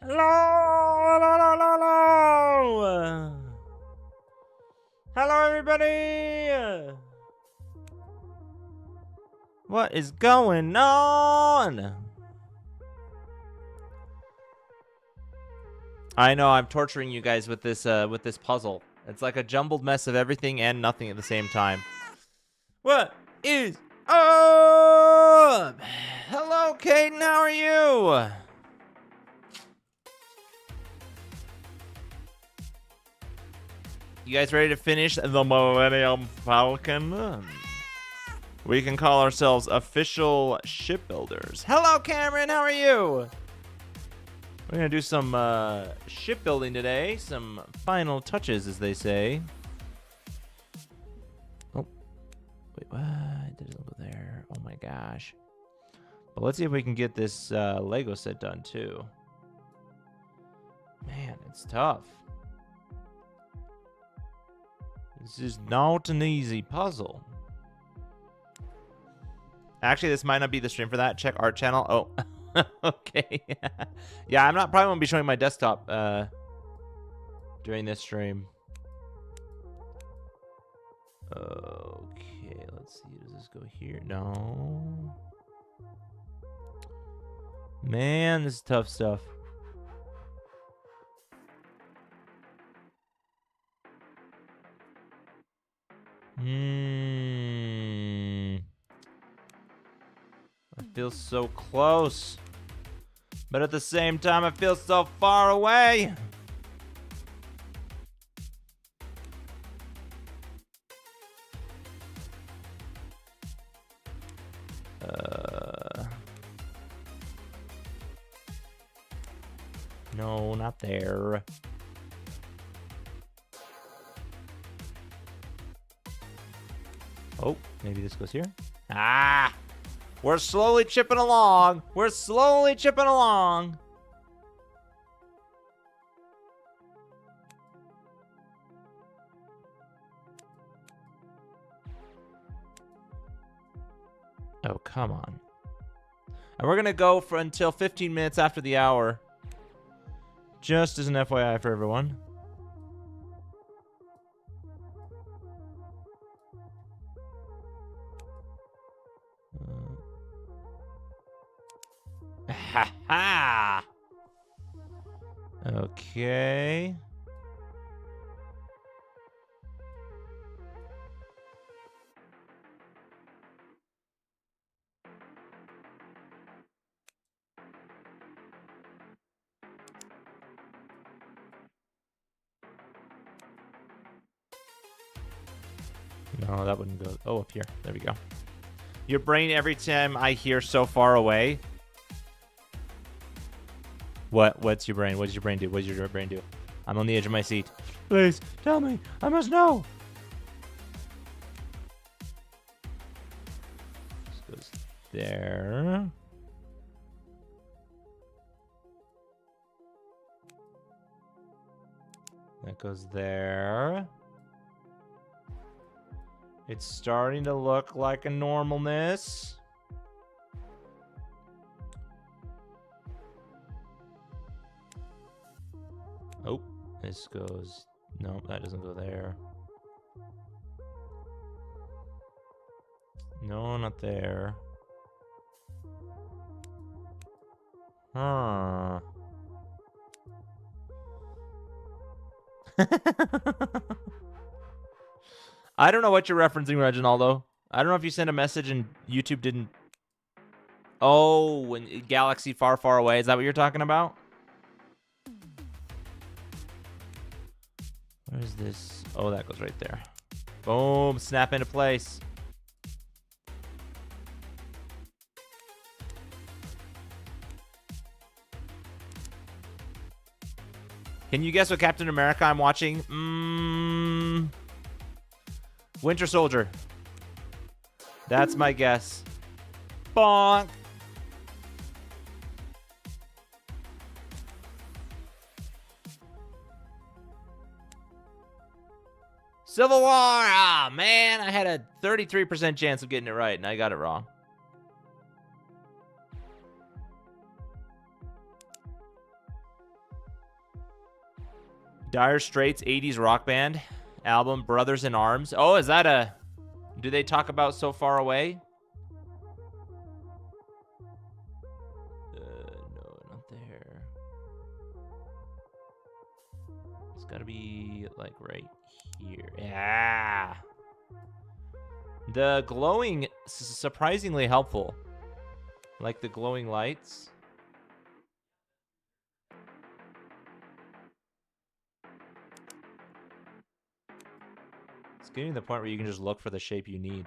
Hello, hello, hello, hello. Hello, everybody. What is going on? I know I'm torturing you guys with this puzzle. It's like a jumbled mess of everything and nothing at the same time. What is up? Hello, Caden. How are you? You guys ready to finish the Millennium Falcon? We can call ourselves official shipbuilders. Hello, Cameron. How are you? We're going to do some shipbuilding today. Some final touches, as they say. Oh. Wait, what? Did it go there? Oh, my gosh. But let's see if we can get this Lego set done, too. Man, it's tough. This is not an easy puzzle. Actually, this might not be the stream for that. Check art channel. Oh, okay. Yeah, I'm not probably won't be showing my desktop during this stream. Okay, let's see. Does this go here? No. Man, this is tough stuff. I feel so close, but at the same time, I feel so far away. No, not there. Oh, maybe this goes here. Ah! We're slowly chipping along. We're slowly chipping along. Oh, come on. And we're going to go for until 15 minutes after the hour. Just as an FYI for everyone. Ha ha! Okay. No, that wouldn't go. Oh, up here. There we go. Your brain, every time I hear so far away. What's your brain? What does your brain do? What does your brain do? I'm on the edge of my seat. Please, tell me. I must know. This goes there. That goes there. It's starting to look like a normalness. Oh, this goes... No, that doesn't go there. No, not there. Huh. I don't know what you're referencing, Reginaldo. I don't know if you sent a message and YouTube didn't... Oh, when Galaxy Far, Far Away. Is that what you're talking about? Where is this? Oh, that goes right there. Boom. Snap into place. Can you guess what Captain America I'm watching? Winter Soldier. That's my guess. Bonk. Civil War. Ah, man. I had a 33% chance of getting it right, and I got it wrong. Dire Straits 80s rock band album, Brothers in Arms. Oh, is that a... Do they talk about So Far Away? No, not there. It's gotta be, like, right here. Yeah! The glowing is surprisingly helpful. Like the glowing lights. It's getting to the point where you can just look for the shape you need.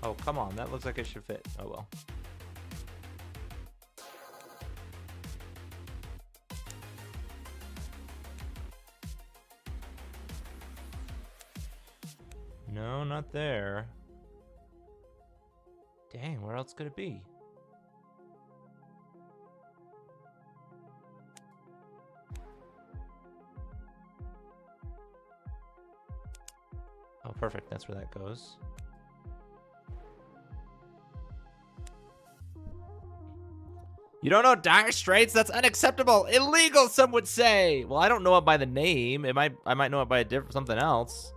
Oh, come on. That looks like it should fit. Oh, well. No, not there. Dang, where else could it be? Oh, perfect. That's where that goes. You don't know Dire Straits? That's unacceptable. Illegal, some would say. Well, I don't know it by the name. I might know it by something else.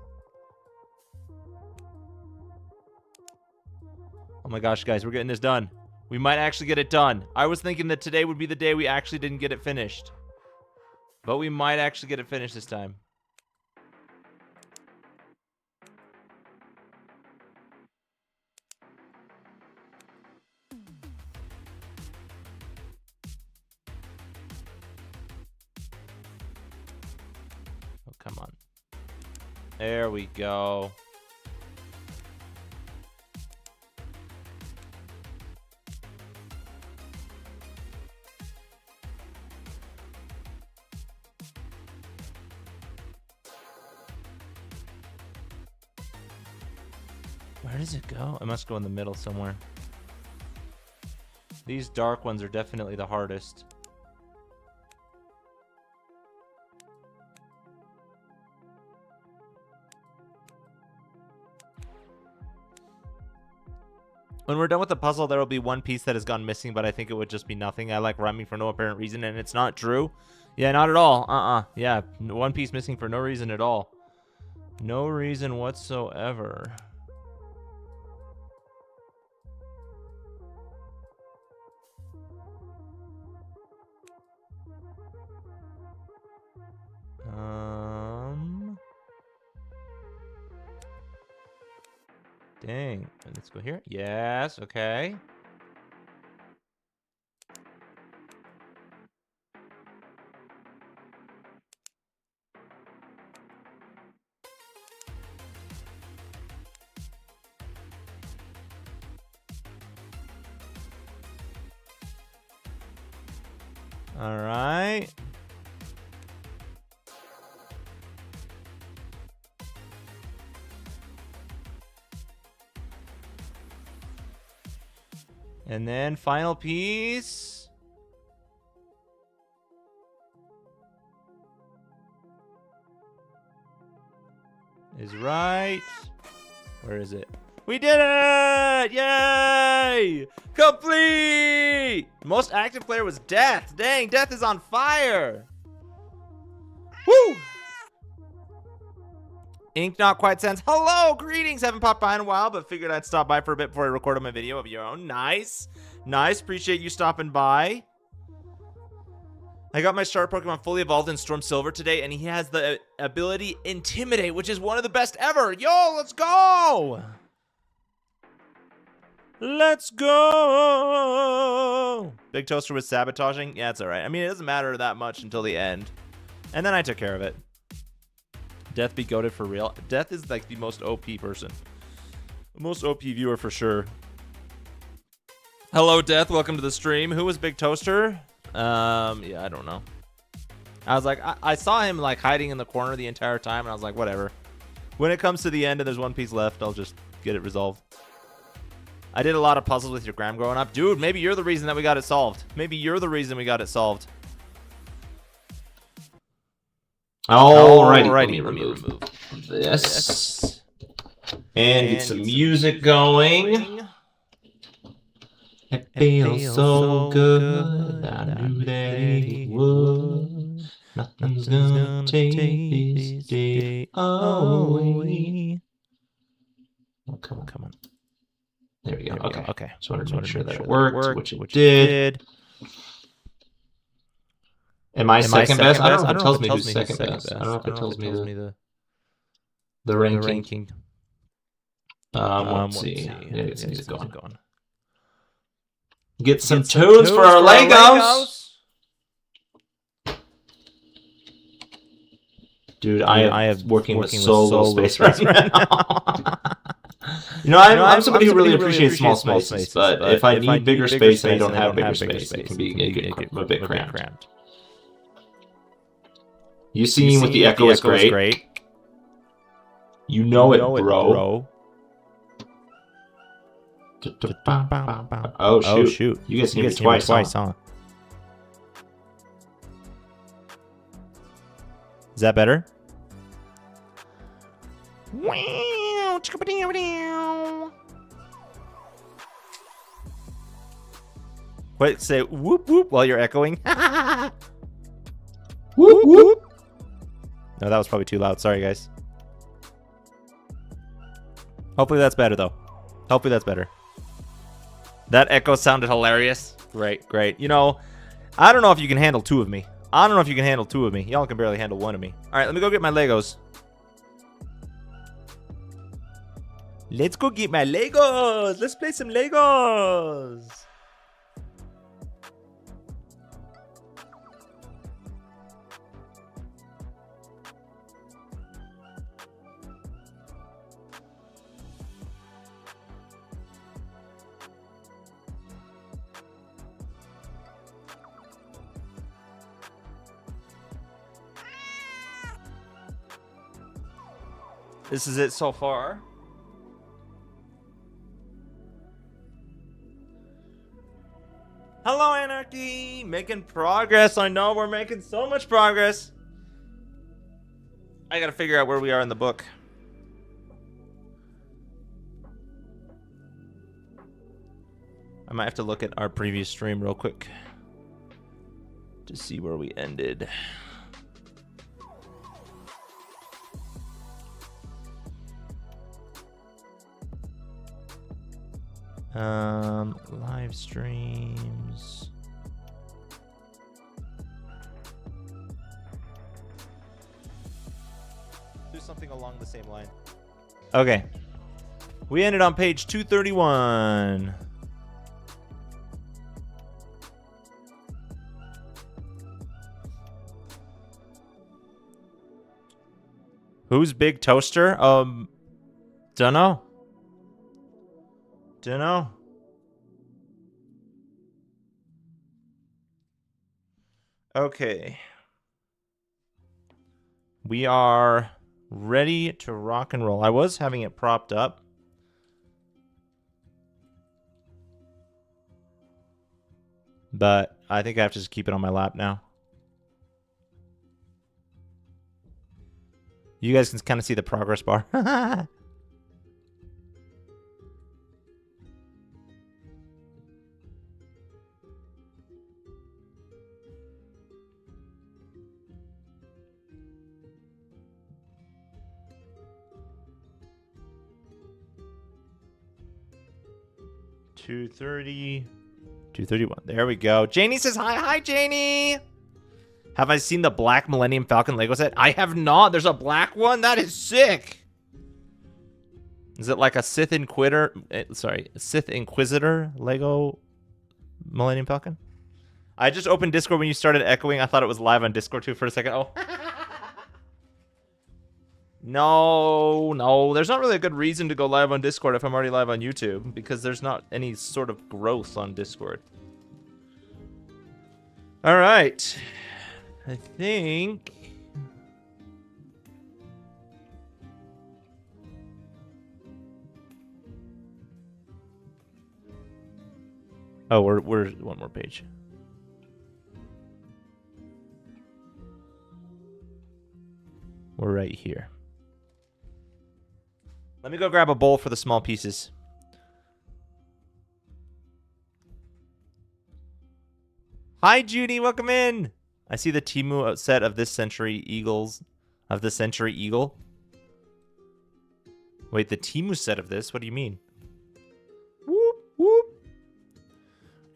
Oh my gosh, guys, we're getting this done. We might actually get it done. I was thinking that today would be the day we actually didn't get it finished. But we might actually get it finished this time. Oh, come on. There we go. Where does it go? It must go in the middle somewhere. These dark ones are definitely the hardest. When we're done with the puzzle, there will be one piece that has gone missing, but I think it would just be nothing. I like rhyming for no apparent reason, and it's not true. Yeah, not at all. Yeah, one piece missing for no reason at all. No reason whatsoever. Dang. Let's go here. Yes, okay. All right. And then final piece. Is right. Where is it? We did it! Yay! Complete! Most active player was Death. Dang, Death is on fire. Woo! Ink Not Quite Sense. Hello, greetings. Haven't popped by in a while, but figured I'd stop by for a bit before I recorded my video of your own. Nice. Nice. Appreciate you stopping by. I got my starter Pokemon fully evolved in Storm Silver today, and he has the ability Intimidate, which is one of the best ever. Yo, let's go! Let's go! Big Toaster was sabotaging. Yeah, it's all right. I mean, it doesn't matter that much until the end. And then I took care of it. Death be goated for real. Death is like the most OP person. The most OP viewer for sure. Hello, Death. Welcome to the stream. Who was Big Toaster? Yeah, I don't know. I was like, I saw him like hiding in the corner the entire time, and I was like, whatever. When it comes to the end and there's one piece left, I'll just get it resolved. I did a lot of puzzles with your Gram growing up. Dude, maybe you're the reason that we got it solved. Maybe you're the reason we got it solved. Alrighty, Let me remove this. And get some music going. It feels so good. I knew that it would. Nothing's gonna take this day away. Oh, come on. There we go. Okay. Just wanted to make sure that it worked, which it did. Am I second best? I don't know if it tells me who's second best. I don't know if it tells me the ranking. Let's see. Yeah, get some music going. Get some tunes for our Legos. Dude, I am working with solo space right now. You know, I'm somebody who really appreciates small spaces, but if I need bigger space and I don't have bigger space, it can be a bit cramped. You seeing with the echo is great. You know it, bro. Oh, shoot. You guys hear me twice, huh? Is that better? Wait, say whoop whoop while you're echoing. Whoop whoop. No, that was probably too loud. Sorry, guys. Hopefully that's better, though. Hopefully that's better. That echo sounded hilarious. Great. You know, I don't know if you can handle two of me. Y'all can barely handle one of me. All right, let me go get my Legos. Let's go get my Legos. Let's play some Legos. This is it so far. Hello, Anarchy! Making progress. I know we're making so much progress. I gotta figure out where we are in the book. I might have to look at our previous stream real quick to see where we ended. Live streams. Do something along the same line. Okay. We ended on page 231. Who's Big Toaster? Dunno. Okay. We are ready to rock and roll. I was having it propped up. But I think I have to just keep it on my lap now. You guys can kind of see the progress bar. $230, $231. There we go. Janie says hi. Hi, Janie. Have I seen the black Millennium Falcon Lego set? I have not. There's a black one? That is sick. Is it like a Sith Inquisitor Lego Millennium Falcon? I just opened Discord when you started echoing. I thought it was live on Discord too for a second. Oh. No. There's not really a good reason to go live on Discord if I'm already live on YouTube, because there's not any sort of growth on Discord. All right. I think... Oh, we're one more page. We're right here. Let me go grab a bowl for the small pieces. Hi, Judy. Welcome in. I see the Temu set of this century eagles. Of the century eagle. Wait, the Temu set of this? What do you mean? Whoop, whoop.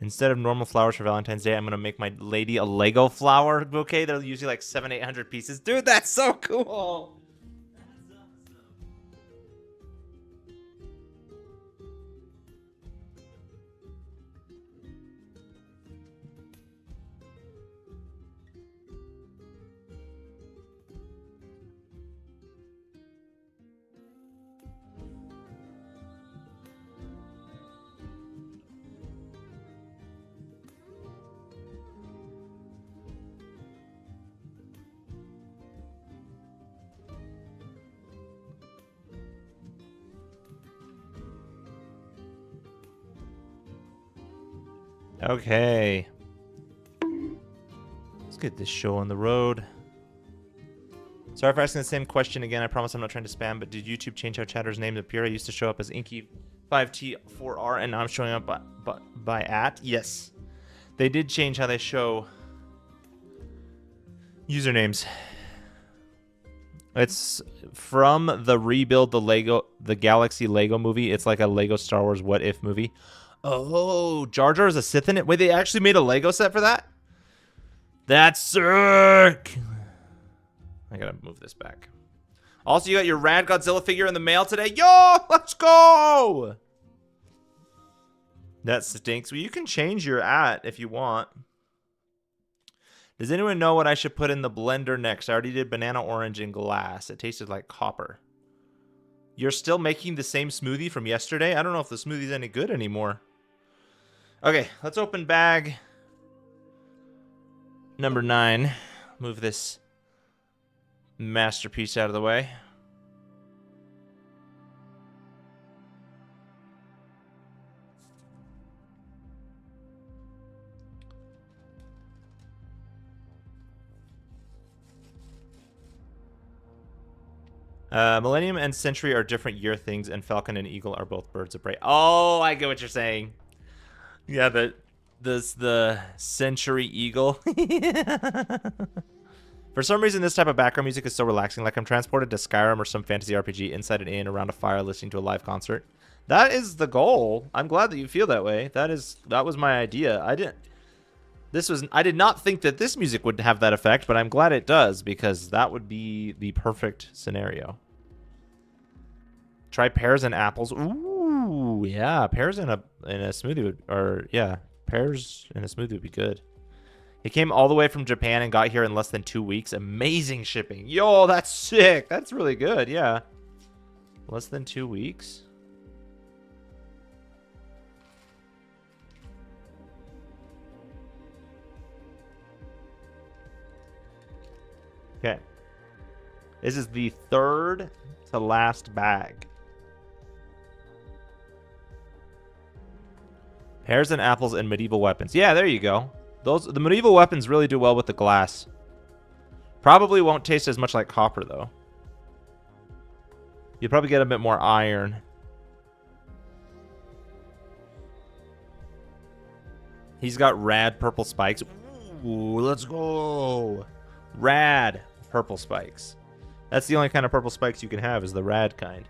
Instead of normal flowers for Valentine's Day, I'm going to make my lady a Lego flower bouquet. They're usually like 700-800 pieces. Dude, that's so cool. Okay. Let's get this show on the road. Sorry for asking the same question again. I promise I'm not trying to spam, but did YouTube change how chatters' names appear? I used to show up as Inky5T4R, and now I'm showing up by @ Yes. They did change how they show usernames. It's from the Rebuild the Galaxy Lego movie. It's like a Lego Star Wars What If movie. Oh, Jar Jar is a Sith in it? Wait, they actually made a Lego set for that? That's sick! I gotta move this back. Also, you got your Rad Godzilla figure in the mail today. Yo, let's go! That stinks. Well, you can change your @ if you want. Does anyone know what I should put in the blender next? I already did banana, orange, and glass. It tasted like copper. You're still making the same smoothie from yesterday? I don't know if the smoothie's any good anymore. Okay, let's open bag number 9. Move this masterpiece out of the way. Millennium and Century are different year things, and Falcon and Eagle are both birds of prey. Oh, I get what you're saying. Yeah, the Century Eagle. For some reason, this type of background music is so relaxing, like I'm transported to Skyrim or some fantasy RPG, inside and in, around a fire, listening to a live concert. That is the goal. I'm glad that you feel that way. That was my idea. I did not think that this music would have that effect, but I'm glad it does, because that would be the perfect scenario. Try pears and apples. Ooh, yeah, pears in a smoothie would, or yeah, pears in a smoothie would be good. It came all the way from Japan and got here in less than 2 weeks. Amazing shipping. Yo, that's sick. That's really good. Yeah. Less than 2 weeks. Okay. This is the third to last bag. Pears and apples and medieval weapons. Yeah, there you go. The medieval weapons really do well with the glass. Probably won't taste as much like copper, though. You'll probably get a bit more iron. He's got rad purple spikes. Ooh, let's go. Rad purple spikes. That's the only kind of purple spikes you can have, is the rad kind.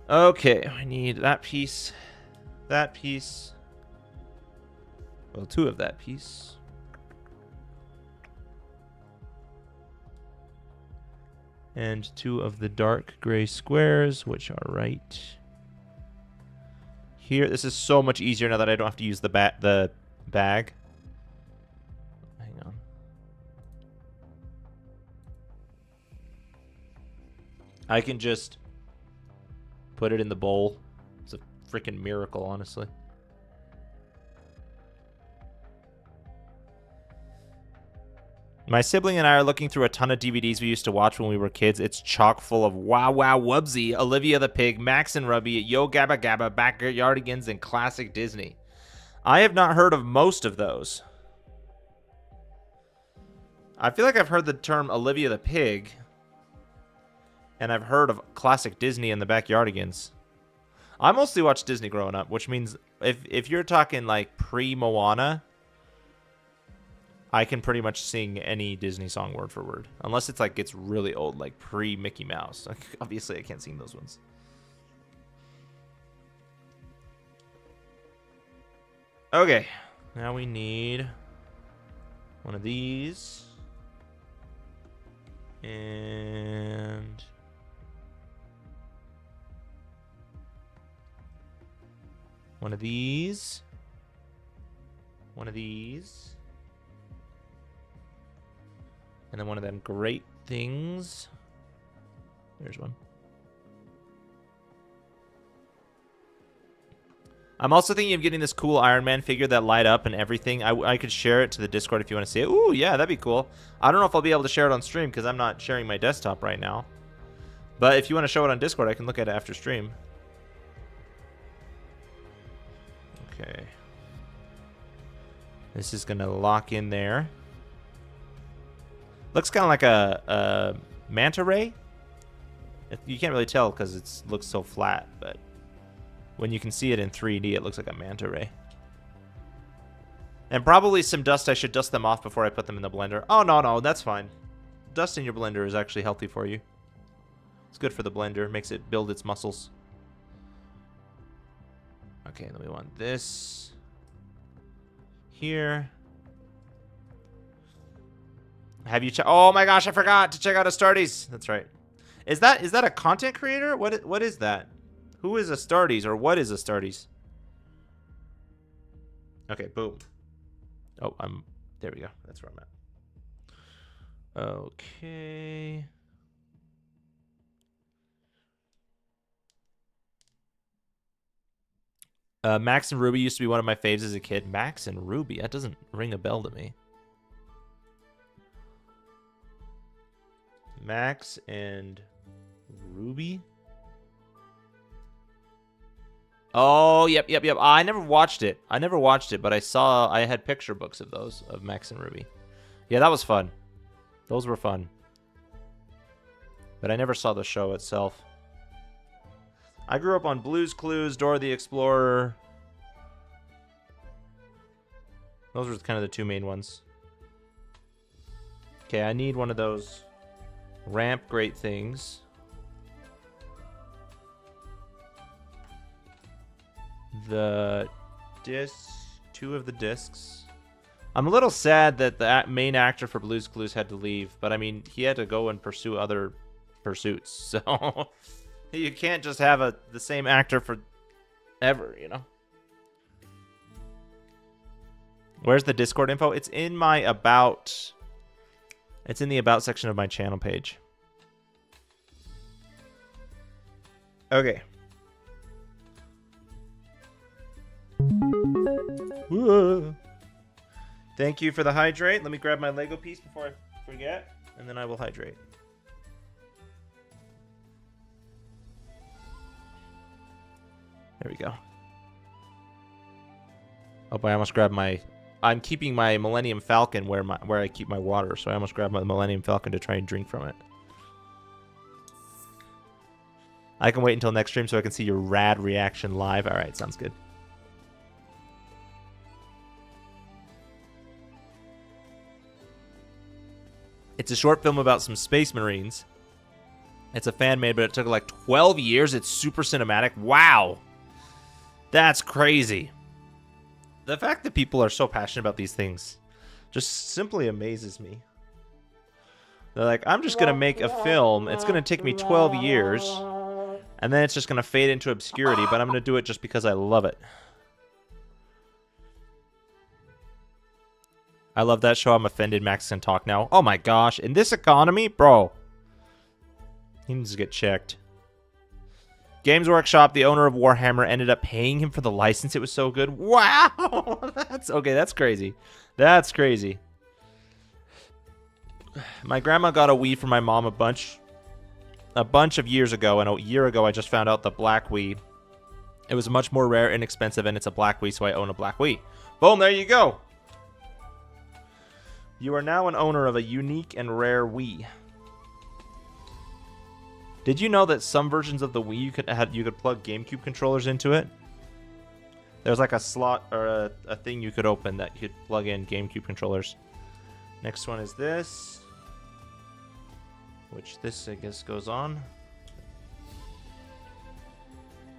Okay, I need that piece. That piece. Well, 2 of that piece. And 2 of the dark gray squares, which are right here. This is so much easier now that I don't have to use the bag. Hang on. I can just put it in the bowl. It's a freaking miracle, honestly. My sibling and I are looking through a ton of DVDs we used to watch when we were kids. It's chock full of Wow Wow Wubsy, Olivia the Pig, Max and Ruby, Yo Gabba Gabba, Backyardigans, and classic Disney. I have not heard of most of those. I feel like I've heard the term Olivia the Pig. And I've heard of classic Disney and the Backyardigans. I mostly watched Disney growing up, which means if you're talking like pre-Moana, I can pretty much sing any Disney song word for word. Unless it's like gets really old, like pre-Mickey Mouse. Like, obviously, I can't sing those ones. Okay. Now we need one of these. And one of these. One of these. And then one of them great things. There's one. I'm also thinking of getting this cool Iron Man figure that light up and everything. I could share it to the Discord if you want to see it. Ooh, yeah, that'd be cool. I don't know if I'll be able to share it on stream because I'm not sharing my desktop right now. But if you want to show it on Discord, I can look at it after stream. Okay. This is going to lock in there. Looks kind of like a manta ray. You can't really tell because it looks so flat, but when you can see it in 3D, it looks like a manta ray. And probably some dust. I should dust them off before I put them in the blender. Oh, no, that's fine. Dust in your blender is actually healthy for you. It's good for the blender. Makes it build its muscles. Okay, then we want this here. Have you oh my gosh, I forgot to check out Astartes. That's right. Is that a content creator? What is that? Who is Astartes, or what is Astartes? Okay, boom. Oh, there we go. That's where I'm at. Okay. Max and Ruby used to be one of my faves as a kid. Max and Ruby? That doesn't ring a bell to me. Max and Ruby? Oh, yep. I never watched it. But I had picture books of those, of Max and Ruby. Yeah, that was fun. Those were fun. But I never saw the show itself. I grew up on Blue's Clues, Dora the Explorer. Those were kind of the two main ones. Okay, I need one of those ramp great things. The two of the discs. I'm a little sad that the main actor for Blue's Clues had to leave, but I mean, he had to go and pursue other pursuits, so you can't just have the same actor for ever, you know? Where's the Discord info? It's in my about. It's in the about section of my channel page. Okay. Whoa. Thank you for the hydrate. Let me grab my Lego piece before I forget, and then I will hydrate. There we go. Oh, I almost grabbed my... I'm keeping my Millennium Falcon where I keep my water, so I almost grabbed my Millennium Falcon to try and drink from it. I can wait until next stream so I can see your rad reaction live. All right, sounds good. It's a short film about some space marines. It's a fan made, but it took like 12 years. It's super cinematic. Wow. That's crazy. The fact that people are so passionate about these things just simply amazes me. They're like, I'm just going to make a film. It's going to take me 12 years. And then it's just going to fade into obscurity, but I'm going to do it just because I love it. I love that show. I'm offended Max can talk now. Oh my gosh. In this economy? Bro. He needs to get checked. Games Workshop, the owner of Warhammer, ended up paying him for the license. It was so good. Wow. That's crazy. That's crazy. My grandma got a Wii for my mom a bunch of years ago, and a year ago I just found out the black Wii. It was much more rare and expensive, and it's a black Wii, so I own a black Wii. Boom, there you go. You are now an owner of a unique and rare Wii. Did you know that some versions of the Wii you could plug GameCube controllers into it? There's like a slot or a thing you could open that you could plug in GameCube controllers. Next one is this, which this I guess goes on.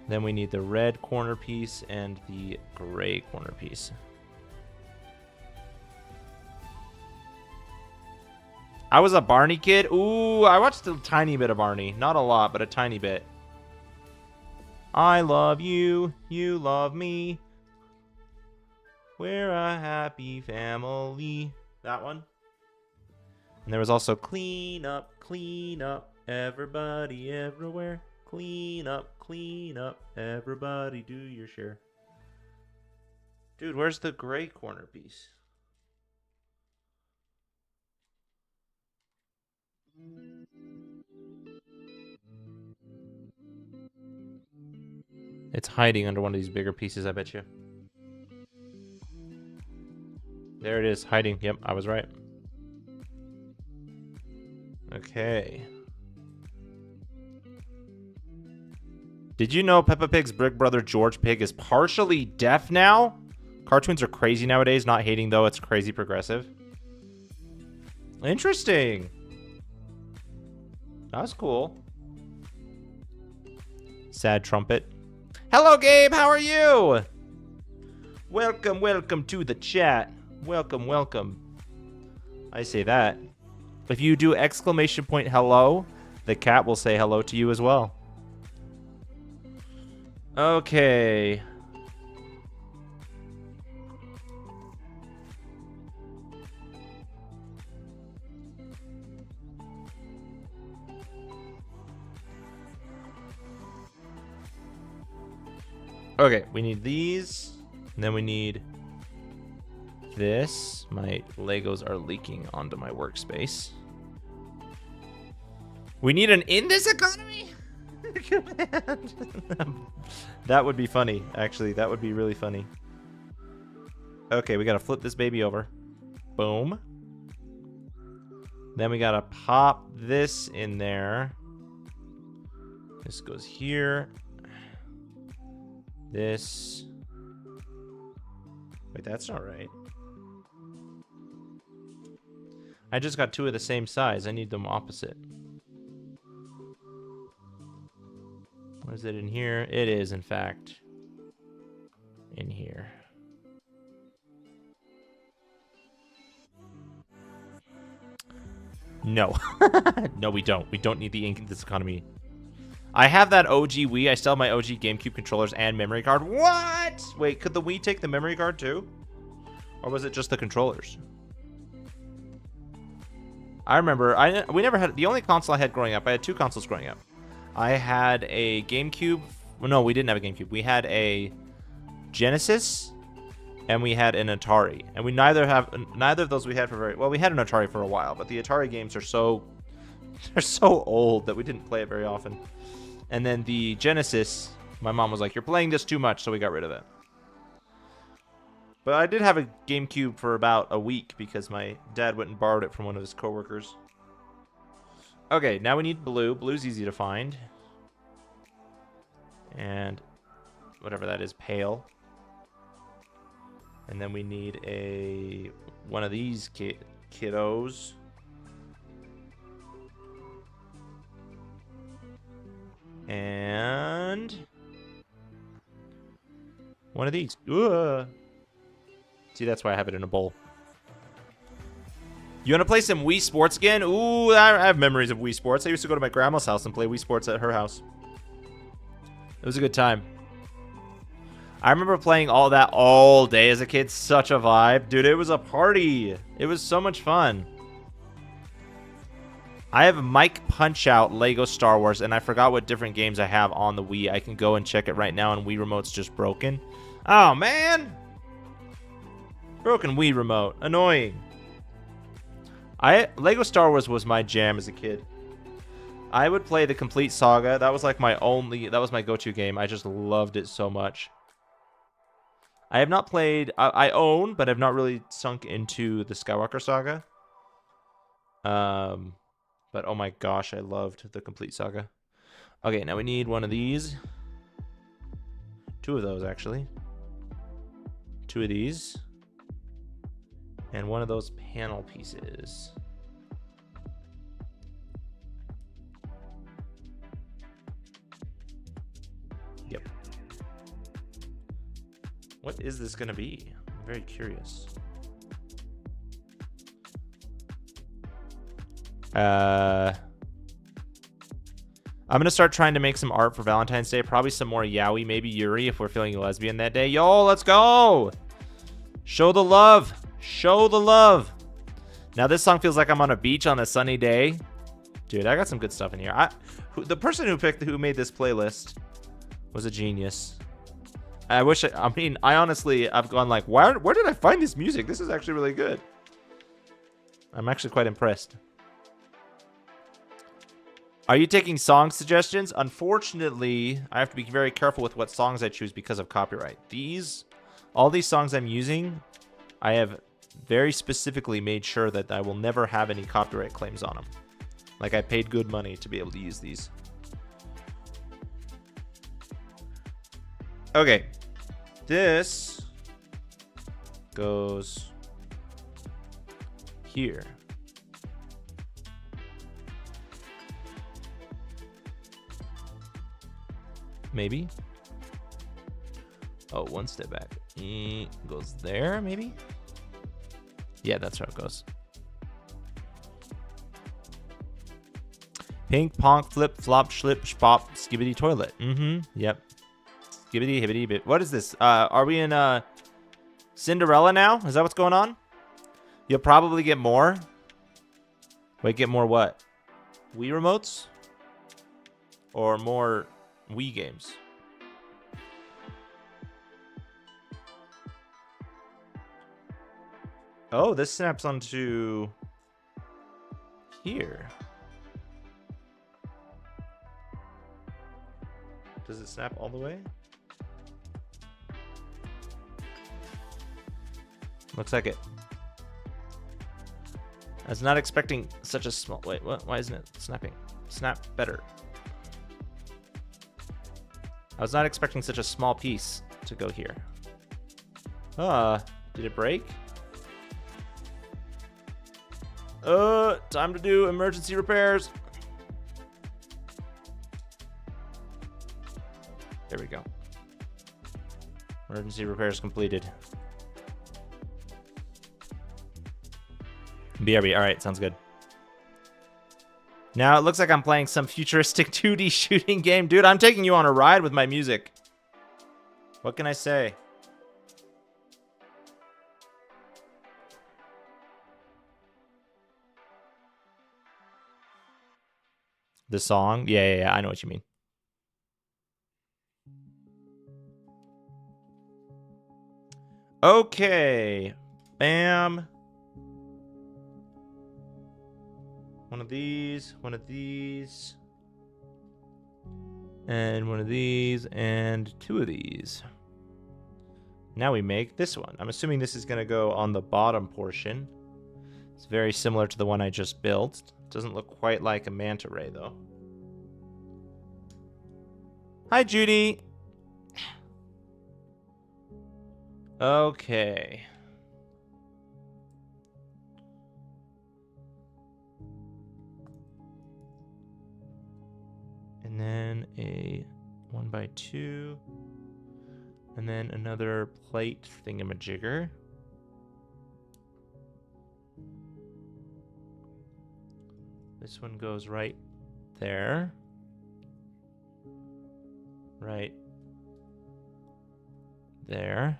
Then we need the red corner piece and the gray corner piece. I was a Barney kid. Ooh, I watched a tiny bit of Barney. Not a lot, but a tiny bit. I love you, you love me. We're a happy family. That one. And there was also clean up, everybody everywhere. Clean up, everybody do your share. Dude, where's the gray corner piece? It's hiding under one of these bigger pieces, I bet you. There it is, hiding. Yep, I was right. Okay. Did you know Peppa Pig's big brother George Pig is partially deaf now? Cartoons are crazy nowadays. Not hating, though. It's crazy progressive. Interesting. That's cool. Sad trumpet. Hello, Gabe. How are you? Welcome, welcome to the chat. Welcome, welcome. I say that. If you do exclamation point hello, the cat will say hello to you as well. Okay. Okay, we need these, and then we need this. My Legos are leaking onto my workspace. We need an in this economy command. That would be funny, actually. That would be really funny. Okay, we gotta flip this baby over. Boom. Then we gotta pop this in there. This goes here. This. Wait, that's not right. I just got two of the same size. I need them opposite. What is it in here? It is, in fact, in here. No. No, we don't. We don't need the ink in this economy. I have that OG Wii. I still have my OG GameCube controllers and memory card. What? Wait, could the Wii take the memory card too? Or was it just the controllers? I remember, we never had, the only console I had growing up, I had two consoles growing up. I had a GameCube. Well, no, we didn't have a GameCube. We had a Genesis and we had an Atari. And neither of those we had for very, well, we had an Atari for a while, but the Atari games are they're so old that we didn't play it very often. And then the Genesis, my mom was like, "You're playing this too much," so we got rid of it. But I did have a GameCube for about a week because my dad went and borrowed it from one of his coworkers. Okay, now we need blue. Blue's easy to find. And whatever that is, pale. And then we need one of these kiddos. And one of these. Ugh. See, that's why I have it in a bowl. You want to play some Wii Sports again? Ooh, I have memories of Wii Sports. I used to go to my grandma's house and play Wii Sports at her house. It was a good time. I remember playing all that all day as a kid. Such a vibe. Dude, it was a party. It was so much fun. I have Mike Punch-Out Lego Star Wars, and I forgot what different games I have on the Wii. I can go and check it right now, and Wii Remote's just broken. Oh, man. Broken Wii Remote. Annoying. Lego Star Wars was my jam as a kid. I would play the complete saga. That was like that was my go-to game. I just loved it so much. I have not played, I own, but have not really sunk into the Skywalker saga. But oh my gosh, I loved the complete saga. Okay, now we need one of these. 2 of those, actually. 2 of these. And one of those panel pieces. Yep. What is this going to be? I'm very curious. I'm going to start trying to make some art for Valentine's Day. Probably some more yaoi, maybe Yuri if we're feeling lesbian that day. Yo, let's go! Show the love. Show the love. Now this song feels like I'm on a beach on a sunny day. Dude, I got some good stuff in here. The person who made this playlist was a genius. I honestly, I've gone like, where did I find this music? This is actually really good. I'm actually quite impressed. Are you taking song suggestions? Unfortunately, I have to be very careful with what songs I choose because of copyright. All these songs I'm using, I have very specifically made sure that I will never have any copyright claims on them. Like, I paid good money to be able to use these. Okay. This goes here. Maybe. Oh, one step back. Goes there, maybe? Yeah, that's how it goes. Pink, ponk, flip, flop, schlip, spop, skibbity toilet. Yep. Skibbity, hibbity, bit. What is this? Are we in Cinderella now? Is that what's going on? You'll probably get more. Wait, get more what? Wii remotes? Or more Wii games? Oh, this snaps onto here. Does it snap all the way? Looks like it. I was not expecting such a small... Wait, what? Why isn't it snapping? Snap better. I was not expecting such a small piece to go here. Did it break? Time to do emergency repairs. There we go. Emergency repairs completed. BRB, alright, sounds good. Now it looks like I'm playing some futuristic 2D shooting game. Dude, I'm taking you on a ride with my music. What can I say? The song? Yeah, I know what you mean. Okay. Bam. One of these, and one of these, and 2 of these. Now we make this one. I'm assuming this is going to go on the bottom portion. It's very similar to the one I just built. Doesn't look quite like a manta ray, though. Hi, Judy. Okay. And then a 1x2. And then another plate thingamajigger. This one goes right there. Right there.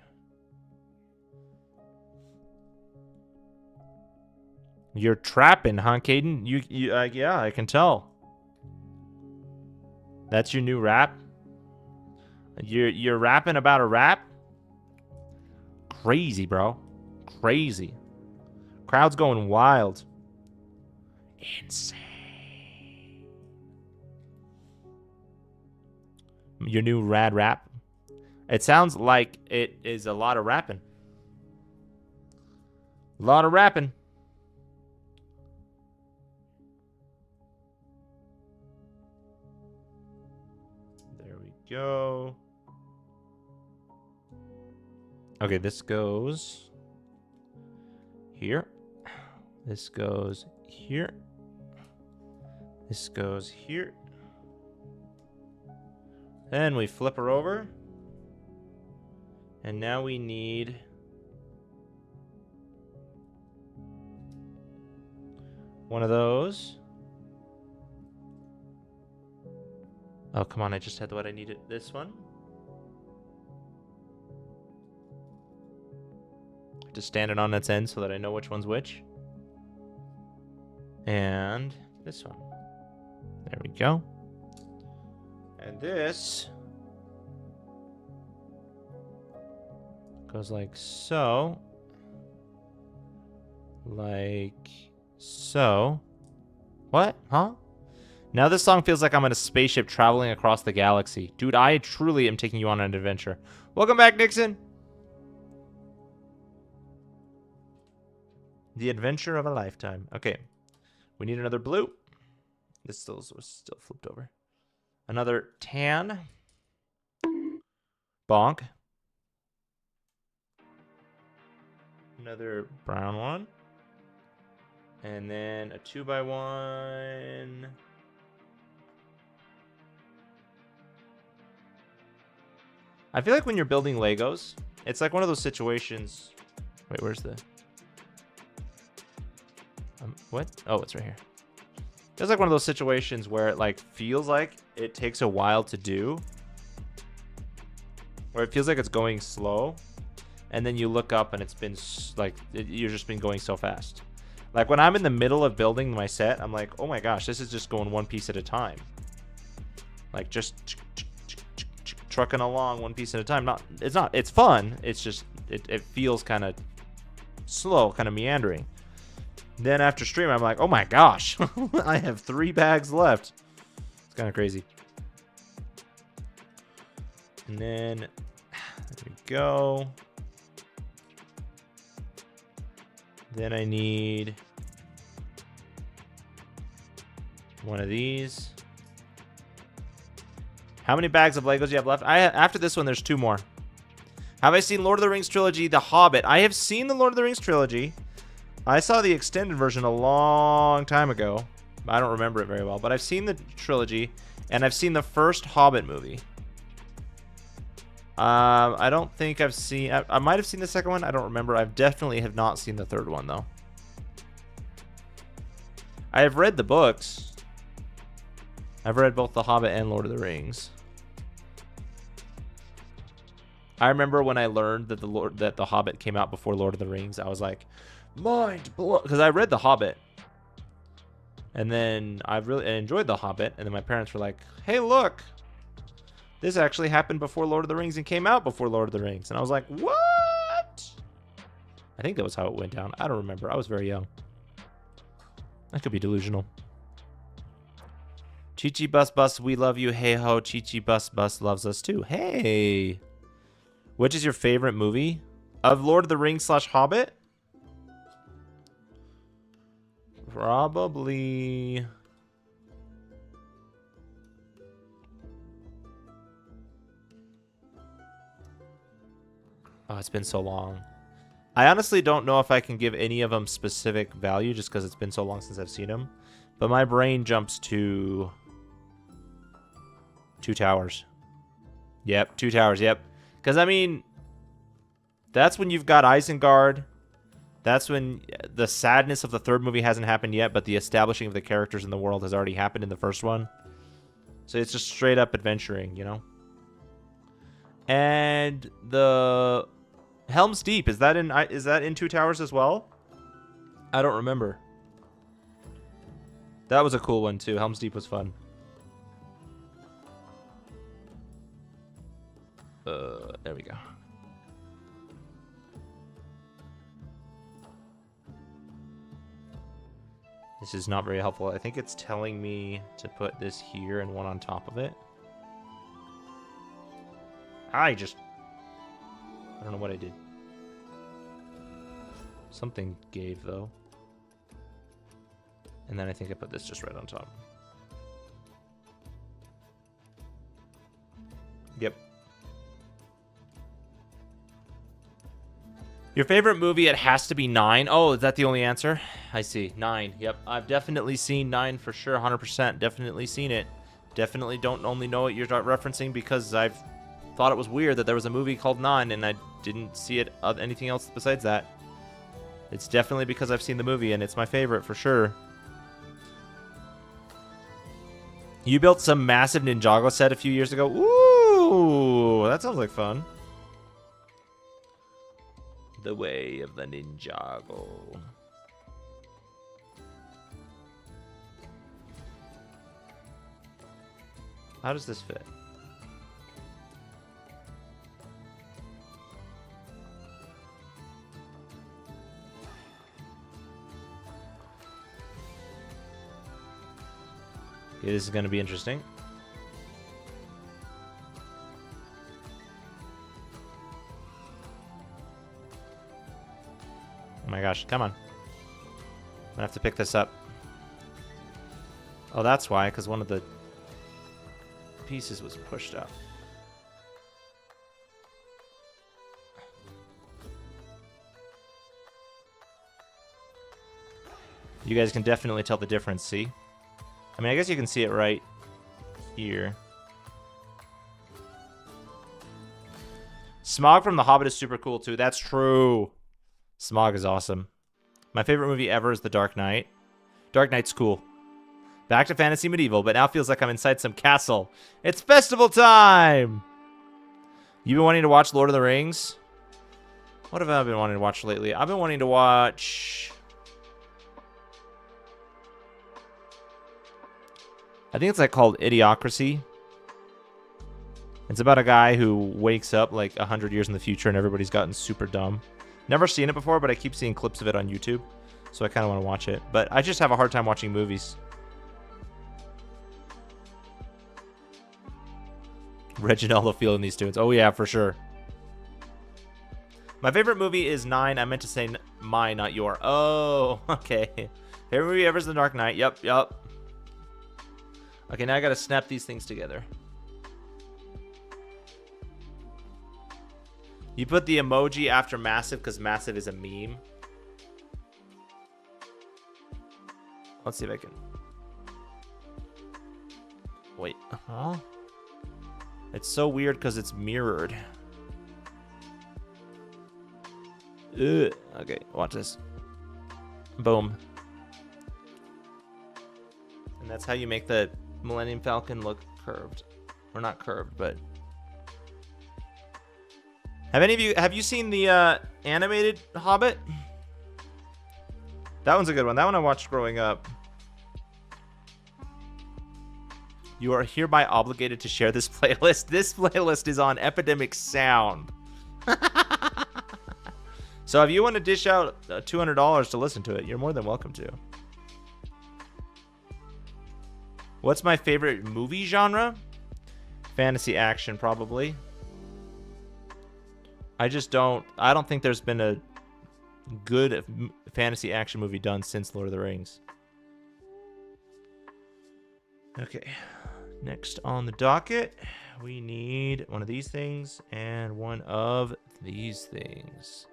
You're trapping, huh, Caden? Yeah, I can tell. That's your new rap? You're rapping about a rap? Crazy, bro. Crazy. Crowd's going wild. Insane. Your new rad rap? It sounds like it is a lot of rapping. A lot of rapping. There we go. Okay, this goes here. This goes here. This goes here. Then we flip her over. And now we need one of those. Oh, come on, I just had what I needed. This one. Just stand it on its end so that I know which one's which. And this one. There we go. And this goes like so. Like so. What? Huh? Now this song feels like I'm in a spaceship traveling across the galaxy. Dude, I truly am taking you on an adventure. Welcome back, Nixon. The adventure of a lifetime. Okay. We need another blue. This still flipped over. Another tan. Bonk. Another brown one. And then a 2x1. I feel like when you're building Legos, it's like one of those situations. Wait, where's the... what? Oh, it's right here. It's like one of those situations where it like feels like it takes a while to do. Where it feels like it's going slow. And then you look up and it's been like, you've just been going so fast. Like when I'm in the middle of building my set, I'm like, oh my gosh, this is just going one piece at a time. Like just trucking along one piece at a time. It's fun. It's just, it feels kind of slow, kind of meandering. Then after stream, I'm like, oh my gosh, I have 3 bags left. It's kind of crazy. And then, there we go. Then I need one of these. How many bags of Legos do you have left? After this one, there's 2 more. Have I seen Lord of the Rings trilogy, The Hobbit? I have seen the Lord of the Rings trilogy. I saw the extended version a long time ago. I don't remember it very well, but I've seen the trilogy, and I've seen the first Hobbit movie. I don't think I've seen... I might have seen the second one. I don't remember. I definitely have not seen the third one, though. I have read the books. I've read both The Hobbit and Lord of the Rings. I remember when I learned that the Hobbit came out before Lord of the Rings, I was like, mind blown, because I read The Hobbit. And then I really enjoyed The Hobbit, and then my parents were like, hey, look, this actually happened before Lord of the Rings and came out before Lord of the Rings. And I was like, what? I think that was how it went down. I don't remember. I was very young. I could be delusional. Chi-Chi Bus Bus, we love you. Hey ho, Chi-Chi Bus Bus loves us too. Hey. Which is your favorite movie of Lord of the Rings / Hobbit? Probably... Oh, it's been so long. I honestly don't know if I can give any of them specific value just because it's been so long since I've seen them. But my brain jumps to... 2 Towers. Yep, 2 Towers, yep. Because, I mean, that's when you've got Isengard. That's when the sadness of the third movie hasn't happened yet, but the establishing of the characters in the world has already happened in the first one. So it's just straight up adventuring, you know? And the Helm's Deep, is that in 2 Towers as well? I don't remember. That was a cool one too. Helm's Deep was fun. There we go. This is not very helpful. I think it's telling me to put this here and one on top of it. I don't know what I did. Something gave, though. And then I think I put this just right on top. Yep. Your favorite movie, it has to be 9. Oh, is that the only answer? I see. 9. Yep. I've definitely seen 9 for sure. 100%. Definitely seen it. Definitely don't only know what you're referencing because I've thought it was weird that there was a movie called 9 and I didn't see it anything else besides that. It's definitely because I've seen the movie and it's my favorite for sure. You built some massive Ninjago set a few years ago. Ooh, that sounds like fun. The way of the Ninjago. How does this fit? Okay, this is going to be interesting. Oh my gosh, come on. I'm gonna have to pick this up. Oh, that's why, because one of the pieces was pushed up. You guys can definitely tell the difference, see? I mean, I guess you can see it right here. Smog from The Hobbit is super cool, too. That's true. Smog is awesome. My favorite movie ever is The Dark Knight. Dark Knight's cool. Back to fantasy medieval, but now feels like I'm inside some castle. It's festival time! You've been wanting to watch Lord of the Rings? What have I been wanting to watch lately? I've been wanting to watch... I think it's like called Idiocracy. It's about a guy who wakes up like 100 years in the future and everybody's gotten super dumb. Never seen it before, but I keep seeing clips of it on YouTube. So I kind of want to watch it. But I just have a hard time watching movies. Reginaldo feeling these tunes. Oh, yeah, for sure. My favorite movie is 9. I meant to say my, not your. Oh, okay. Favorite movie ever is The Dark Knight. Yep, yep. Okay, now I got to snap these things together. You put the emoji after massive because massive is a meme. Let's see if I can. Wait. Huh? It's so weird because it's mirrored. Ugh. Okay, watch this. Boom. And that's how you make the Millennium Falcon look curved. Or not curved, but... Have you seen the animated Hobbit? That one's a good one. That one I watched growing up. You are hereby obligated to share this playlist. This playlist is on Epidemic Sound. So if you want to dish out $200 to listen to it, you're more than welcome to. What's my favorite movie genre? Fantasy action, probably. I don't think there's been a good fantasy action movie done since Lord of the Rings. Okay, next on the docket, we need one of these things and one of these things.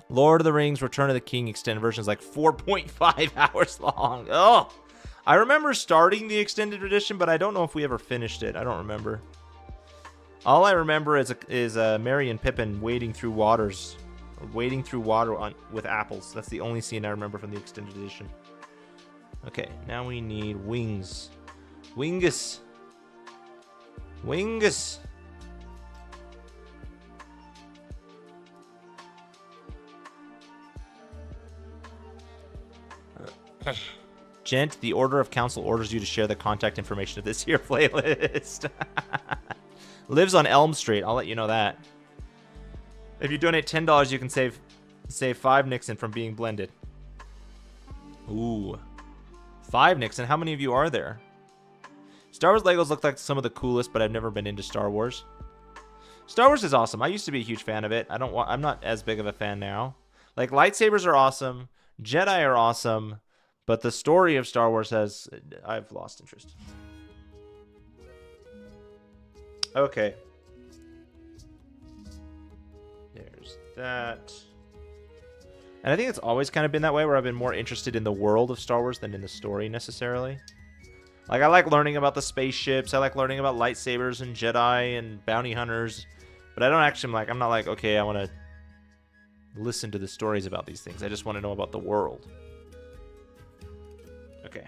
Lord of the Rings Return of the King extended version is like 4.5 hours long. Oh, I remember starting the extended edition, but I don't know if we ever finished it. I don't remember. All I remember is Merry and Pippin wading through water with apples. That's the only scene I remember from the extended edition. Okay, now we need wings. Wingus. Wingus. Gent, the Order of Council orders you to share the contact information of this here playlist. Lives on Elm Street. I'll let you know that. If you donate $10, you can save 5 Nixon from being blended. Ooh. 5 Nixon. How many of you are there? Star Wars Legos look like some of the coolest, but I've never been into Star Wars. Star Wars is awesome. I used to be a huge fan of it. I'm not as big of a fan now. Like, lightsabers are awesome. Jedi are awesome. But the story of Star Wars I've lost interest. Okay. There's that. And I think it's always kind of been that way, where I've been more interested in the world of Star Wars than in the story necessarily. Like, I like learning about the spaceships. I like learning about lightsabers and Jedi and bounty hunters. But I don't actually, I'm not like, okay, I want to listen to the stories about these things. I just want to know about the world. Okay.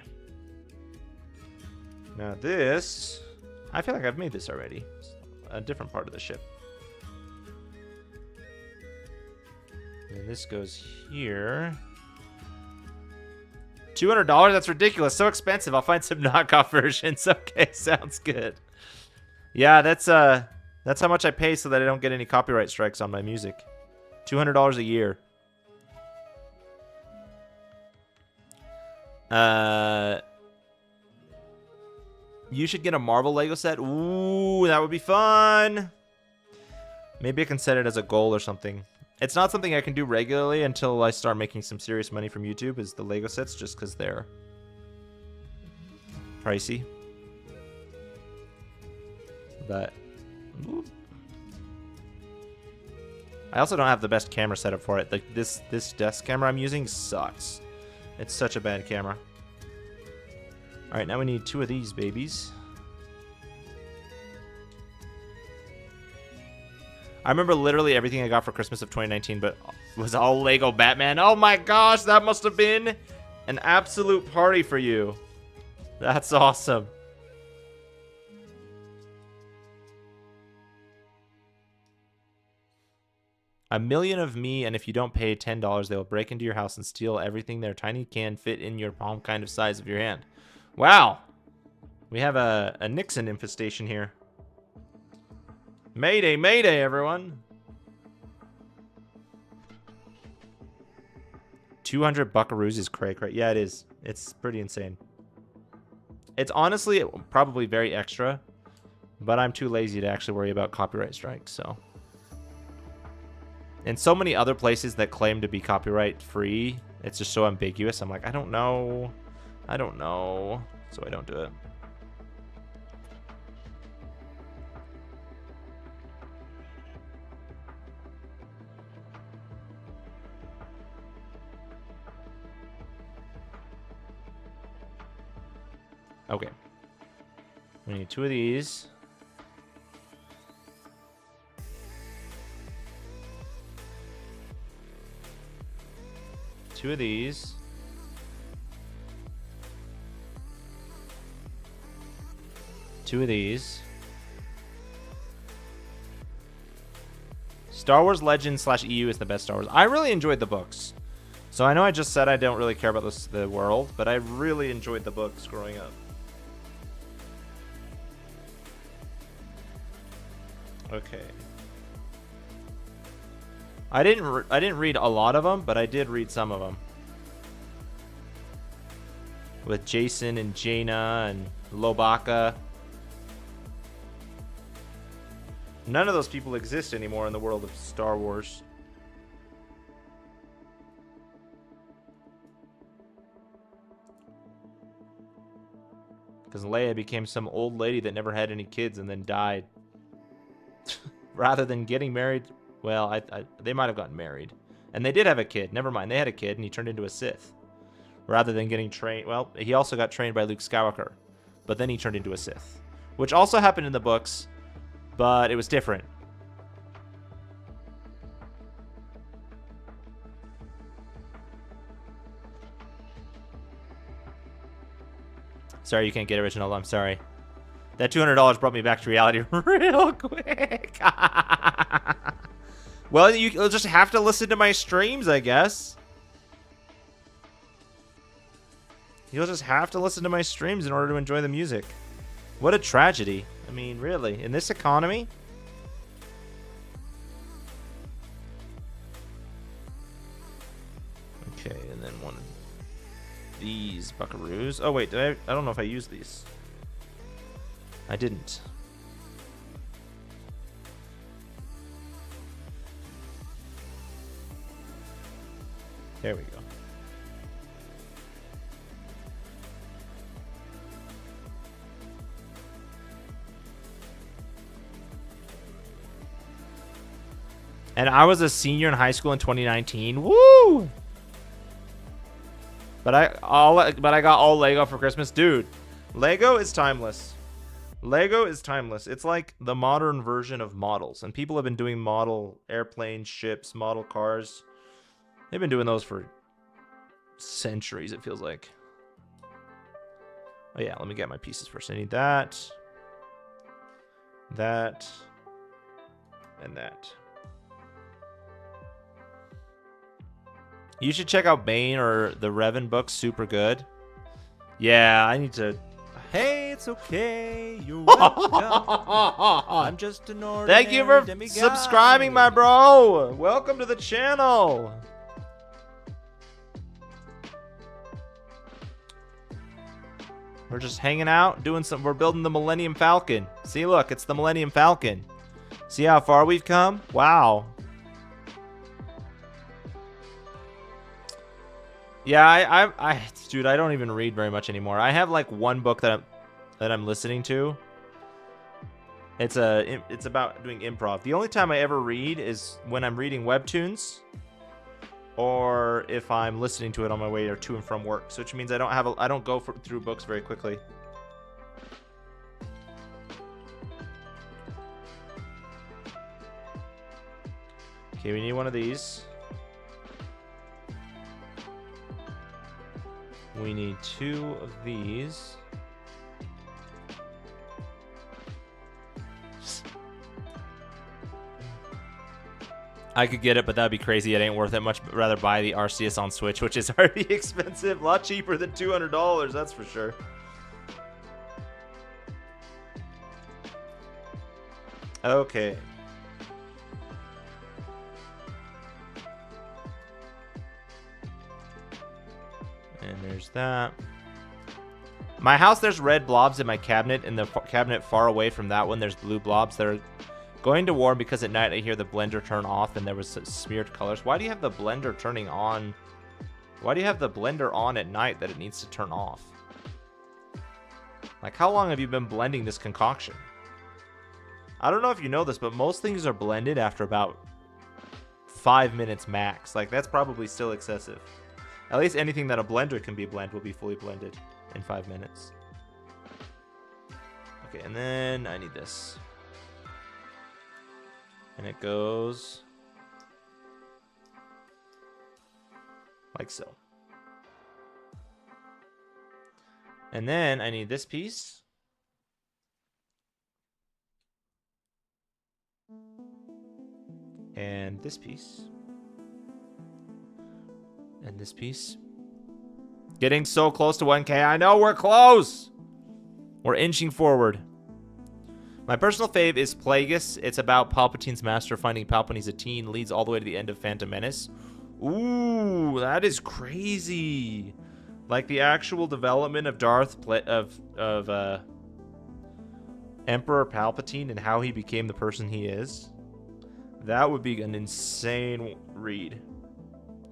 Now this, I feel like I've made this already. It's a different part of the ship. And this goes here. $200? That's ridiculous. So expensive. I'll find some knockoff versions. Okay, sounds good. Yeah, that's how much I pay so that I don't get any copyright strikes on my music. $200 a year. You should get a Marvel Lego set. Ooh, that would be fun. Maybe I can set it as a goal or something. It's not something I can do regularly until I start making some serious money from YouTube, is the Lego sets, just because they're pricey. But I also don't have the best camera setup for it. Like this desk camera I'm using sucks. It's such a bad camera. All right, now we need 2 of these babies. I remember literally everything I got for Christmas of 2019, but was all Lego Batman. Oh my gosh, that must have been an absolute party for you. That's awesome. A million of me, and if you don't pay $10, they will break into your house and steal everything their tiny can fit in your palm kind of size of your hand. Wow. We have a Nixon infestation here. Mayday, mayday, everyone. 200 buckaroos is cray. Yeah, it is. It's pretty insane. It's honestly probably very extra, but I'm too lazy to actually worry about copyright strikes, so. And so many other places that claim to be copyright free, it's just so ambiguous. I'm like, I don't know. I don't know. So I don't do it. Okay. We need 2 of these. Two of these. Two of these. Star Wars Legends /EU is the best Star Wars. I really enjoyed the books. So I know I just said I don't really care about the world, but I really enjoyed the books growing up. Okay. I didn't read a lot of them, but I did read some of them. With Jason and Jaina and Lobaka. None of those people exist anymore in the world of Star Wars. Because Leia became some old lady that never had any kids and then died. Rather than getting married. Well, they might have gotten married. And they did have a kid. Never mind. They had a kid and he turned into a Sith. Rather than getting trained. Well, he also got trained by Luke Skywalker. But then he turned into a Sith. Which also happened in the books. But it was different. Sorry, you can't get original. I'm sorry. That $200 brought me back to reality real quick. Well, you'll just have to listen to my streams, I guess. You'll just have to listen to my streams in order to enjoy the music. What a tragedy. I mean, really, in this economy? Okay, and then one of these buckaroos. Oh, wait, I don't know if I used these. I didn't. There we go. And I was a senior in high school in 2019. Woo! But I got all Lego for Christmas. Dude, Lego is timeless. Lego is timeless. It's like the modern version of models. And people have been doing model airplanes, ships, model cars. They've been doing those for centuries, it feels like. Oh yeah, let me get my pieces first. I need that, that, and that. You should check out Bane or the Revan books. Super good. Yeah, I need to. Hey, it's okay. You're welcome. I'm just an ordinary Thank you for demigod. subscribing, my bro. Welcome to the channel. We're just hanging out, doing some. We're building the Millennium Falcon. See, look, it's the Millennium Falcon. See how far we've come? Wow. Yeah, dude, I don't even read very much anymore. I have like one book that I'm listening to. It's about doing improv. The only time I ever read is when I'm reading webtoons, or if I'm listening to it on my way to and from work. So which means I don't go through books very quickly. Okay, we need one of these. We need 2 of these. I could get it, but that'd be crazy. It ain't worth it. Much rather buy the Arceus on Switch, which is already expensive. A lot cheaper than $200, that's for sure. Okay. And there's that. My house, there's red blobs in my cabinet. In the cabinet far away from that one, there's blue blobs. They're going to warm because at night I hear the blender turn off and there was smeared colors. Why do you have the blender turning on? Why do you have the blender on at night that it needs to turn off? Like, how long have you been blending this concoction? I don't know if you know this, but most things are blended after about 5 minutes max. Like, that's probably still excessive. At least anything that a blender can be blended will be fully blended in 5 minutes. Okay, and then I need this. And it goes like so. And then I need this piece. And this piece. And this piece. Getting so close to 1K. I know we're close. We're inching forward. My personal fave is Plagueis. It's about Palpatine's master finding Palpatine's a teen, leads all the way to the end of Phantom Menace. Ooh, that is crazy. Like the actual development of Emperor Palpatine and how he became the person he is. That would be an insane read.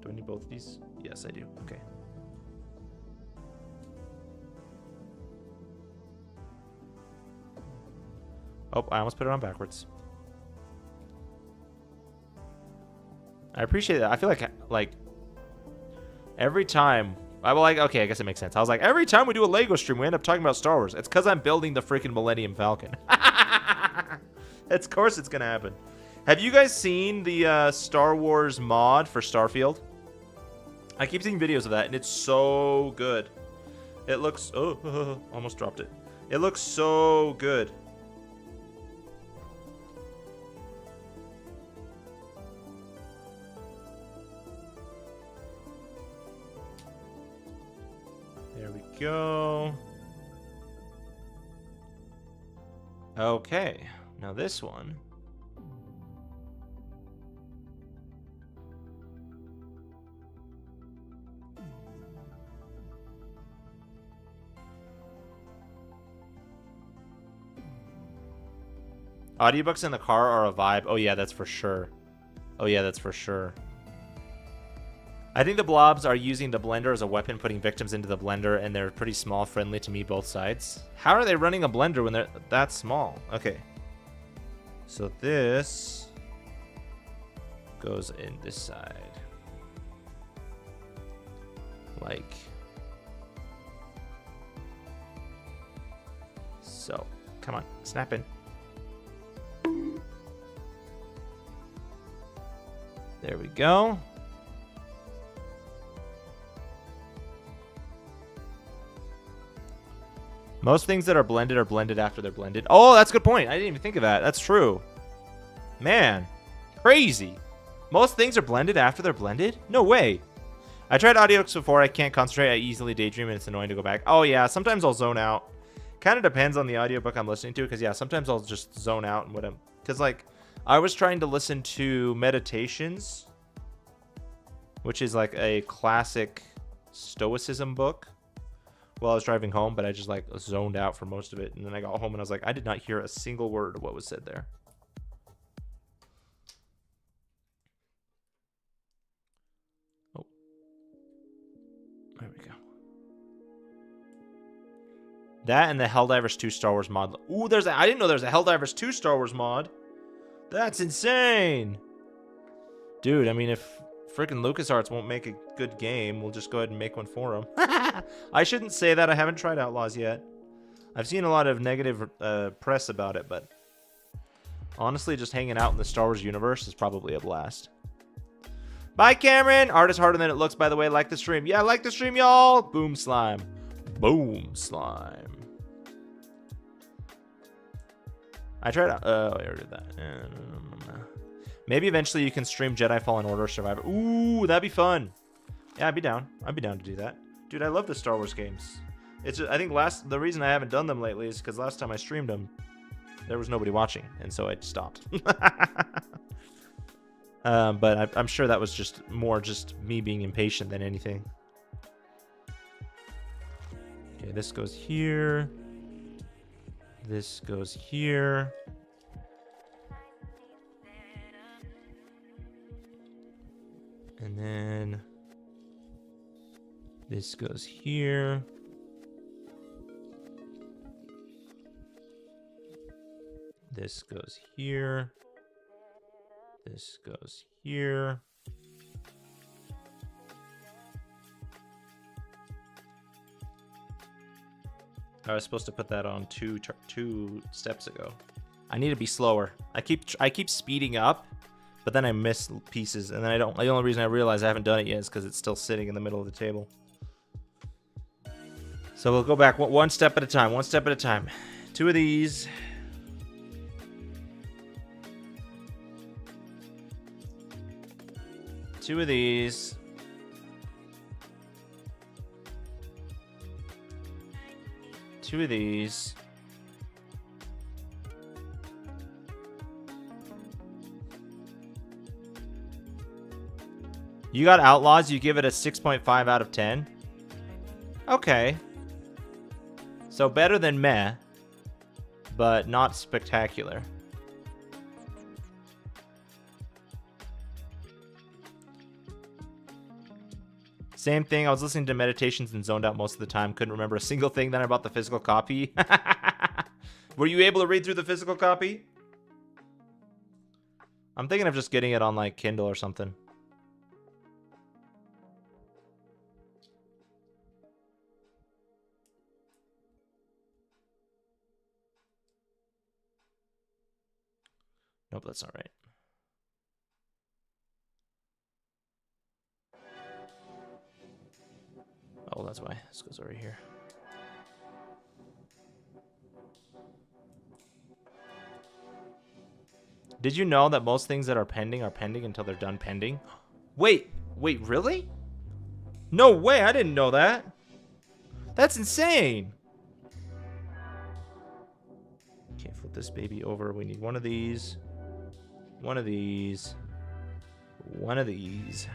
Do I need both of these? Yes, I do. Okay. Oh, I almost put it on backwards. I appreciate that. I feel like every time okay, I guess it makes sense. I was like, every time we do a Lego stream, we end up talking about Star Wars. It's because I'm building the freaking Millennium Falcon. Of course it's gonna happen. Have you guys seen the Star Wars mod for Starfield? I keep seeing videos of that, and it's so good. It looks... Oh, almost dropped it. It looks so good. There we go. Okay, now this one. Audiobooks in the car are a vibe. Oh yeah, that's for sure. Oh yeah, that's for sure. I think the blobs are using the blender as a weapon, putting victims into the blender, and they're pretty small, friendly to me, both sides. How are they running a blender when they're that small? Okay. So this... goes in this side. Like so. Come on, snap in. There we go. Most things that are blended after they're blended. Oh, that's a good point. I didn't even think of that. That's true. Man, crazy. Most things are blended after they're blended? No way. I tried audiobooks before. I can't concentrate. I easily daydream and it's annoying to go back. Oh, yeah. Sometimes I'll zone out. Kind of depends on the audiobook I'm listening to because, yeah, sometimes I'll just zone out and what I'm... Because, like, I was trying to listen to Meditations, which is, like, a classic Stoicism book while I was driving home, but I just, like, zoned out for most of it. And then I got home and I was like, I did not hear a single word of what was said there. Oh. There we go. That and the Helldivers 2 Star Wars mod. Ooh, I didn't know there's a Helldivers 2 Star Wars mod. That's insane. Dude, I mean, if freaking LucasArts won't make a good game, we'll just go ahead and make one for them. I shouldn't say that. I haven't tried Outlaws yet. I've seen a lot of negative press about it, but honestly, just hanging out in the Star Wars universe is probably a blast. Bye, Cameron. Art is harder than it looks, by the way. Like the stream. Yeah, like the stream, y'all. Boom slime. Boom slime. I tried. Oh, I already did that. Maybe eventually you can stream Jedi Fallen Order Survivor. Ooh, that'd be fun. Yeah, I'd be down. I'd be down to do that. Dude, I love the Star Wars games. It's just, I think the reason I haven't done them lately is because last time I streamed them, there was nobody watching, and so I stopped. But I'm sure that was just me being impatient than anything. Okay, this goes here. This goes here. And then this goes here. This goes here. This goes here. I was supposed to put that on two steps ago. I need to be slower. I keep speeding up, but then I miss pieces, and then I don't. The only reason I realize I haven't done it yet is because it's still sitting in the middle of the table. So we'll go back one step at a time. One step at a time. Two of these. Two of these. Two of these. You got Outlaws, you give it a 6.5 out of 10. Okay. So better than meh, but not spectacular. Same thing. I was listening to Meditations and zoned out most of the time. Couldn't remember a single thing. Then I bought the physical copy. Were you able to read through the physical copy? I'm thinking of just getting it on like Kindle or something. Nope, that's not right. Oh, that's why. This goes over here. Did you know that most things that are pending until they're done pending? Wait, really? No way, I didn't know that. That's insane. Okay, flip this baby over. We need one of these. One of these. One of these.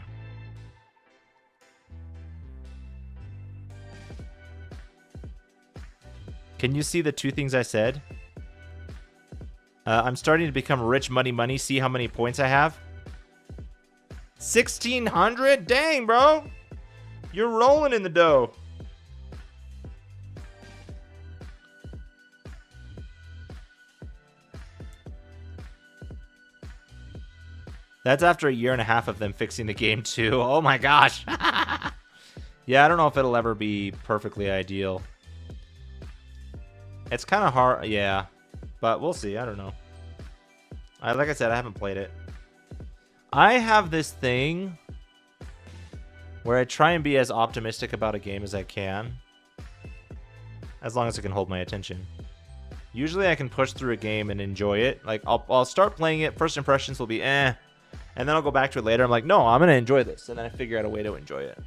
Can you see the two things I said? I'm starting to become rich, money. See how many points I have? 1,600? Dang, bro. You're rolling in the dough. That's after a year and a half of them fixing the game too. Oh my gosh. Yeah, I don't know if it'll ever be perfectly ideal. It's kind of hard, yeah. But we'll see, I don't know. Like I said, I haven't played it. I have this thing where I try and be as optimistic about a game as I can. As long as it can hold my attention. Usually I can push through a game and enjoy it. Like, I'll start playing it, first impressions will be eh. And then I'll go back to it later. I'm like, no, I'm going to enjoy this. And then I figure out a way to enjoy it.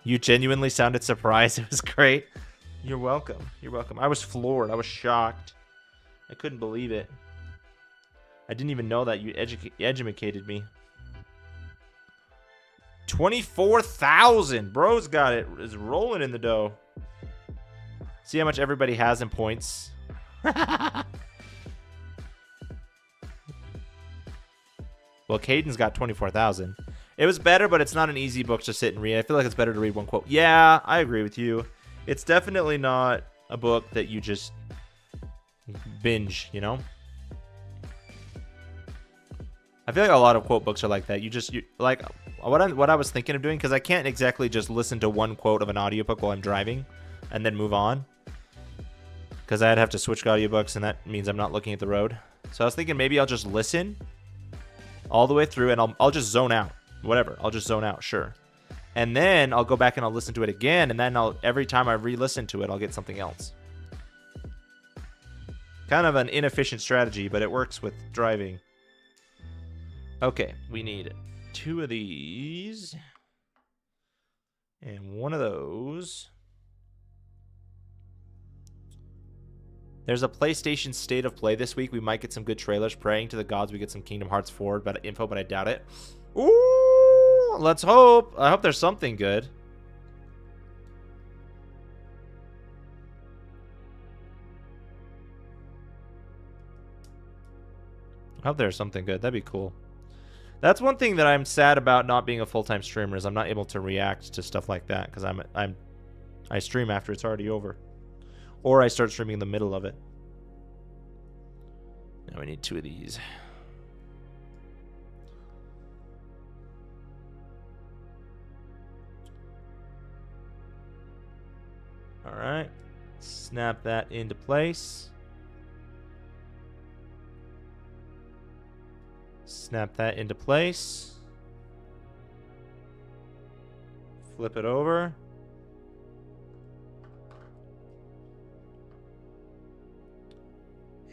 You genuinely sounded surprised. It was great. You're welcome. You're welcome. I was floored. I was shocked. I couldn't believe it. I didn't even know that you educated me. 24,000. Bro's got it. Is rolling in the dough. See how much everybody has in points. Well, Caden's got 24,000. It was better, but it's not an easy book to sit and read. I feel like it's better to read one quote. Yeah, I agree with you. It's definitely not a book that you just binge, you know? I feel like a lot of quote books are like that. You like what I was thinking of doing, because I can't exactly just listen to one quote of an audiobook while I'm driving and then move on. Because I'd have to switch audiobooks, and that means I'm not looking at the road. So I was thinking maybe I'll just listen all the way through, and I'll just zone out. Whatever, I'll just zone out, sure. And then I'll go back and I'll listen to it again, and then every time I re-listen to it, I'll get something else. Kind of an inefficient strategy, but it works with driving. Okay, we need 2 of these. And 1 of those. There's a PlayStation State of Play this week. We might get some good trailers. Praying to the gods we get some Kingdom Hearts 4 info, but I doubt it. Ooh, let's hope. I hope there's something good. I hope there's something good. That'd be cool. That's one thing that I'm sad about not being a full-time streamer, is I'm not able to react to stuff like that, because I stream after it's already over. Or I start streaming in the middle of it. Now we need 2 of these. Alright. Snap that into place. Snap that into place. Flip it over.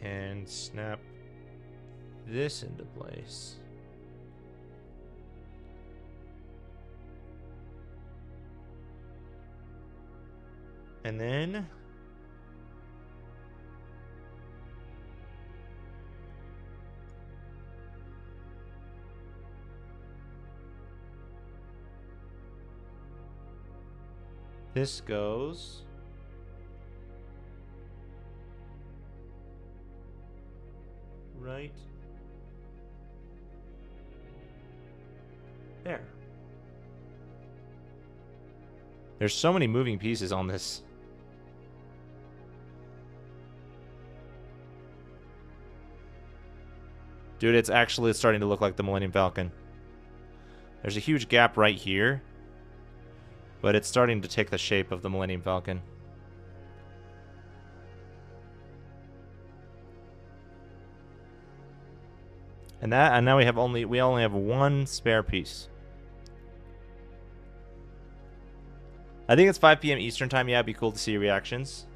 And snap this into place. And then this goes right there. There's so many moving pieces on this. Dude, it's actually starting to look like the Millennium Falcon. There's a huge gap right here, but it's starting to take the shape of the Millennium Falcon. And now we only have 1 spare piece. I think it's 5 p.m. Eastern time. Yeah, it'd be cool to see reactions.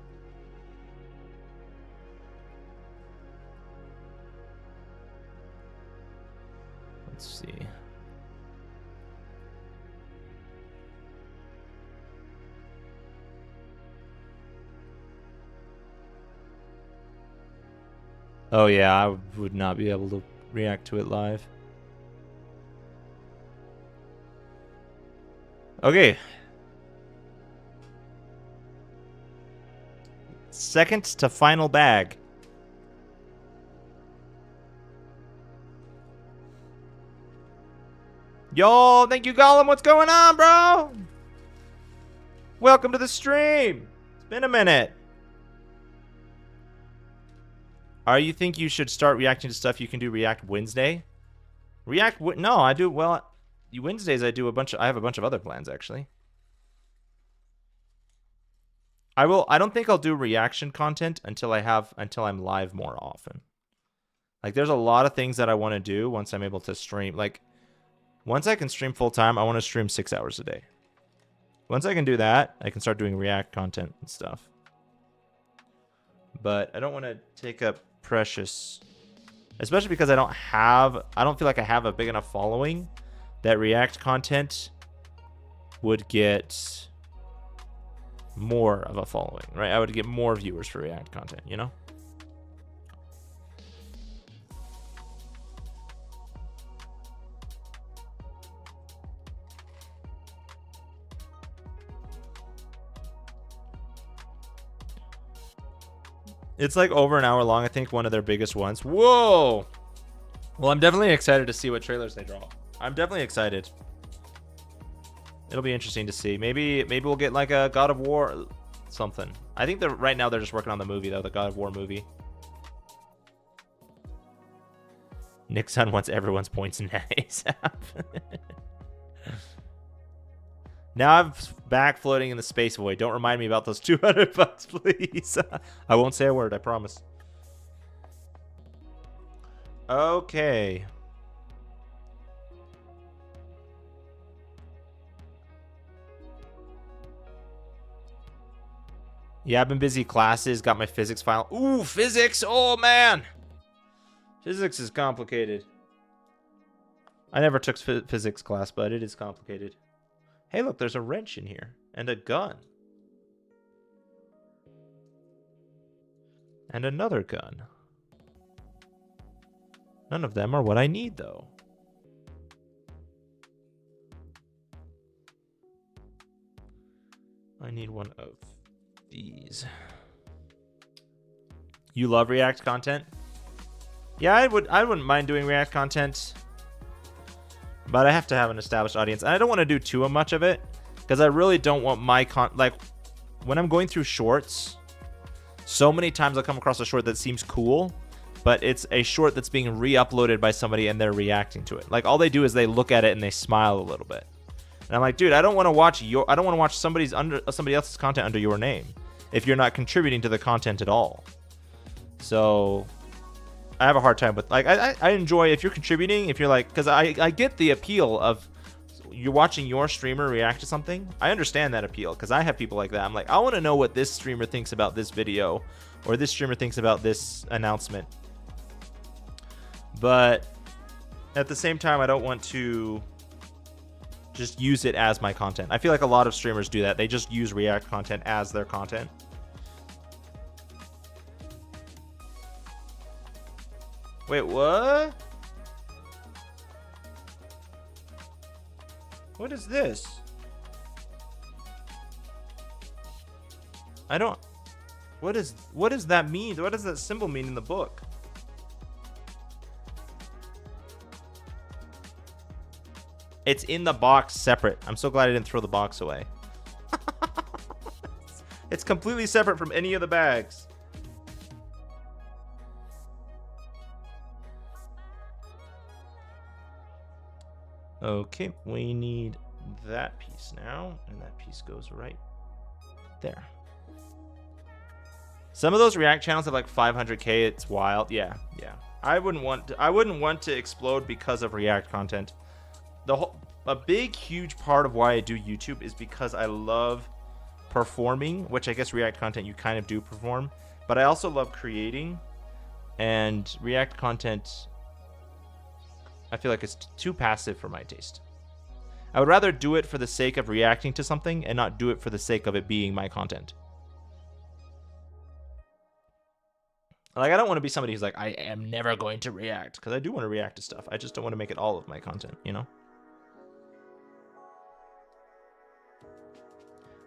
Let's see. Oh yeah, I would not be able to react to it live. Okay. Second to final bag. Yo, thank you, Gollum. What's going on, bro? Welcome to the stream. It's been a minute. Are you think you should start reacting to stuff you can do React Wednesday? No, I do well. Wednesdays I do a bunch of. I have a bunch of other plans actually. I don't think I'll do reaction content until I'm live more often. Like there's a lot of things that I want to do once I'm able to stream. Like once I can stream full time, I want to stream 6 hours a day. Once I can do that, I can start doing React content and stuff. But I don't want to take up precious, especially because I don't feel like I have a big enough following that React content would get more of a following, right? I would get more viewers for React content, you know? It's like over an hour long, I think, one of their biggest ones. Whoa! Well, I'm definitely excited to see what trailers they draw. I'm definitely excited. It'll be interesting to see. Maybe we'll get like a God of War something. I think right now they're just working on the movie, though, the God of War movie. Nixon wants everyone's points in ASAP. Now I'm back floating in the space void. Don't remind me about those $200, please. I won't say a word, I promise. Okay. Yeah, I've been busy classes. Got my physics file. Ooh, physics. Oh, man. Physics is complicated. I never took physics class, but it is complicated. Hey, look, there's a wrench in here. And a gun. And another gun. None of them are what I need, though. I need one of these. You love React content? Yeah, I wouldn't mind doing React content. But I have to have an established audience. And I don't want to do too much of it. Because I really don't want my like, when I'm going through shorts, so many times I'll come across a short that seems cool, but it's a short that's being re-uploaded by somebody and they're reacting to it. Like all they do is they look at it and they smile a little bit. And I'm like, dude, I don't want to watch somebody else's content under your name if you're not contributing to the content at all. So I have a hard time with, like, I enjoy if you're contributing, if you're like, because I get the appeal of you're watching your streamer react to something. I understand that appeal because I have people like that. I'm like, I want to know what this streamer thinks about this video or this streamer thinks about this announcement. But at the same time, I don't want to just use it as my content. I feel like a lot of streamers do that. They just use React content as their content. Wait, what? What is this? I don't... what does that mean? What does that symbol mean in the book? It's in the box separate. I'm so glad I didn't throw the box away. It's completely separate from any of the bags. Okay, we need that piece now, and that piece goes right there. Some of those React channels have like 500K. It's wild. Yeah. I wouldn't want to explode because of React content. A big, huge part of why I do YouTube is because I love performing, which I guess React content you kind of do perform, but I also love creating, and React content, I feel like it's too passive for my taste. I would rather do it for the sake of reacting to something and not do it for the sake of it being my content. Like, I don't want to be somebody who's like, I am never going to react, because I do want to react to stuff. I just don't want to make it all of my content, you know?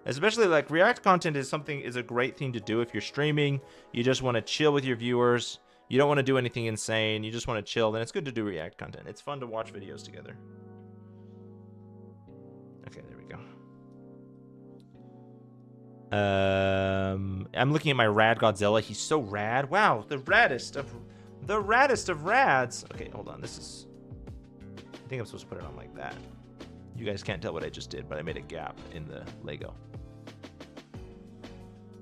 Especially like React content is a great thing to do if you're streaming. You just want to chill with your viewers. You don't want to do anything insane. You just want to chill. Then it's good to do React content. It's fun to watch videos together. Okay, there we go. I'm looking at my rad Godzilla. He's so rad. Wow, the raddest of rads. Okay, hold on. This is... I think I'm supposed to put it on like that. You guys can't tell what I just did, but I made a gap in the Lego.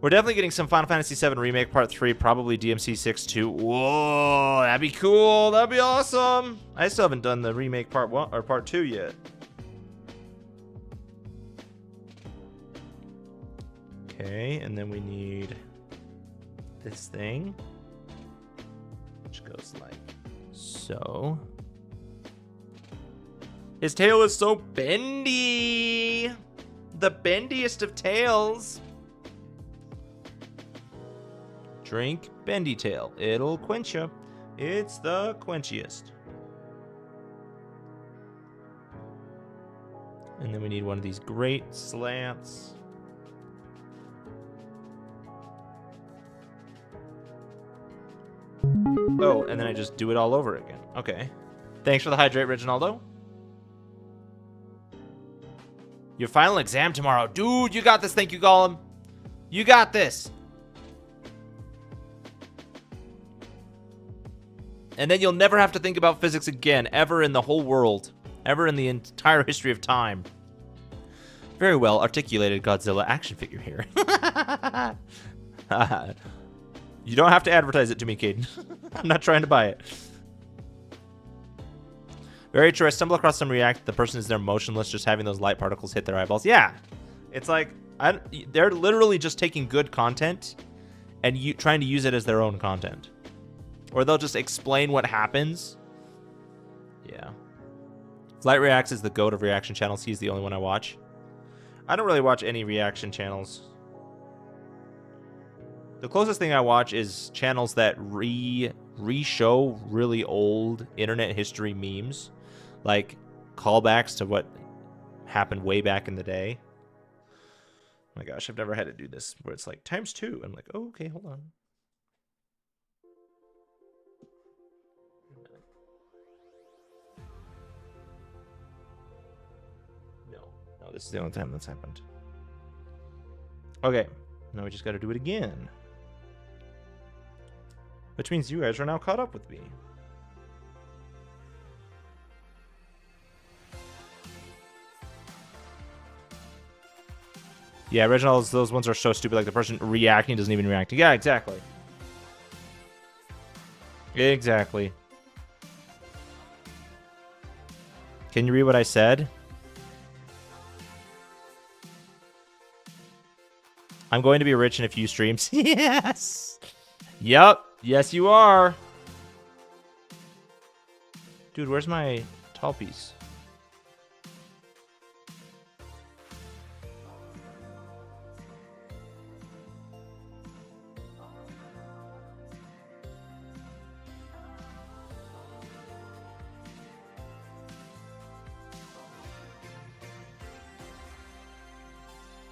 We're definitely getting some Final Fantasy VII Remake Part 3, probably DMC 6 too. Whoa, that'd be cool. That'd be awesome. I still haven't done the Remake Part 1 or Part 2 yet. Okay, and then we need this thing, which goes like so. His tail is so bendy. The bendiest of tails. Drink bendy tail. It'll quench you. It's the quenchiest. And then we need one of these great slants. Oh, and then I just do it all over again. Okay. Thanks for the hydrate, Reginaldo. Your final exam tomorrow. Dude, you got this. Thank you, Gollum. You got this. And then you'll never have to think about physics again, ever in the whole world. Ever in the entire history of time. Very well articulated Godzilla action figure here. You don't have to advertise it to me, Caden. I'm not trying to buy it. Very true. I stumble across some React. The person is there motionless, just having those light particles hit their eyeballs. Yeah. It's like, they're literally just taking good content and trying to use it as their own content. Or they'll just explain what happens. Yeah. Light Reacts is the GOAT of reaction channels. He's the only one I watch. I don't really watch any reaction channels. The closest thing I watch is channels that re-show really old internet history memes. Like callbacks to what happened way back in the day. Oh my gosh, I've never had to do this where it's like ×2. I'm like, oh, okay, hold on. No, this is the only time that's happened. Okay, now we just got to do it again. Which means you guys are now caught up with me. Yeah, originals, those ones are so stupid. Like the person reacting doesn't even react. Yeah, exactly. Exactly. Can you read what I said? I'm going to be rich in a few streams. Yes! Yep. Yes, you are. Dude, where's my tall piece?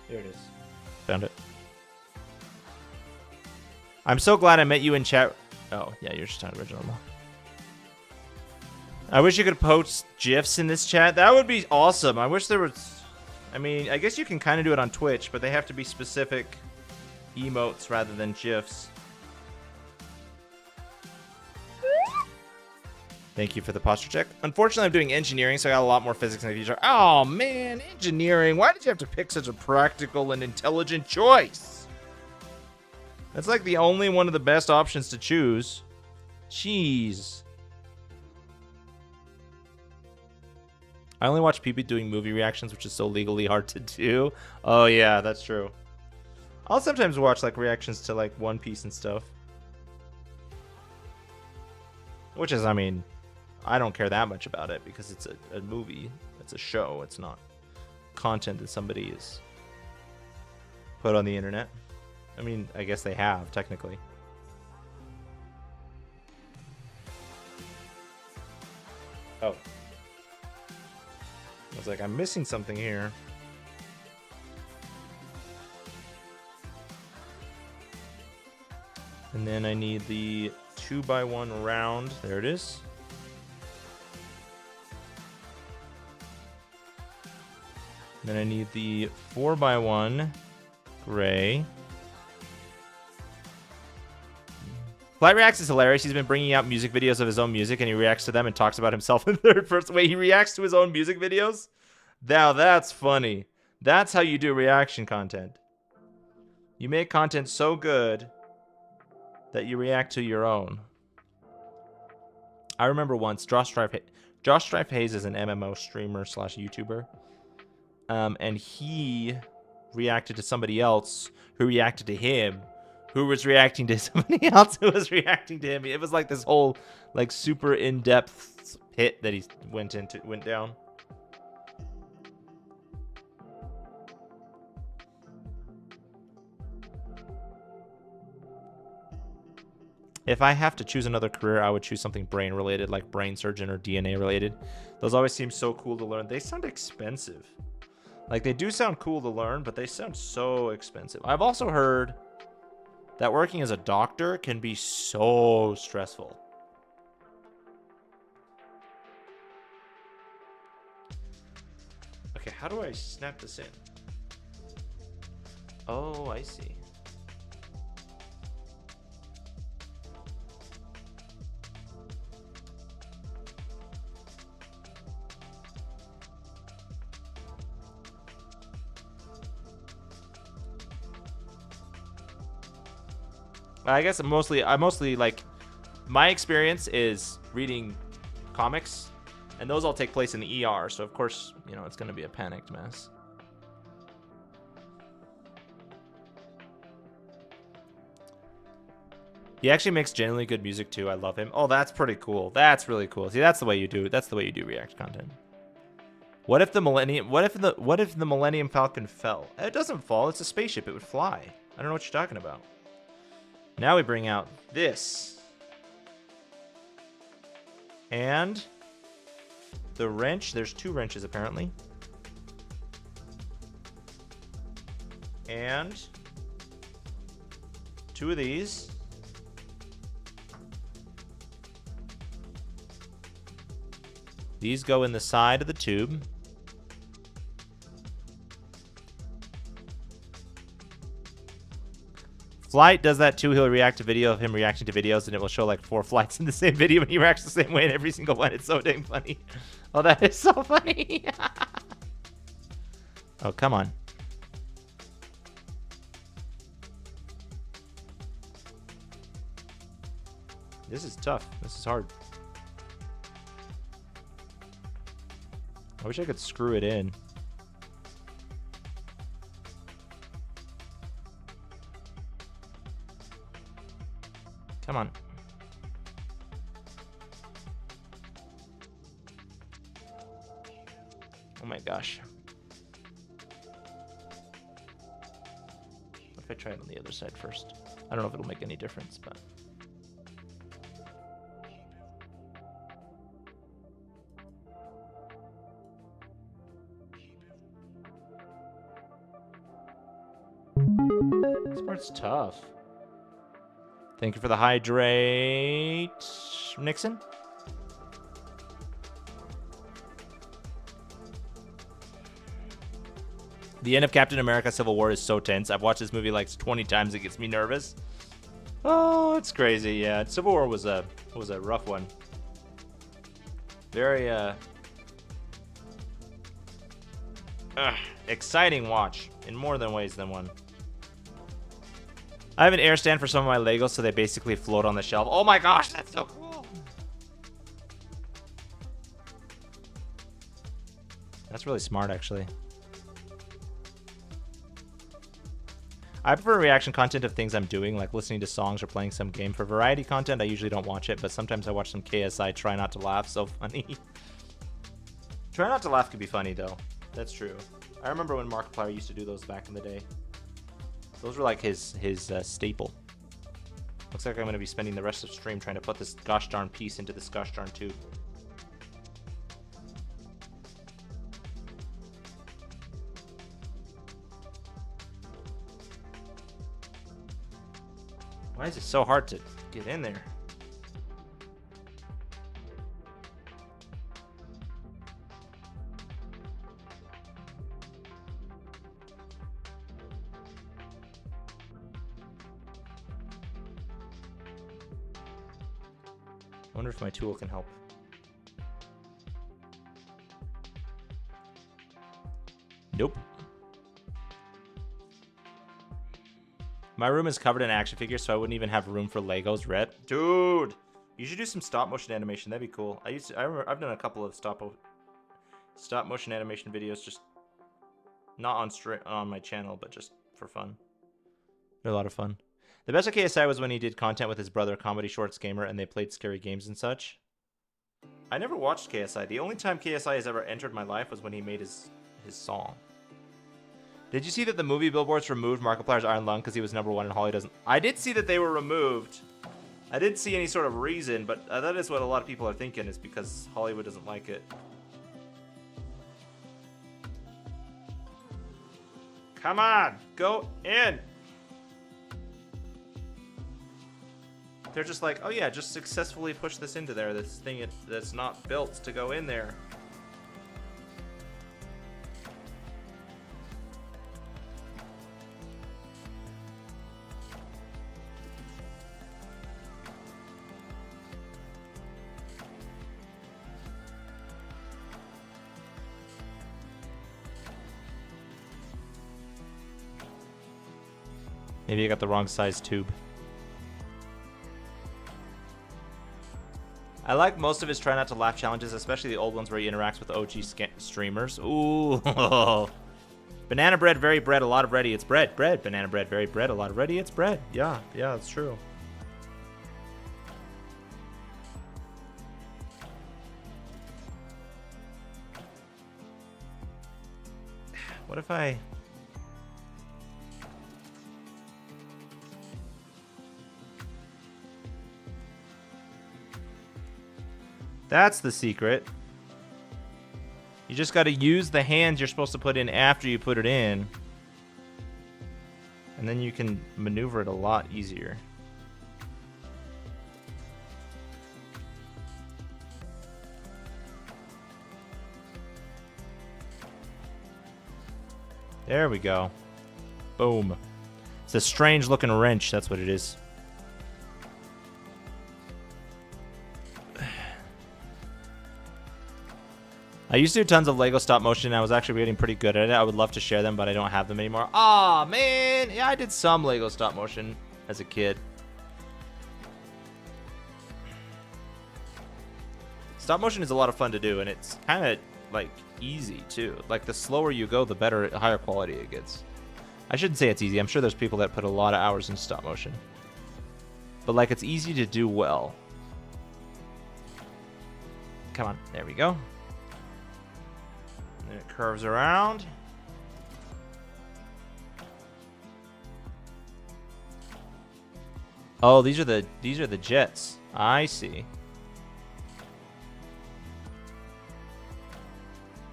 There it is. Found it. I'm so glad I met you in chat. Oh, yeah, you're just not original. I wish you could post GIFs in this chat. That would be awesome. I wish there was... I mean, I guess you can kind of do it on Twitch, but they have to be specific emotes rather than GIFs. Thank you for the posture check. Unfortunately, I'm doing engineering, so I got a lot more physics in the future. Oh, man, engineering. Why did you have to pick such a practical and intelligent choice? That's like the only one of the best options to choose. Jeez. I only watch people doing movie reactions, which is so legally hard to do. Oh, yeah, that's true. I'll sometimes watch like reactions to like One Piece and stuff. Which is, I mean, I don't care that much about it because it's a movie. It's a show. It's not content that somebody is put on the internet. I mean, I guess they have, technically. Oh. I was like, I'm missing something here. And then I need the 2x1 round. There it is. And then I need the 4x1 gray. Flight Reacts is hilarious. He's been bringing out music videos of his own music, and he reacts to them and talks about himself in third person. Wait, he reacts to his own music videos? Now that's funny. That's how you do reaction content. You make content so good that you react to your own. I remember once, Josh Strife Hayes is an MMO streamer slash YouTuber. And he reacted to somebody else who reacted to him, who was reacting to somebody else who was reacting to him. It was like this whole like super in-depth pit that he went down. If I have to choose another career, I would choose something brain related, like brain surgeon or DNA related. Those always seem so cool to learn. They sound expensive. Like, they do sound cool to learn, but they sound so expensive. I've also heard that working as a doctor can be so stressful. Okay, how do I snap this in? Oh, I see. I guess I mostly like, my experience is reading comics, and those all take place in the ER, so of course, you know, it's going to be a panicked mess. He actually makes genuinely good music too. I love him. Oh, that's pretty cool. That's really cool. See, that's the way you do it. That's the way you do React content. What if the Millennium Falcon fell? It doesn't fall. It's a spaceship. It would fly. I don't know what you're talking about. Now we bring out this. And the wrench. There's 2 wrenches apparently. And 2 of these. These go in the side of the tube. Flight does that too. He'll react to video of him reacting to videos, and it will show like 4 flights in the same video, and he reacts the same way in every single one. It's so dang funny. Oh, that is so funny. Oh, come on. This is tough. This is hard. I wish I could screw it in. Come on. Oh my gosh. What if I try it on the other side first? I don't know if it'll make any difference, but... This part's tough. Thank you for the hydrate, Nixon. The end of Captain America Civil War is so tense. I've watched this movie like 20 times. It gets me nervous. Oh, it's crazy. Yeah, Civil War was a rough one. Very exciting watch in more than ways than one. I have an air stand for some of my Legos, so they basically float on the shelf. Oh my gosh, that's so cool. That's really smart, actually. I prefer reaction content of things I'm doing, like listening to songs or playing some game. For variety content, I usually don't watch it, but sometimes I watch some KSI. Try not to laugh. So funny. Try not to laugh could be funny, though. That's true. I remember when Markiplier used to do those back in the day. Those were like his staple. Looks like I'm going to be spending the rest of the stream trying to put this gosh darn piece into this gosh darn tube. Why is it so hard to get in there? wonder if my tool can help. Nope. My room is covered in action figures, so I wouldn't even have room for Legos. Red, dude, you should do some stop motion animation. That'd be cool. I've done a couple of stop motion animation videos, just not on my channel, but just for fun. They're a lot of fun. The best of KSI was when he did content with his brother, Comedy Shorts Gamer, and they played scary games and such. I never watched KSI. The only time KSI has ever entered my life was when he made his song. Did you see that the movie billboards removed Markiplier's Iron Lung because he was #1 and Holly doesn't? I did see that they were removed. I didn't see any sort of reason, but that is what a lot of people are thinking, is because Hollywood doesn't like it. Come on, go in. They're just like, oh yeah, just successfully push this into there. This thing that's not built to go in there. Maybe I got the wrong size tube. I like most of his try not to laugh challenges, especially the old ones where he interacts with OG streamers. Ooh. Banana bread, very bread, a lot of ready. It's bread, bread. Banana bread, very bread, a lot of ready. It's bread. Yeah, that's true. What if I... That's the secret. You just got to use the hands you're supposed to put in after you put it in. And then you can maneuver it a lot easier. There we go. Boom. It's a strange looking wrench, that's what it is. I used to do tons of Lego stop motion, and I was actually getting pretty good at it. I would love to share them, but I don't have them anymore. Aw, man! Yeah, I did some Lego stop motion as a kid. Stop motion is a lot of fun to do, and it's kind of, like, easy, too. Like, the slower you go, the better, higher quality it gets. I shouldn't say it's easy. I'm sure there's people that put a lot of hours in stop motion. But, like, it's easy to do well. Come on. There we go. And it curves around. Oh, these are the jets. I see.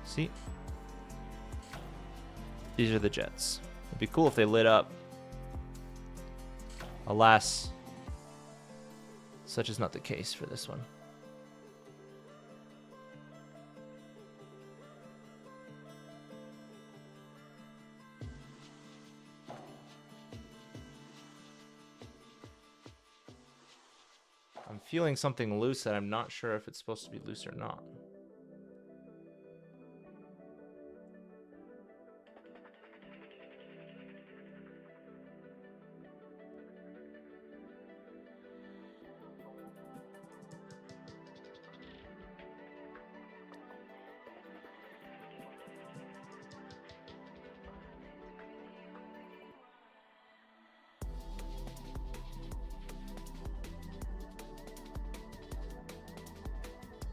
See? These are the jets. It'd be cool if they lit up. Alas, such is not the case for this one. I'm feeling something loose that I'm not sure if it's supposed to be loose or not.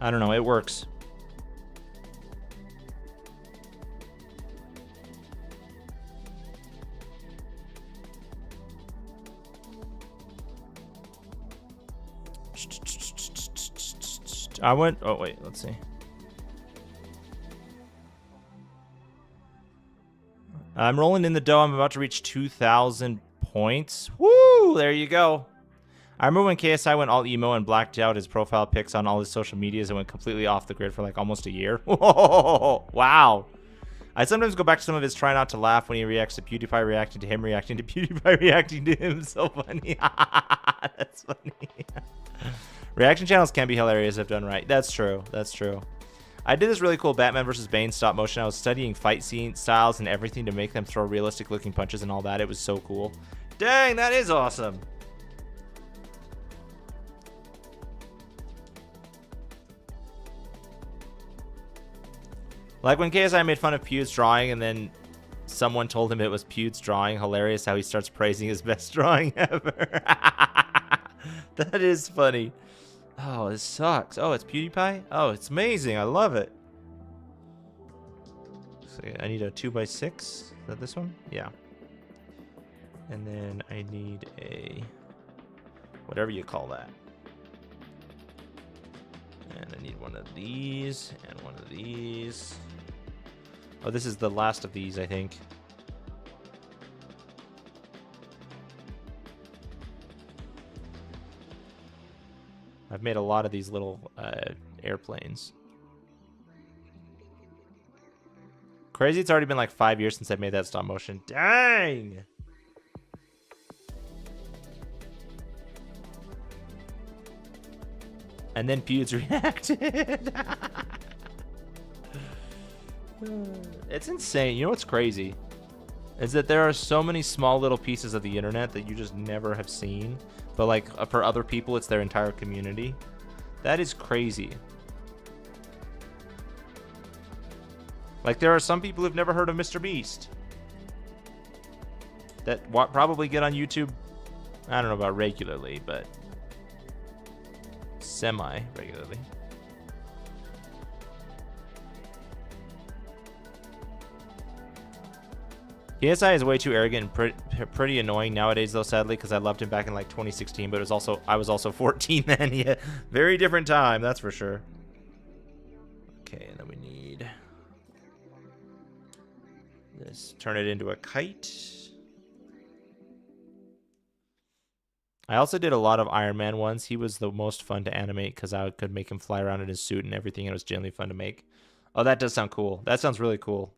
I don't know, it works. Oh wait, let's see. I'm rolling in the dough. I'm about to reach 2,000 points. Woo! There you go. I remember when KSI went all emo and blacked out his profile pics on all his social medias and went completely off the grid for like almost a year. Whoa, wow. I sometimes go back to some of his try not to laugh when he reacts to PewDiePie reacting to him, reacting to PewDiePie reacting to him. So funny. That's funny. Reaction channels can be hilarious if done right. That's true. That's true. I did this really cool Batman vs. Bane stop motion. I was studying fight scene styles and everything to make them throw realistic looking punches and all that. It was so cool. Dang, that is awesome. Like when KSI made fun of Pew's drawing and then someone told him it was Pew's drawing. Hilarious how he starts praising his best drawing ever. That is funny. Oh, this sucks. Oh, it's PewDiePie? Oh, it's amazing. I love it. So I need a 2x6. Is that this one? Yeah. And then I need a... whatever you call that. And I need one of these and one of these. Oh, this is the last of these, I think. I've made a lot of these little airplanes. Crazy, it's already been like 5 years since I made that stop motion. Dang! And then Pewds reacted. It's insane. You know what's crazy? Is that there are so many small little pieces of the internet that you just never have seen. But like for other people, it's their entire community. That is crazy. Like there are some people who've never heard of Mr. Beast. That probably get on YouTube, I don't know about regularly, but semi-regularly. KSI is way too arrogant and pretty annoying nowadays, though, sadly, because I loved him back in like 2016, but I was also 14 then. Yeah, very different time, that's for sure. Okay, and then we need this. Turn it into a kite. I also did a lot of Iron Man ones. He was the most fun to animate because I could make him fly around in his suit and everything, and it was genuinely fun to make. Oh, that does sound cool. That sounds really cool.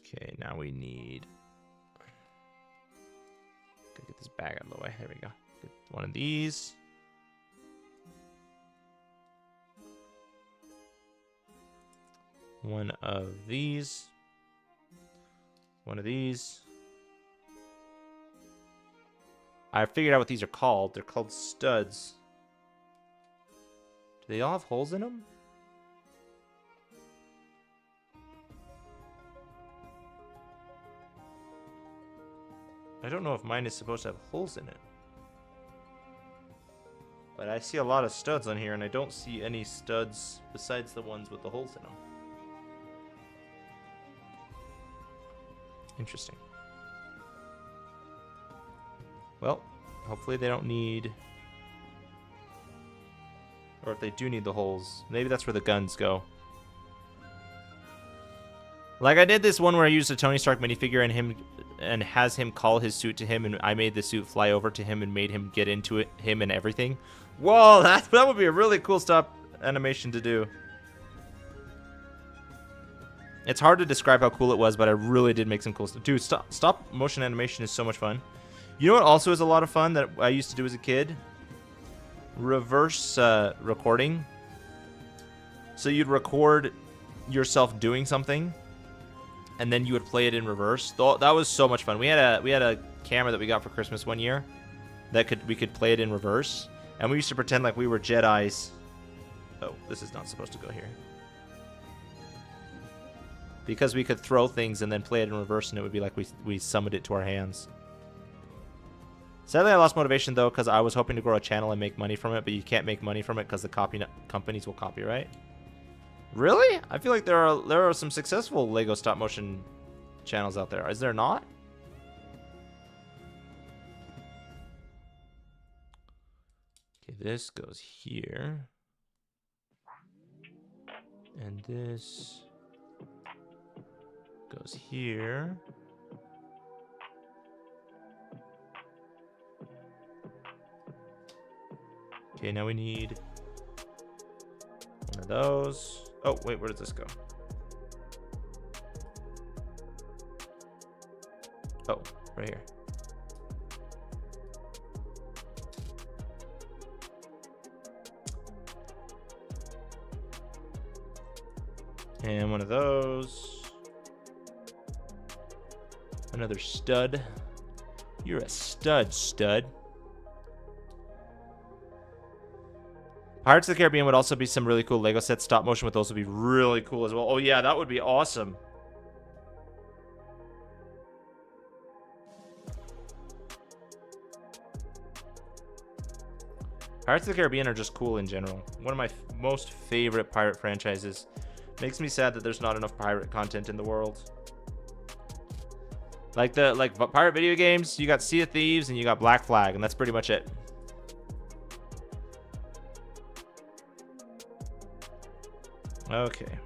Okay, now we need... Gotta get this bag out of the way. There we go. Get one of these. One of these. One of these. I figured out what these are called. They're called studs. Do they all have holes in them? I don't know if mine is supposed to have holes in it. But I see a lot of studs on here, and I don't see any studs besides the ones with the holes in them. Interesting. Well, hopefully they don't need... Or if they do need the holes, maybe that's where the guns go. Like I did this one where I used a Tony Stark minifigure and has him call his suit to him, and I made the suit fly over to him and made him get into it, him and everything. Whoa, that would be a really cool stop animation to do. It's hard to describe how cool it was, but I really did make some cool stuff. Dude, stop motion animation is so much fun. You know what also is a lot of fun that I used to do as a kid? Reverse recording. So you'd record yourself doing something, and then you would play it in reverse. That was so much fun. We had a camera that we got for Christmas one year that we could play it in reverse, and we used to pretend like we were Jedis. Oh, this is not supposed to go here. Because we could throw things and then play it in reverse, and it would be like we summoned it to our hands. Sadly, I lost motivation, though, because I was hoping to grow a channel and make money from it, but you can't make money from it because the companies will copyright. Really? I feel like there are some successful LEGO stop motion channels out there. Is there not? Okay, this goes here. And this goes here. Okay, now we need one of those. Oh, wait, where does this go? Oh, right here. And one of those. Another stud. You're a stud, stud. Pirates of the Caribbean would also be some really cool Lego sets. Stop motion with those would be really cool as well. Oh yeah, that would be awesome. Pirates of the Caribbean are just cool in general. One of my most favorite pirate franchises. Makes me sad that there's not enough pirate content in the world. Like pirate video games, you got Sea of Thieves and you got Black Flag, and that's pretty much it. Okay.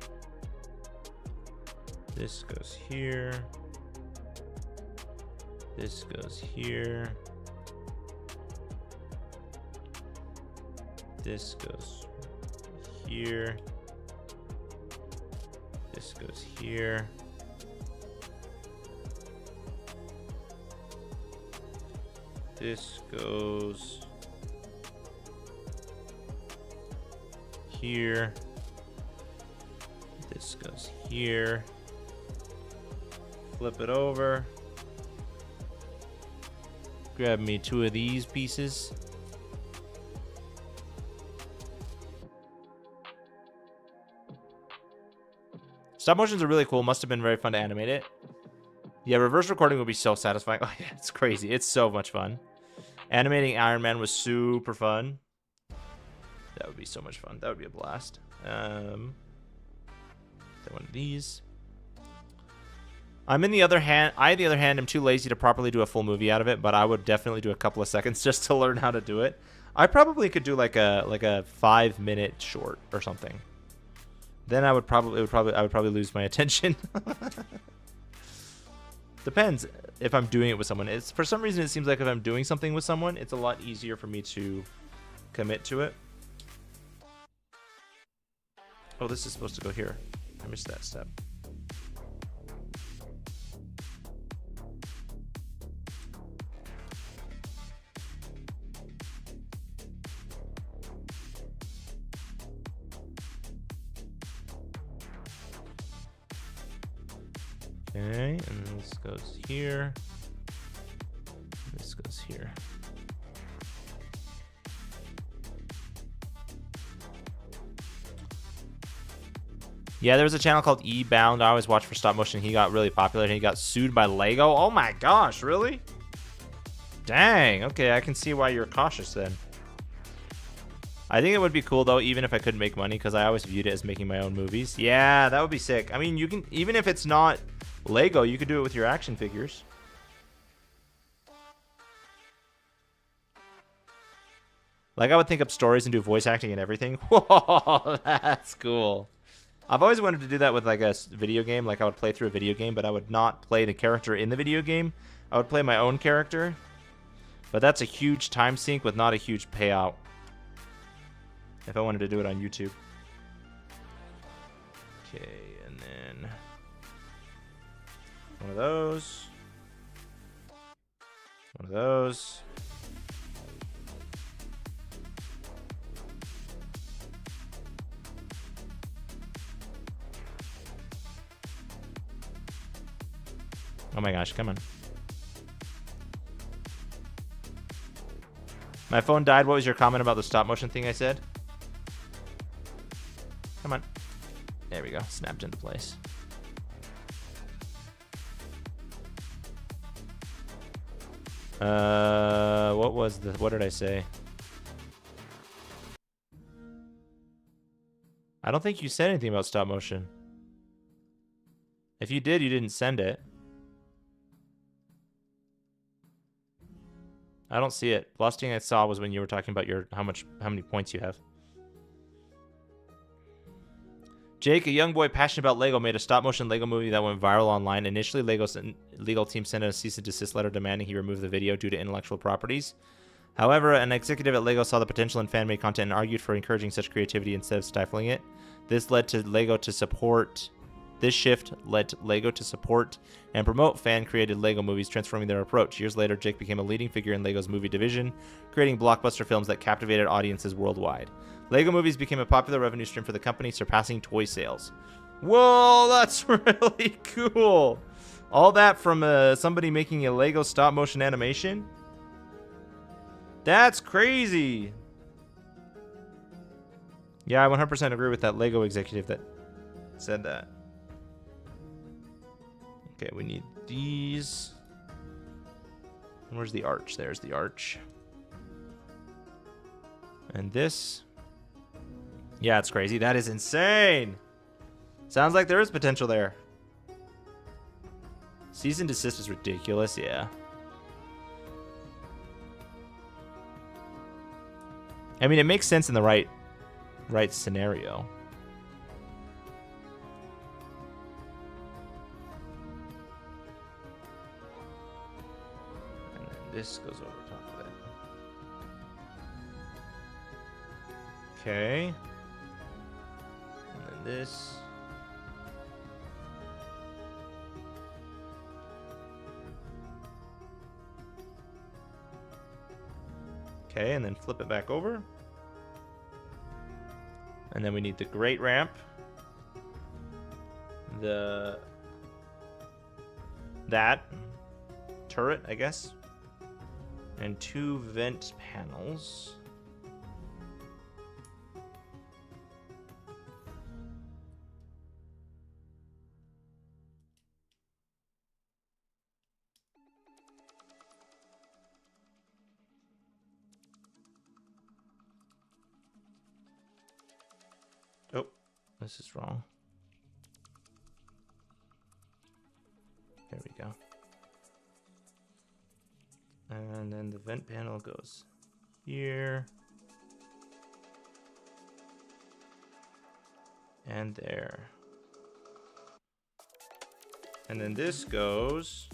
This goes here. This goes here. This goes here. This goes here. This goes here. This goes here. Flip it over. Grab me 2 of these pieces. Stop motions are really cool. Must have been very fun to animate it. Yeah, reverse recording would be so satisfying. Oh yeah, it's crazy. It's so much fun. Animating Iron Man was super fun. That would be so much fun. That would be a blast. One of these. On the other hand, am too lazy to properly do a full movie out of it, but I would definitely do a couple of seconds just to learn how to do it. I probably could do like a 5-minute short or something. Then I would probably lose my attention. Depends if I'm doing it with someone. It's for some reason it seems like if I'm doing something with someone, it's a lot easier for me to commit to it. Oh, this is supposed to go here. I missed that step. Okay, and this goes here. This goes here. Yeah, there was a channel called E-Bound I always watched for stop motion. He got really popular and he got sued by LEGO. Oh my gosh, really? Dang, okay, I can see why you're cautious then. I think it would be cool though, even if I couldn't make money, because I always viewed it as making my own movies. Yeah, that would be sick. I mean, you can, even if it's not LEGO, you could do it with your action figures. Like, I would think up stories and do voice acting and everything. Whoa, that's cool. I've always wanted to do that with like a video game. Like, I would play through a video game, but I would not play the character in the video game. I would play my own character. But that's a huge time sink with not a huge payout. If I wanted to do it on YouTube. Okay, and then one of those. One of those. Oh my gosh, come on. My phone died. What was your comment about the stop motion thing I said? Come on. There we go. Snapped into place. What did I say? I don't think you said anything about stop motion. If you did, you didn't send it. I don't see it. The last thing I saw was when you were talking about your how many points you have. Jake, a young boy passionate about LEGO, made a stop-motion LEGO movie that went viral online. Initially, LEGO's legal team sent a cease and desist letter demanding he remove the video due to intellectual properties. However, an executive at LEGO saw the potential in fan-made content and argued for encouraging such creativity instead of stifling it. This shift led LEGO to support and promote fan-created LEGO movies, transforming their approach. Years later, Jake became a leading figure in LEGO's movie division, creating blockbuster films that captivated audiences worldwide. LEGO movies became a popular revenue stream for the company, surpassing toy sales. Whoa, that's really cool. All that from somebody making a Lego stop motion animation? That's crazy. Yeah, I 100% agree with that Lego executive that said that. Okay, we need these. Where's the arch? There's the arch. And this. Yeah, it's crazy. That is insane. Sounds like there is potential there. Cease and desist is ridiculous, yeah. I mean, it makes sense in the right scenario. And then this goes over top of it. Okay. And then this. Okay, and then flip it back over. And then we need the grate ramp. That turret, I guess. And 2 vent panels. Oh, this is wrong. There we go. And then the vent panel goes here. And there. And then this goes...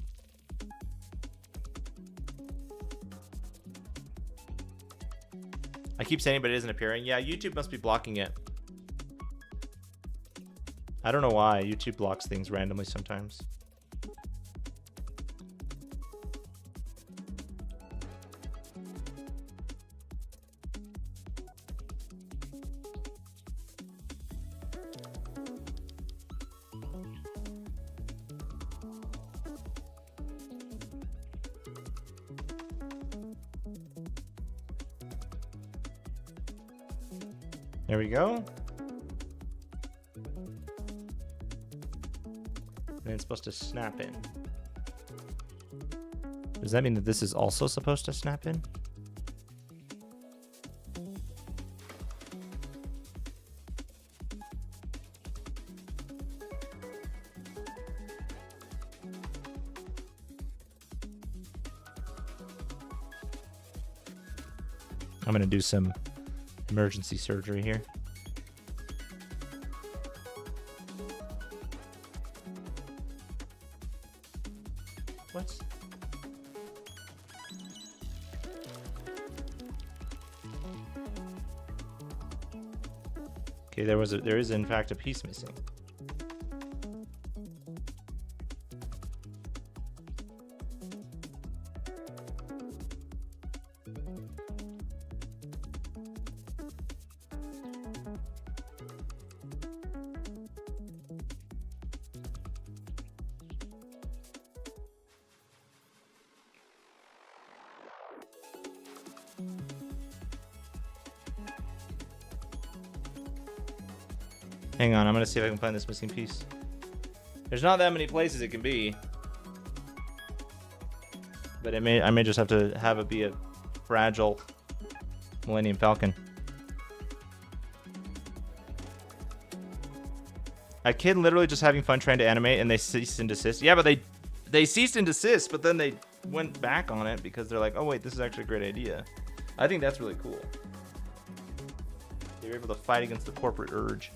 I keep saying, but it isn't appearing. Yeah, YouTube must be blocking it. I don't know why. YouTube blocks things randomly sometimes. There we go. And it's supposed to snap in. Does that mean that this is also supposed to snap in? I'm gonna do some emergency surgery here. What? Okay, there is in fact a piece missing. Hang on, I'm gonna see if I can find this missing piece. There's not that many places it can be, but I may just have to have it be a fragile Millennium Falcon. A kid literally just having fun trying to animate, and they ceased and desist. Yeah, but they ceased and desist, but then they went back on it because they're like, oh wait, this is actually a great idea. I think that's really cool. They were able to fight against the corporate urge.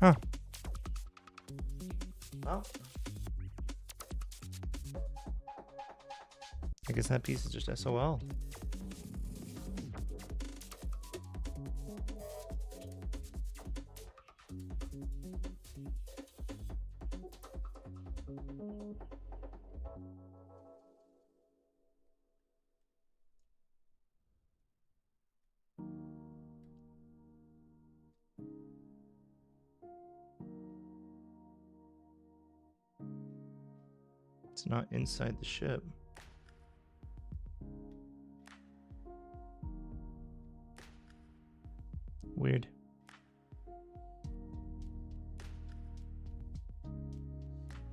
Huh. Well, I guess that piece is just SOL. It's not inside the ship. Weird.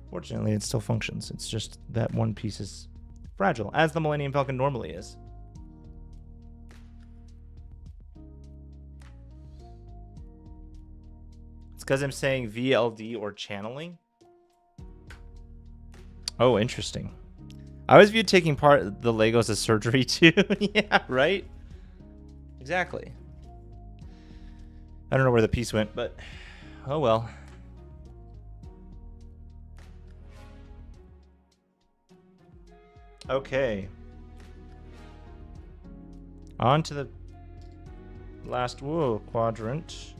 Fortunately, it still functions. It's just that one piece is fragile, as the Millennium Falcon normally is. It's because I'm saying VLD or channeling. Oh, interesting. I always viewed taking part the Legos as surgery too. Yeah, right? Exactly. I don't know where the piece went, but oh well. Okay. On to the last quadrant.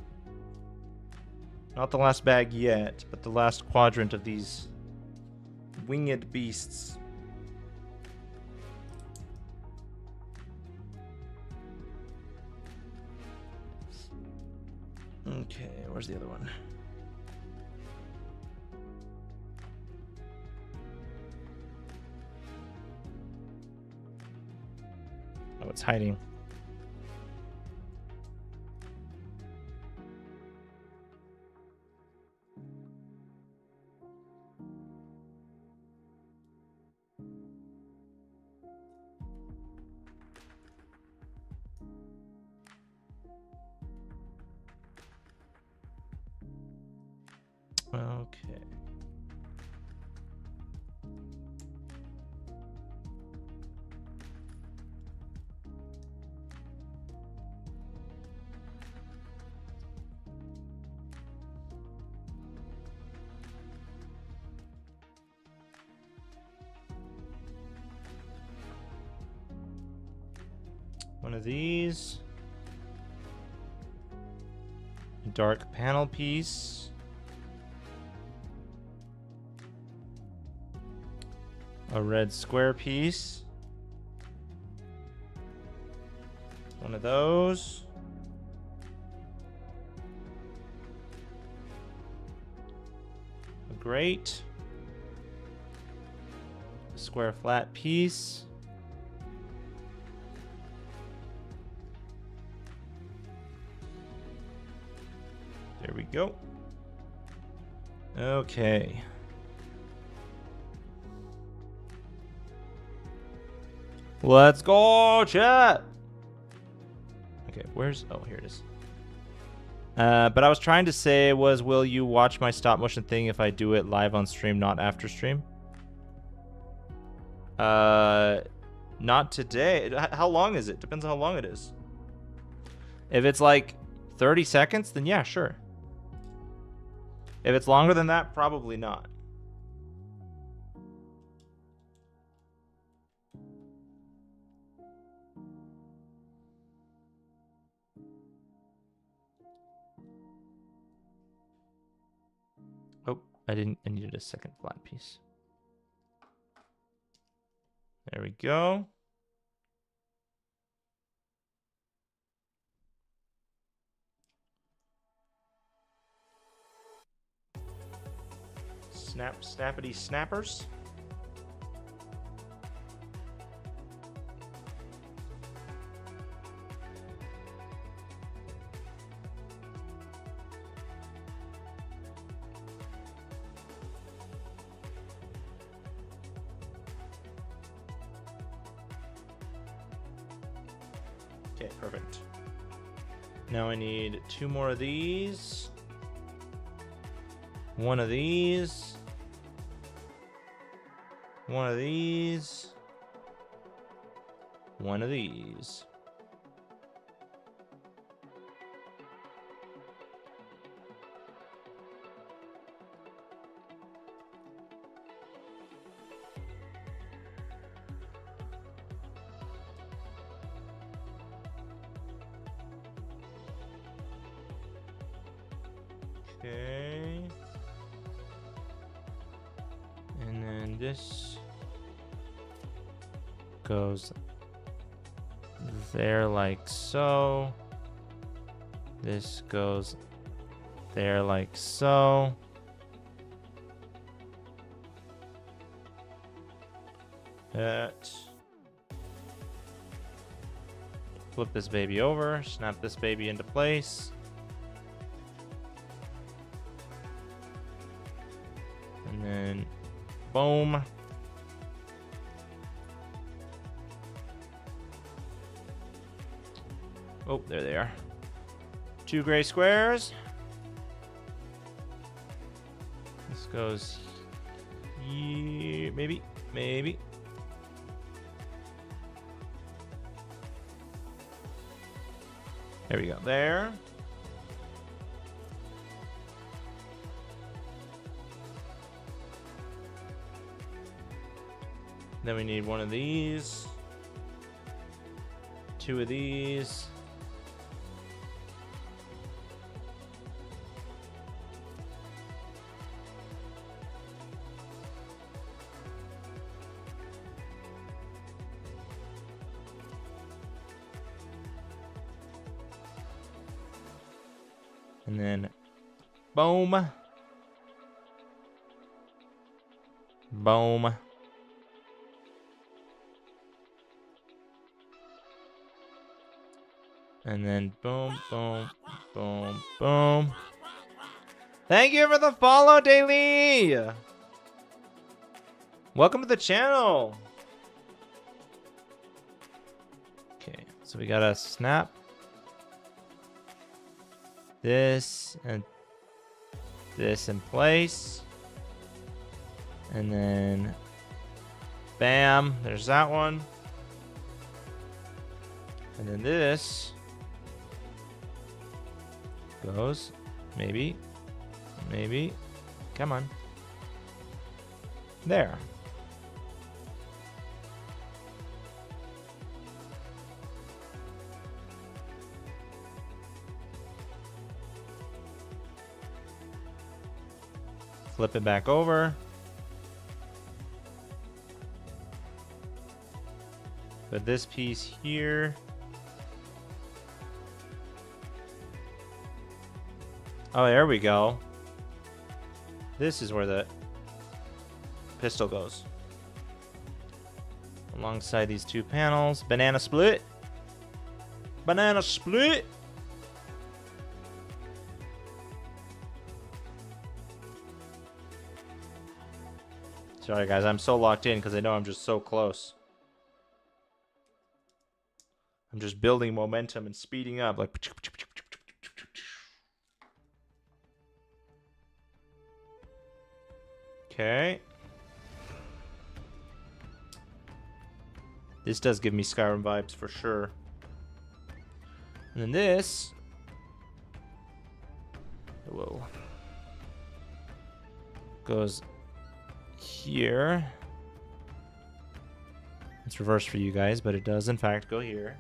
Not the last bag yet, but the last quadrant of these winged beasts. Okay, where's the other one? Oh, it's hiding. Okay. One of these. A dark panel piece. A red square piece. One of those. A grate. A square flat piece. There we go. Okay. Let's go, chat. Okay, where's... Oh, here it is. But I was trying to say was, will you watch my stop motion thing if I do it live on stream, not after stream? Not today. How long is it? Depends on how long it is. If it's like 30 seconds, then yeah, sure. If it's longer than that, probably not. Oh, I needed a second flat piece. There we go. Snappity snappers. Okay, perfect. Now I need 2 more of these. 1 of these. 1 of these. 1 of these. this goes there like so. This goes there like so. Flip this baby over, snap this baby into place. And then, boom. Oh, there they are. 2 gray squares. This goes here, maybe. There we go, there. Then we need one of these. 2 of these. And then, boom. Boom. And then, boom, boom, boom, boom. Thank you for the follow, Daily. Welcome to the channel. Okay, so we gotta snap this and this in place, and then bam, there's that one, and then this goes maybe, come on, there. Flip it back over. Put this piece here. Oh, there we go. This is where the pistol goes. Alongside these 2 panels. Banana split. Banana split. Sorry guys, I'm so locked in because I know I'm just so close. I'm just building momentum and speeding up like. Okay. This does give me Skyrim vibes for sure. And then this. Whoa. Goes here. It's reversed for you guys, but it does in fact go here.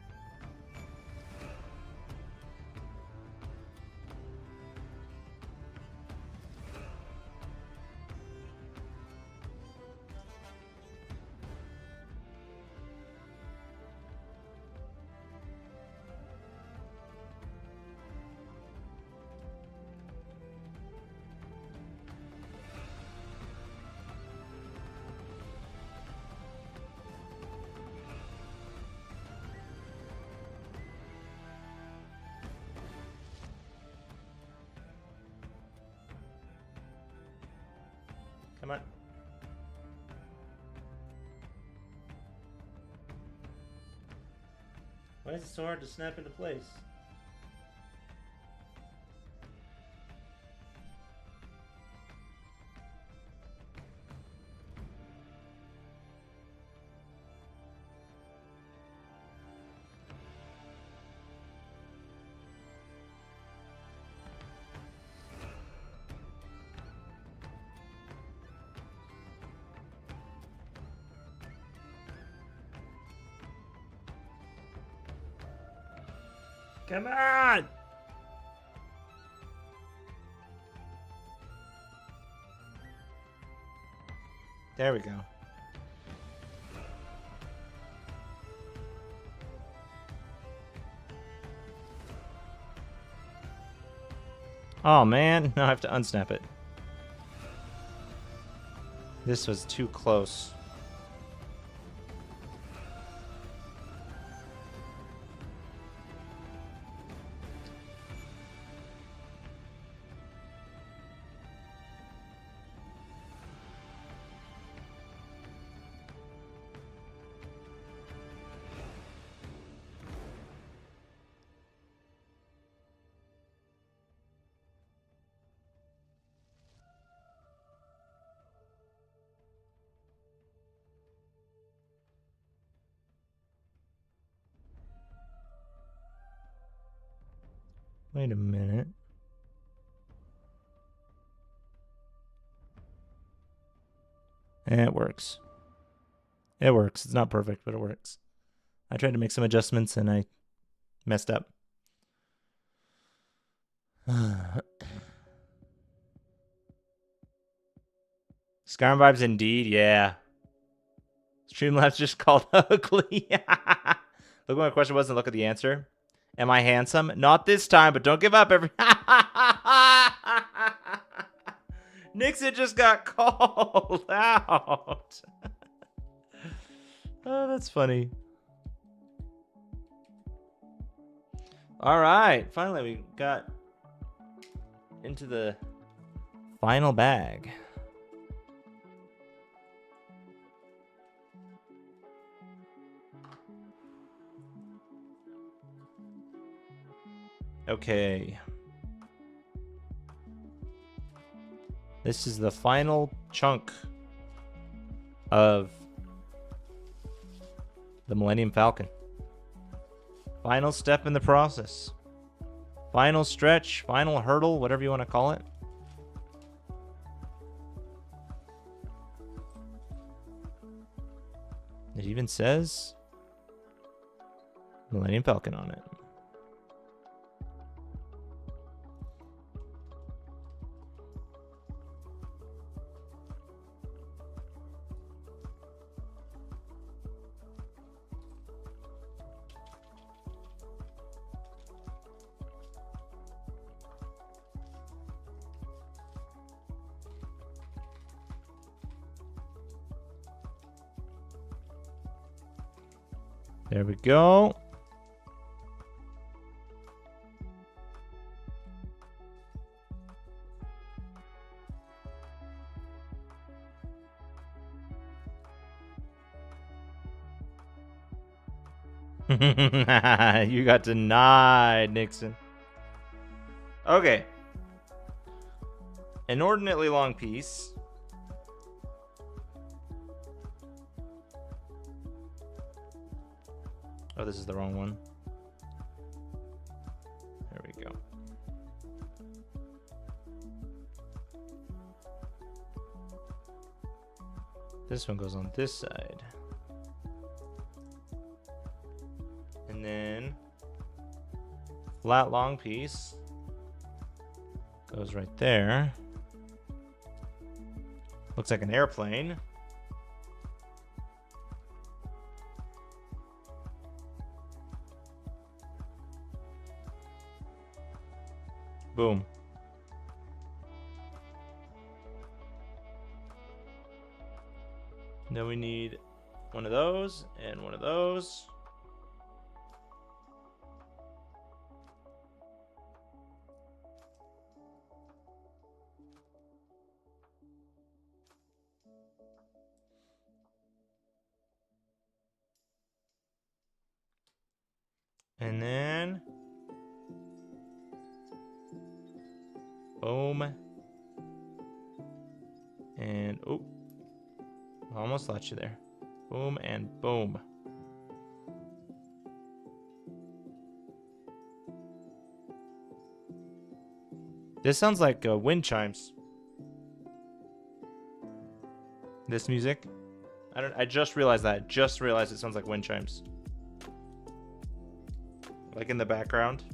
Come on. Why is it so hard to snap into place? Come on! There we go. Oh man, now I have to unsnap it. This was too close. Wait a minute. It works. It works. It's not perfect, but it works. I tried to make some adjustments and I messed up. Skyrim vibes indeed, yeah. Streamlabs just called ugly. Look what my question was and look at the answer. Am I handsome? Not this time, but don't give up. Nixon just got called out. Oh, that's funny. All right. Finally, we got into the final bag. Okay. This is the final chunk of the Millennium Falcon. Final step in the process. Final stretch, final hurdle, whatever you want to call it. It even says Millennium Falcon on it. There we go. You got denied, Nixon. Okay. Inordinately long piece. Oh, this is the wrong one. There we go. This one goes on this side. And then flat long piece goes right there. Looks like an airplane. Boom. Then we need one of those and one of those. And then boom. And oh, almost lost you there. Boom and boom. This sounds like wind chimes. This music. I just realized that. Just realized it sounds like wind chimes. Like in the background.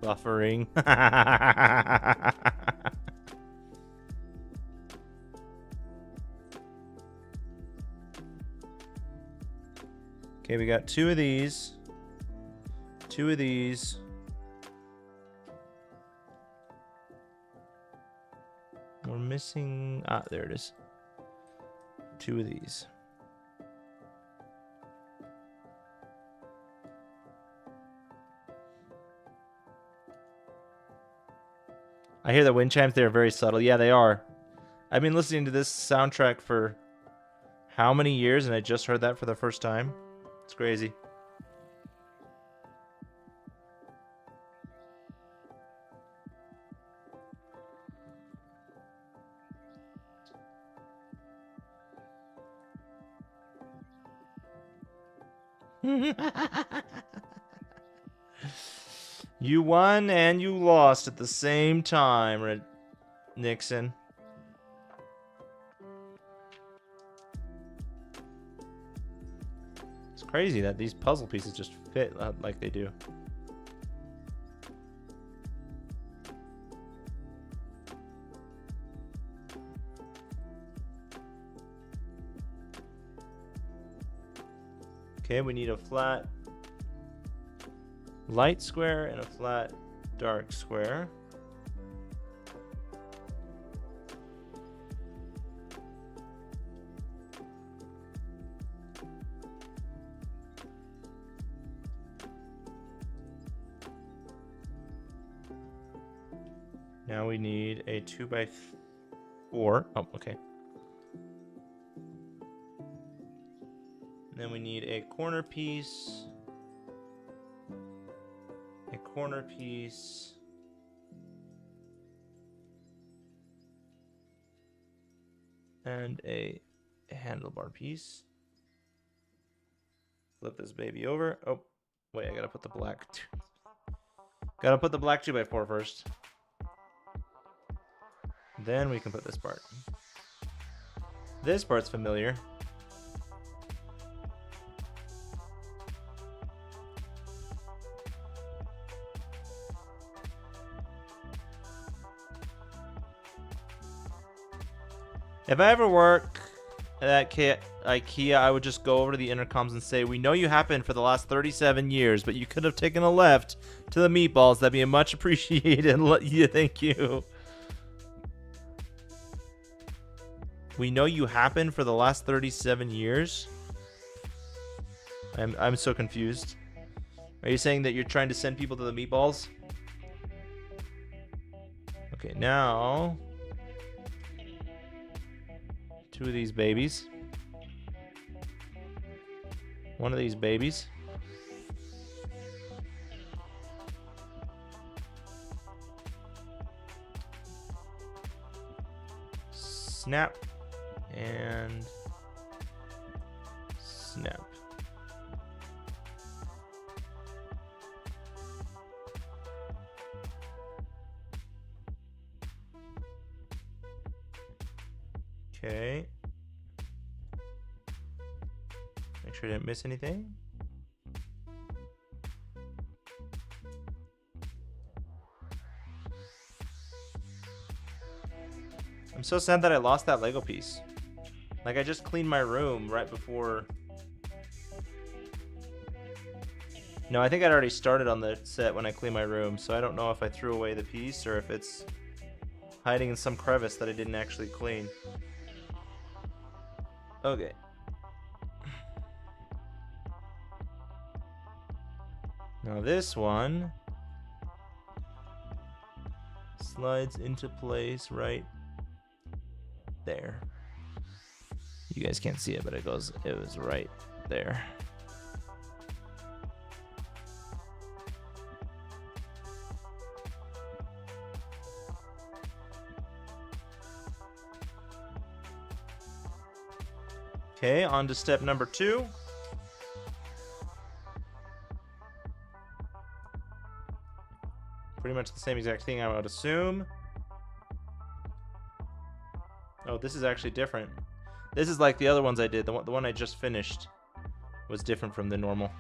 Buffering. Okay, we got 2 of these. 2 of these. We're missing... Ah, there it is. 2 of these. I hear the wind chimes. They're very subtle. Yeah, they are. I've been listening to this soundtrack for how many years, and I just heard that for the first time. It's crazy. You won and you lost at the same time, Nixon. It's crazy that these puzzle pieces just fit like they do. Okay, we need a flat light square and a flat dark square. Now we need a 2x4. Oh, okay. And then we need a corner piece. A corner piece. And a handlebar piece. Flip this baby over. Oh, wait, I gotta put the black. Gotta put the black 2x4 first. Then we can put this part. This part's familiar. If I ever work at IKEA, I would just go over to the intercoms and say, "We know you happened for the last 37 years, but you could have taken a left to the meatballs. That'd be much appreciated. Thank you. We know you happened for the last 37 years? I'm so confused. Are you saying that you're trying to send people to the meatballs? Okay, now... 2 of these babies. 1 of these babies. Snap. And snap. Okay. Make sure I didn't miss anything. I'm so sad that I lost that Lego piece. Like, I just cleaned my room right before... No, I think I'd already started on the set when I cleaned my room, so I don't know if I threw away the piece or if it's hiding in some crevice that I didn't actually clean. Okay. Now this one slides into place right there. You guys can't see it, but it was right there. Okay, on to step number 2. Pretty much the same exact thing, I would assume. Oh, this is actually different. This is like the other ones I did. The one I just finished was different from the normal.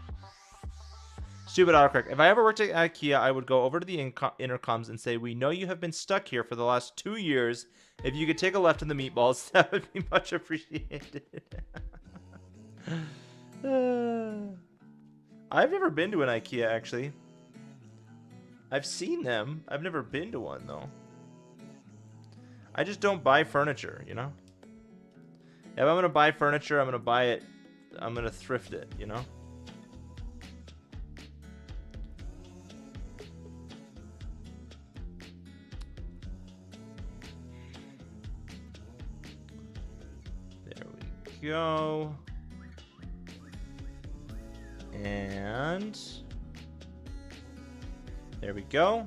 It's Stupid autocorrect. If I ever worked at IKEA, I would go over to the intercoms and say, "We know you have been stuck here for the last 2 years. If you could take a left in the meatballs, that would be much appreciated." I've never been to an IKEA, actually. I've seen them. I've never been to one, though. I just don't buy furniture, you know? If I'm going to buy furniture, I'm going to buy it. I'm going to thrift it, you know? There we go. And there we go.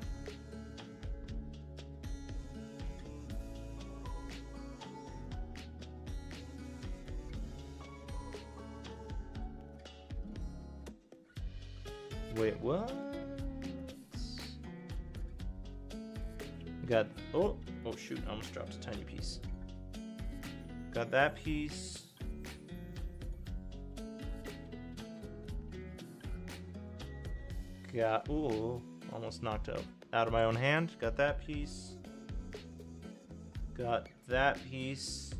Wait, what? Got, oh shoot, I almost dropped a tiny piece. Got that piece. Got, ooh, almost knocked out of my own hand. Got that piece. Got that piece.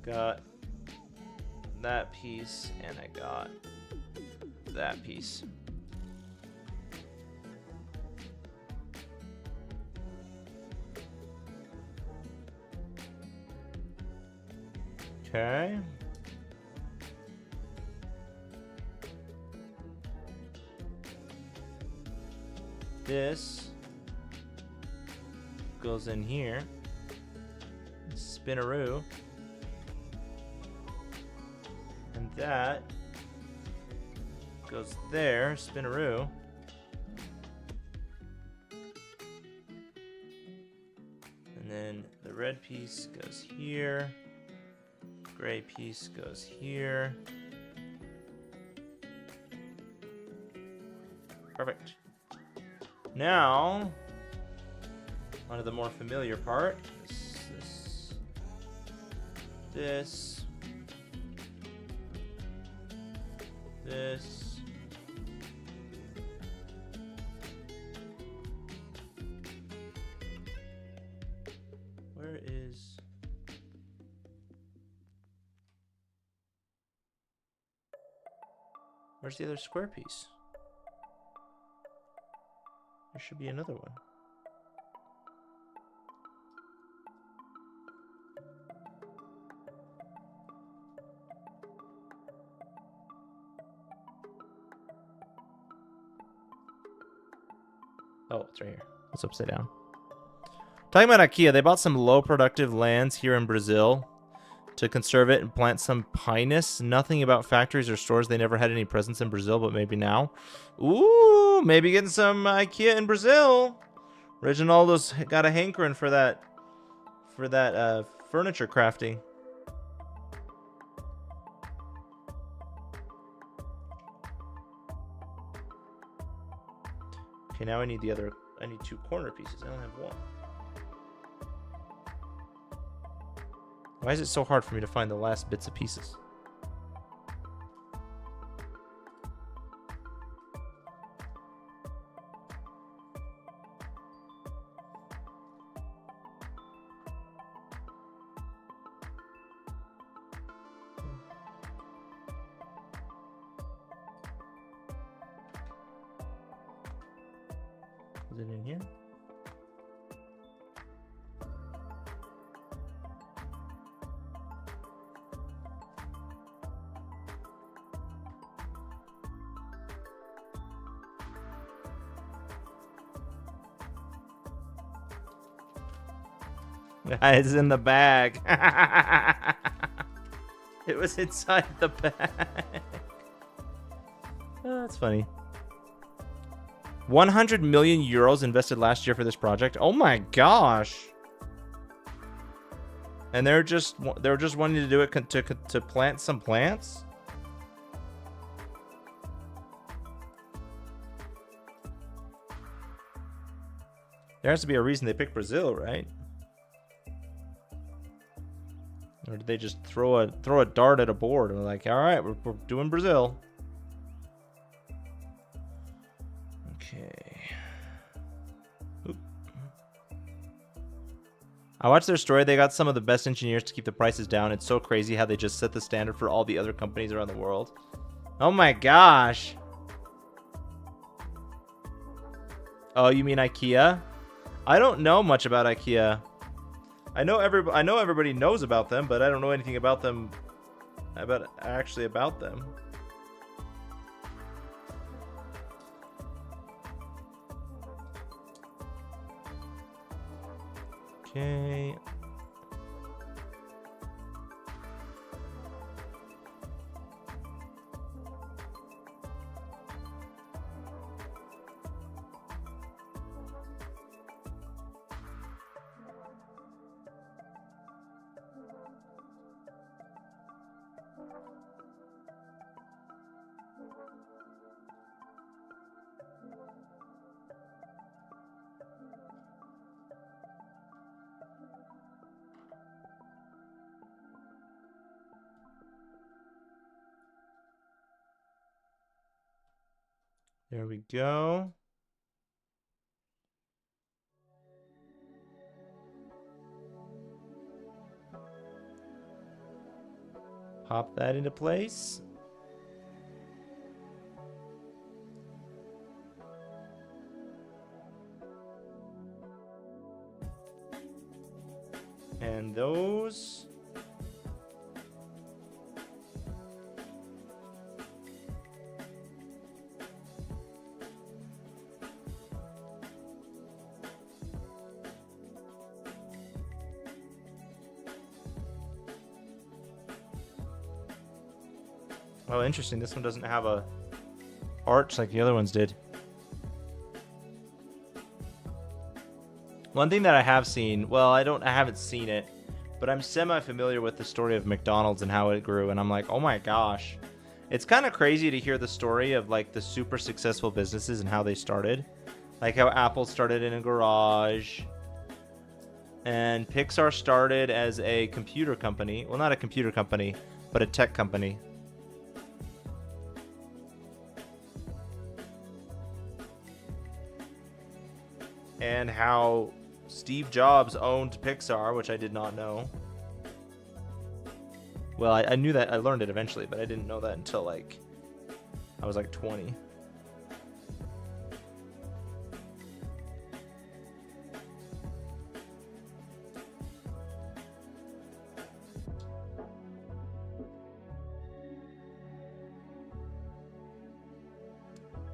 Got that piece, and I got that piece. Okay. This goes in here. Spinaroo. And that goes there. Spinaroo. And then the red piece goes here. Gray piece goes here. Perfect. Now, onto the more familiar part. This. Where is... Where's the other square piece? There should be another one. Oh, it's right here. It's upside down. Talking about IKEA, they bought some low productive lands here in Brazil to conserve it and plant some pinus. Nothing about factories or stores. They never had any presence in Brazil, but maybe now. Ooh, maybe getting some IKEA in Brazil. Reginaldo's got a hankering for that furniture crafting. Okay, now I need I need 2 corner pieces. I don't have 1. Why is it so hard for me to find the last bits of pieces? Is it in here? It's in the bag. It was inside the bag. Oh, that's funny. 100 million euros invested last year for this project. Oh my gosh. And they're just wanting to do it to plant some plants. There has to be a reason they picked Brazil, right? Or did they just throw a dart at a board and they're like, all right, we're doing Brazil? Okay. Oop. I watched their story. They got some of the best engineers to keep the prices down. It's so crazy how they just set the standard for all the other companies around the world. Oh my gosh. Oh, you mean IKEA? I don't know much about IKEA. I know everybody knows about them, but I don't know anything about them. About them. Okay. There we go. Pop that into place. And those. Oh, interesting. This one doesn't have a arch like the other ones did. One thing that I have seen, well, I haven't seen it, but I'm semi-familiar with the story of McDonald's and how it grew, and I'm like, oh my gosh. It's kind of crazy to hear the story of like the super successful businesses and how they started. Like how Apple started in a garage, and Pixar started as a computer company. Well, not a computer company, but a tech company. And how Steve Jobs owned Pixar, which I did not know. Well, I knew that. I learned it eventually, but I didn't know that until like I was like 20.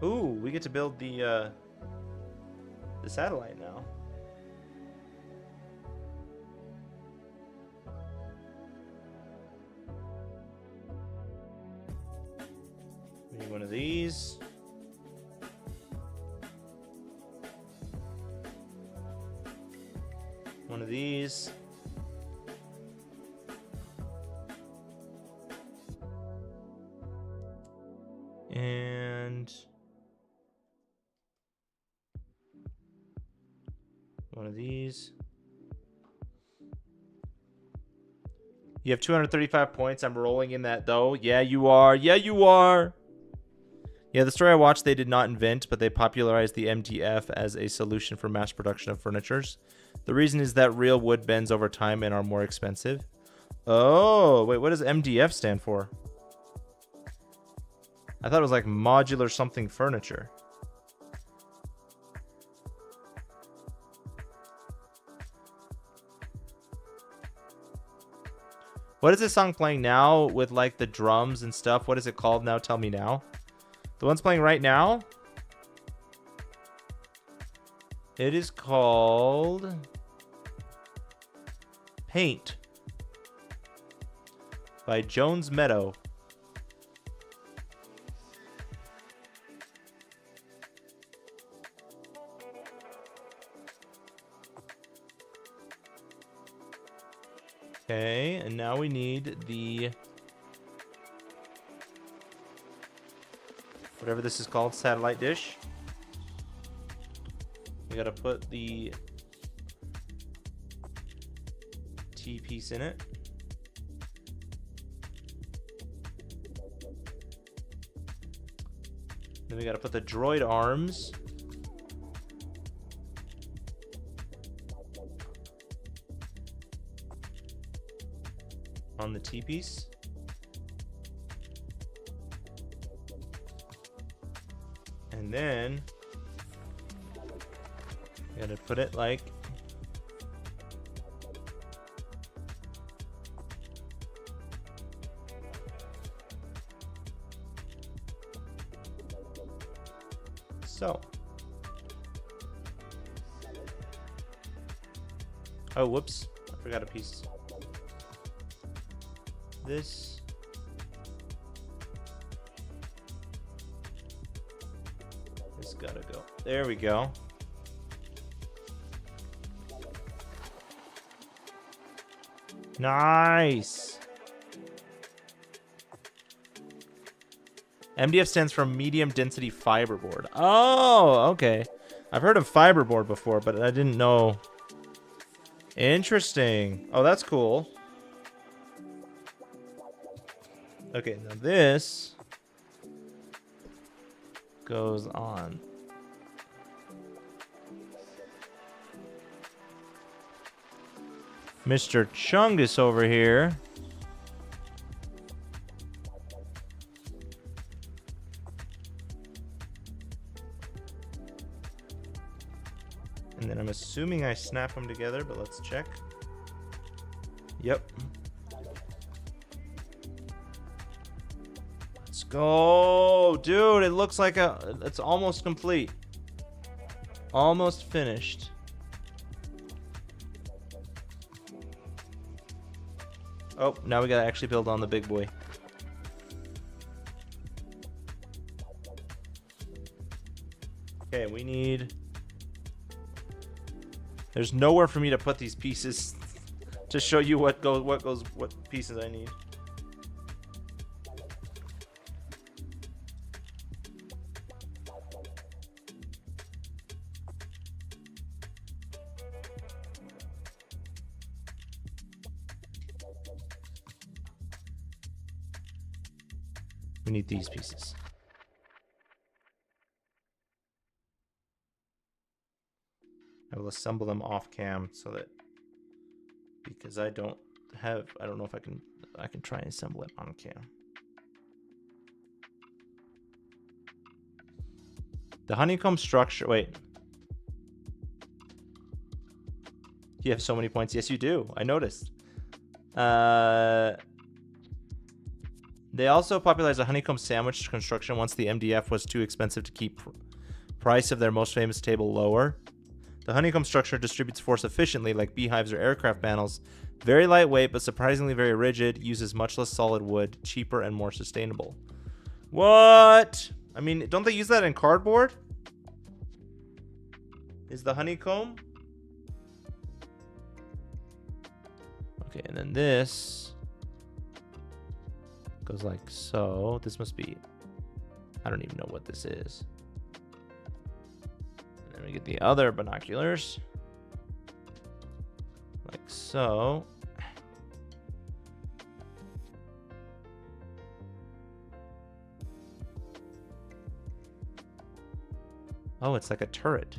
Ooh, we get to build the satellite now. We need one of these. One of these. And one of these. You have 235 points. I'm rolling in that though. Yeah, you are. Yeah, you are. Yeah, the story I watched, they did not invent, but they popularized the MDF as a solution for mass production of furnitures. The reason is that real wood bends over time and are more expensive. Oh, wait, what does MDF stand for? I thought it was like modular something furniture. What is this song playing now with like the drums and stuff? What is it called now? Tell me now. The one's playing right now? It is called Paint by Jones Meadow. Okay, and now we need the whatever this is called, satellite dish. We gotta put the T piece in it. Then we gotta put the droid arms. on the T-piece. And then you gotta put it like so. Oh, whoops. I forgot a piece. This. This gotta go. There we go. Nice. MDF stands for medium density fiberboard. Oh, okay. I've heard of fiberboard before, but I didn't know. Interesting. Oh, that's cool. Okay, now this goes on. Mr. Chungus over here. And then I'm assuming I snap them together, but let's check. Yep. Let's go. Dude, it looks like it's almost complete. Almost finished. Oh, now we gotta actually build on the big boy. Okay, we need... There's nowhere for me to put these pieces to show you what pieces I need. We need these pieces. I will assemble them off cam so that, because I don't know if I can try and assemble it on cam. The honeycomb structure, wait. You have so many points. Yes, you do. I noticed. They also popularized a honeycomb sandwich construction once the MDF was too expensive to keep price of their most famous table lower. The honeycomb structure distributes force efficiently like beehives or aircraft panels. Very lightweight, but surprisingly very rigid. Uses much less solid wood. Cheaper and more sustainable. What? I mean, don't they use that in cardboard? Is the honeycomb? Okay, and then this goes like so. This must be... I don't even know what this is. And then we get the other binoculars. Like so. Oh, it's like a turret.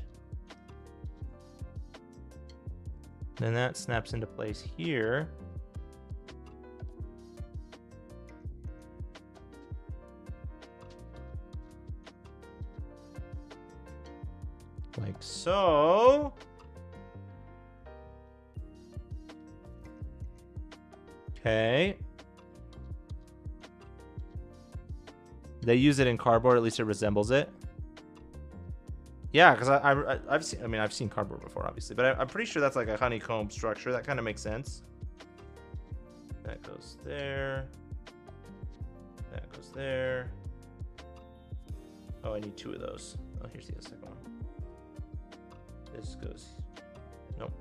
Then that snaps into place here. Like so. Okay. They use it in cardboard, at least it resembles it. Yeah, because I've seen cardboard before, obviously, but I'm pretty sure that's like a honeycomb structure. That kind of makes sense. That goes there. That goes there. Oh, I need two of those. Oh, here's the second one. This goes. Nope.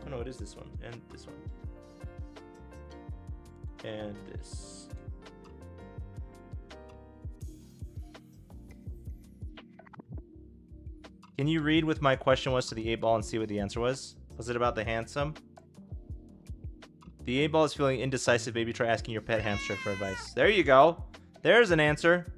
Oh no, it is this one and this one. And this. Can you read what my question was to the 8-ball and see what the answer was? Was it about the handsome? The 8-ball is feeling indecisive. Maybe try asking your pet hamster for advice. There you go. There's an answer.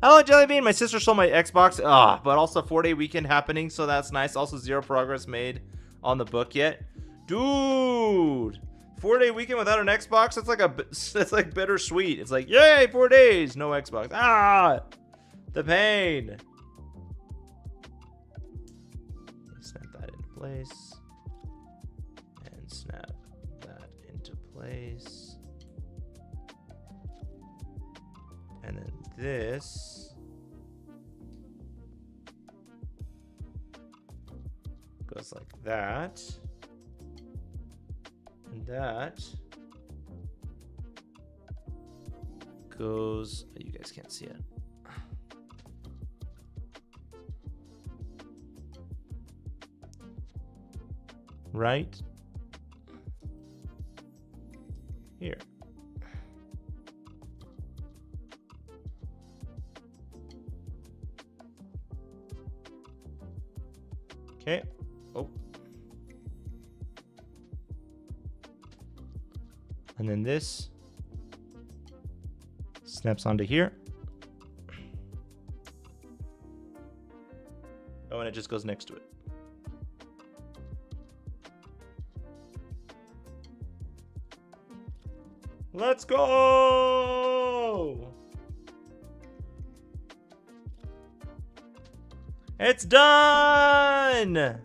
Hello, Jellybean. My sister sold my Xbox. But also 4-day weekend happening, so that's nice. Also, 0 progress made on the book yet. Dude, 4-day weekend without an Xbox? That's like bittersweet. It's like, yay, 4 days, no Xbox. The pain. Snap that into place. And snap that into place. And then this goes like that. And that goes, you guys can't see it. Right here. Okay. Oh. And then this snaps onto here. Oh, and it just goes next to it. Let's go! It's done!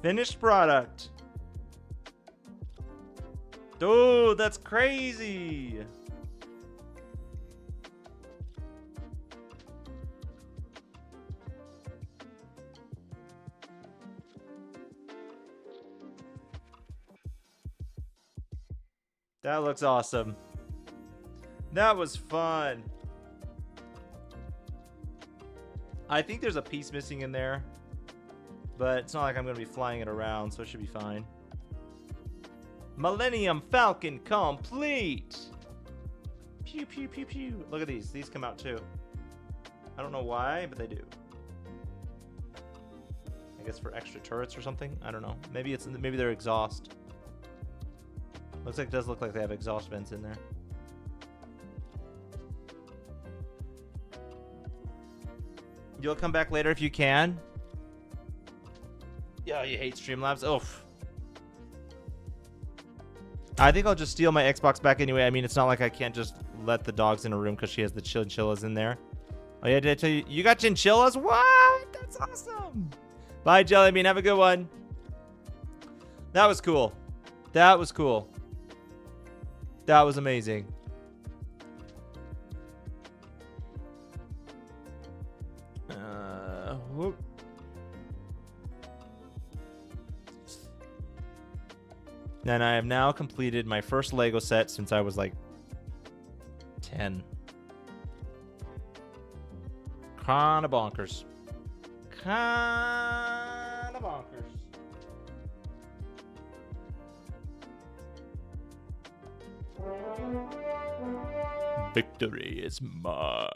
Finished product. Dude, that's crazy. That looks awesome. That was fun. I think there's a piece missing in there, but it's not like I'm going to be flying it around, so it should be fine. Millennium Falcon complete. Pew, pew, pew, pew. Look at these. These come out too. I don't know why, but they do. I guess for extra turrets or something. I don't know. Maybe they're exhaust. Looks like it does look like they have exhaust vents in there. You'll come back later if you can. Yeah, you hate Streamlabs. Oof. I think I'll just steal my Xbox back anyway. I mean, it's not like I can't just let the dogs in a room because she has the chinchillas in there. Oh yeah, did I tell you? You got chinchillas? What? That's awesome. Bye, Jellybean. Have a good one. That was cool. That was cool. That was amazing. Whoop. And I have now completed my first Lego set since I was like 10. Kinda bonkers. Kinda bonkers. Victory is mine.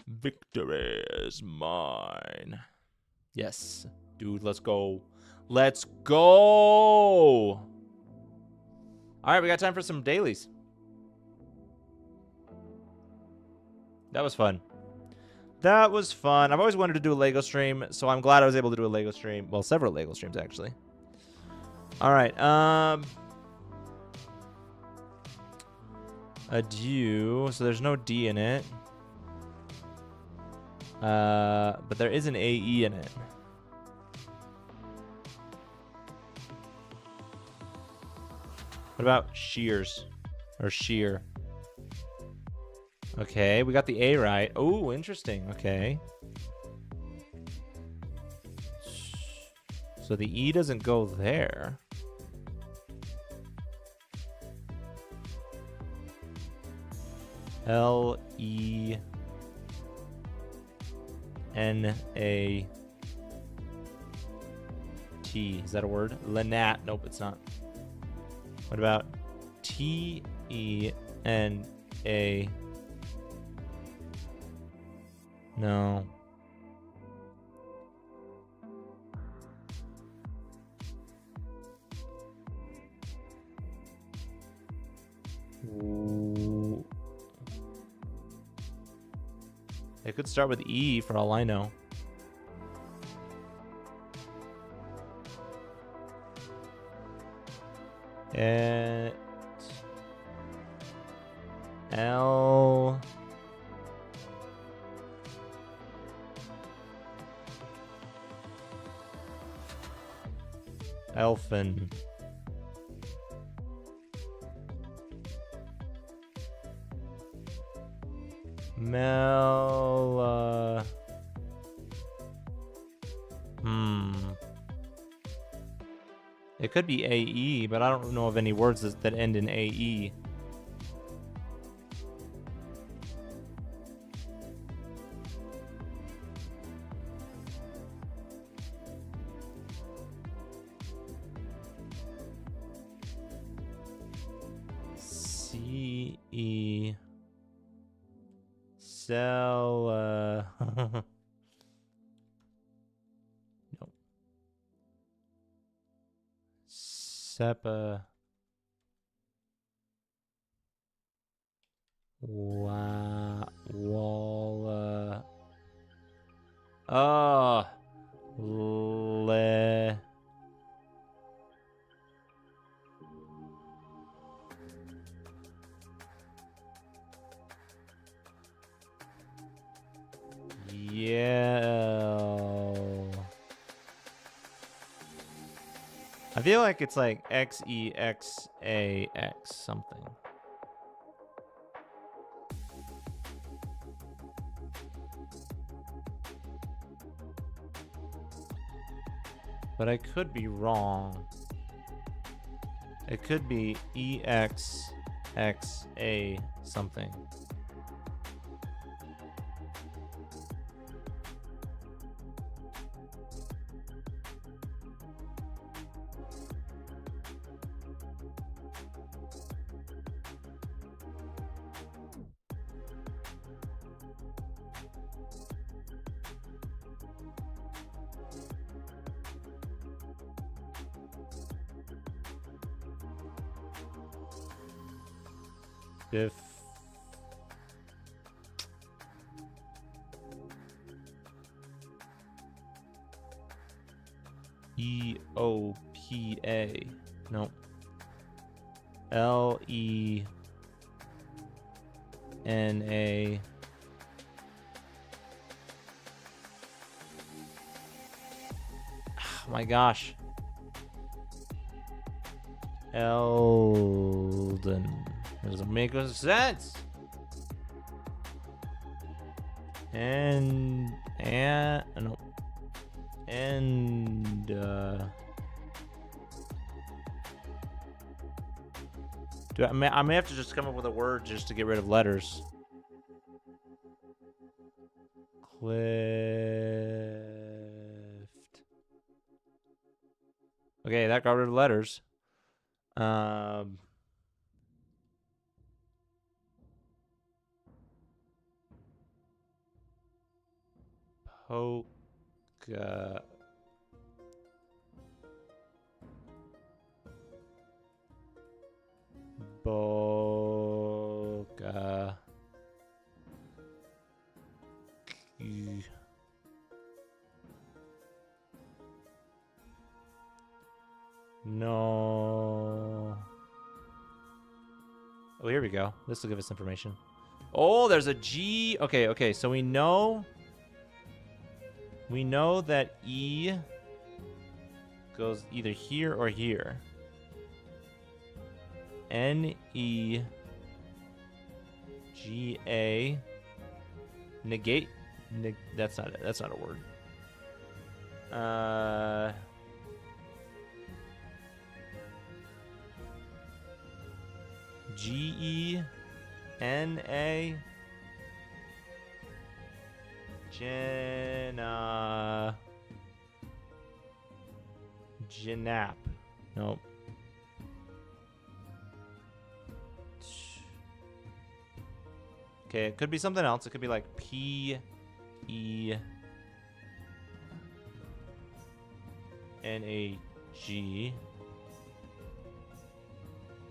Victory is mine. Yes. Dude, let's go. Let's go. All right, we got time for some dailies. That was fun. That was fun. I've always wanted to do a Lego stream, so I'm glad I was able to do a Lego stream. Well, several Lego streams, actually. All right. Adieu. So there's no D in it. But there is an AE in it. What about shears? Or shear? Okay, we got the A right. Oh, interesting. Okay. So the E doesn't go there. L-E-N-A-T. Is that a word? Lenat. Nope, it's not. What about T-E-N-A? No. Ooh. It could start with E for all I know. L. Elfin. Mel. It could be AE, but I don't know of any words that end in AE. CE. Cell. Nope. Sepa. Wall. Oh. Le. Yeah. I feel like it's like XEXAX something. But I could be wrong. It could be EXXA something. Biff. EOPA. Nope. LENA. Oh my gosh. Elden. It doesn't make sense. And no. And I may have to just come up with a word just to get rid of letters. Clift. Okay, that got rid of letters. Polka. Boga. No. Oh, here we go. This will give us information. Oh, there's a G. Okay. So we know that E goes either here or here. NEGA. Negate. That's not it. That's not a word. GENA. Janap. Nope. Okay, it could be something else. It could be like PENAG.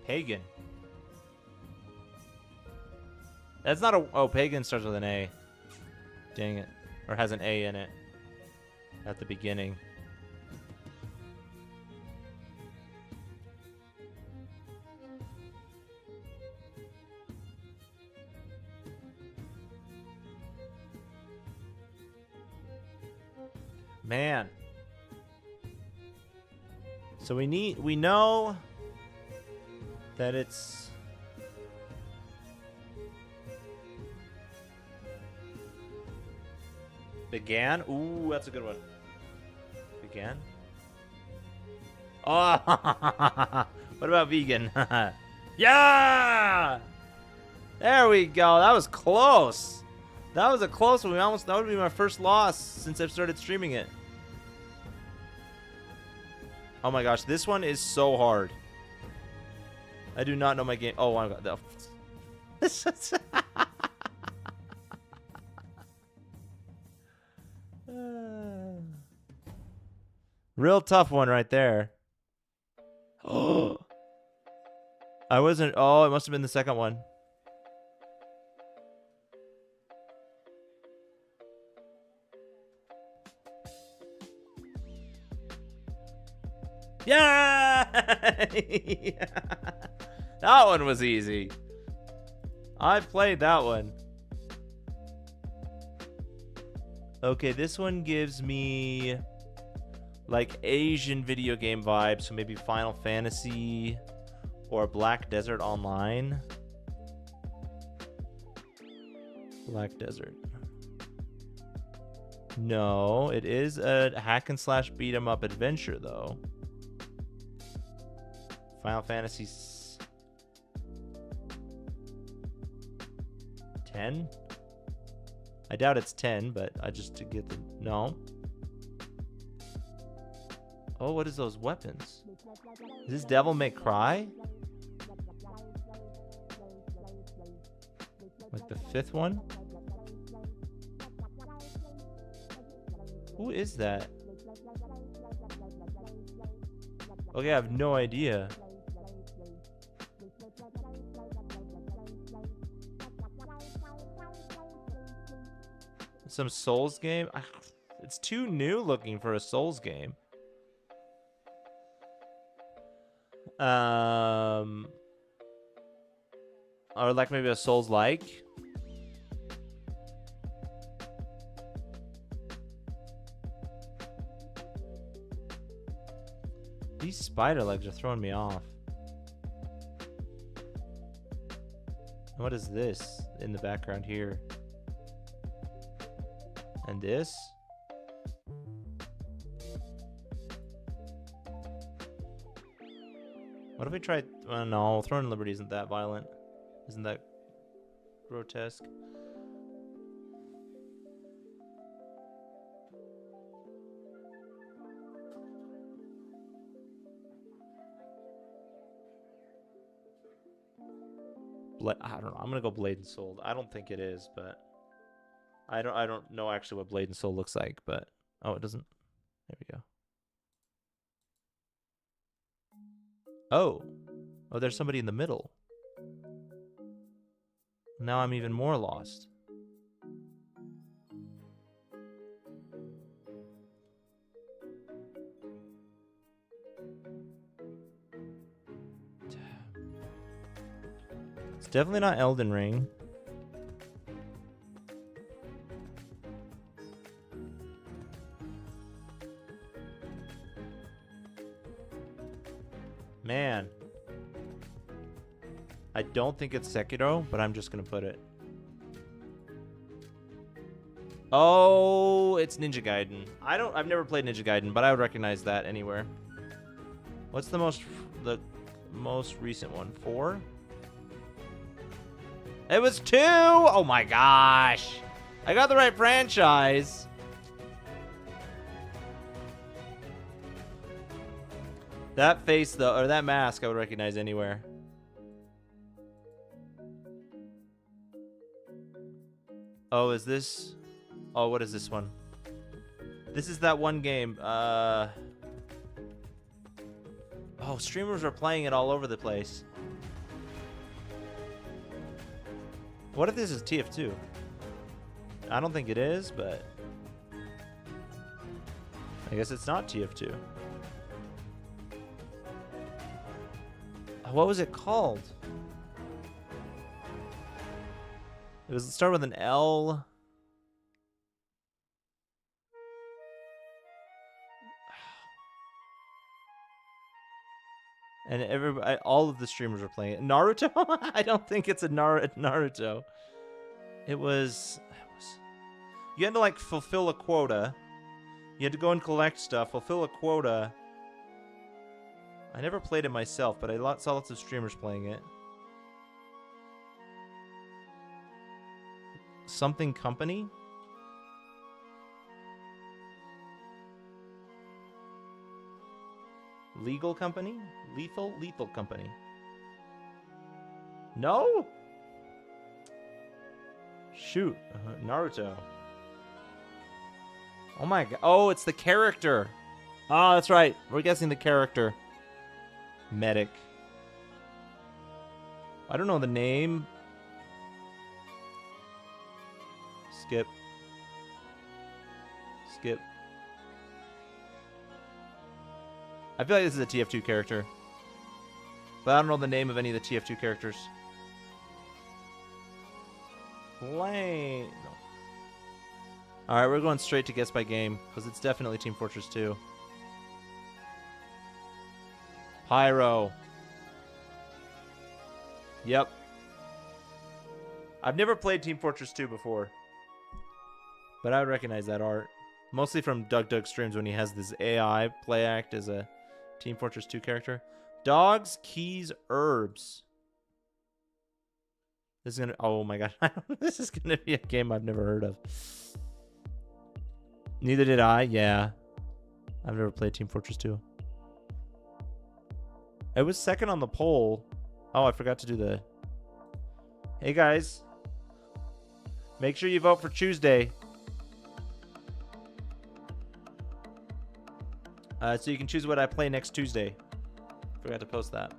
Pagan. That's not a... Oh, pagan starts with an A. Dang it. Or has an A in it. At the beginning. Man. So we know that it's began. Ooh, that's a good one. Began. Oh, what about vegan? Yeah! There we go. That was close. That was a close one. That would be my first loss since I've started streaming it. Oh my gosh, this one is so hard. I do not know my game. Oh my god. This is real tough one right there. Oh. I wasn't. Oh, it must have been the second one. Yeah! That one was easy. I played that one. Okay, this one gives me like Asian video game vibes, so maybe Final Fantasy or Black Desert Online. Black Desert. No, it is a hack and slash beat 'em up adventure though. Final Fantasy 10? I doubt it's 10, but I just to get the no. Oh, what is those weapons? Is this Devil May Cry? Like the fifth one? Who is that? Okay, I have no idea. Some Souls game? It's too new looking for a Souls game. Or like maybe a Souls-like. These spider legs are throwing me off. What is this in the background here? And this? What if we try... no, Throwing Liberty isn't that violent. Isn't that grotesque? I don't know. I'm gonna go Blade and Soul. I don't think it is, but I don't know actually what Blade and Soul looks like, but oh, it doesn't. There we go. Oh, there's somebody in the middle. Now I'm even more lost. It's definitely not Elden Ring. Man. I don't think it's Sekiro, but I'm just gonna put it. Oh, it's Ninja Gaiden. I've never played Ninja Gaiden, but I would recognize that anywhere. What's the most recent one? 4? It was 2! Oh my gosh. I got the right franchise. That face though, or that mask I would recognize anywhere. Oh, is this? Oh, what is this one? This is that one game. Oh, streamers are playing it all over the place. What if this is TF2? I don't think it is, but I guess it's not TF2. What was it called? It started with an L. And all of the streamers were playing it. Naruto? I don't think it's a Naruto. It was... You had to, like, fulfill a quota. You had to go and collect stuff, fulfill a quota. I never played it myself, but I saw lots of streamers playing it. Something Company? Legal Company? Lethal Company. No? Shoot. Naruto. Oh my god. Oh, it's the character. Oh, that's right. We're guessing the character. Medic. I don't know the name. Skip. Skip. I feel like this is a TF2 character. But I don't know the name of any of the TF2 characters. Plane. No. Alright, we're going straight to guess by game. Because it's definitely Team Fortress 2. Pyro. Yep. I've never played Team Fortress 2 before. But I would recognize that art. Mostly from Doug streams when he has this AI play act as a Team Fortress 2 character. Dogs, keys, herbs. This is gonna... Oh my god. This is gonna be a game I've never heard of. Neither did I. Yeah. I've never played Team Fortress 2. It was second on the poll. Oh, I forgot to do the... Hey guys. Make sure you vote for Tuesday. So you can choose what I play next Tuesday. Forgot to post that.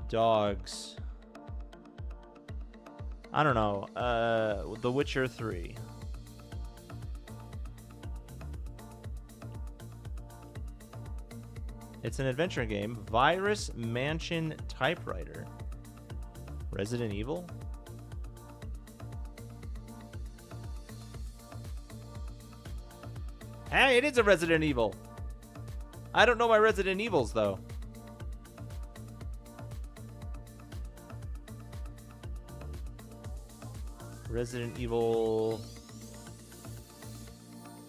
Dogs. I don't know. The Witcher 3. It's an adventure game. Virus Mansion Typewriter. Resident Evil? Hey, it is a Resident Evil. I don't know my Resident Evils, though. Resident Evil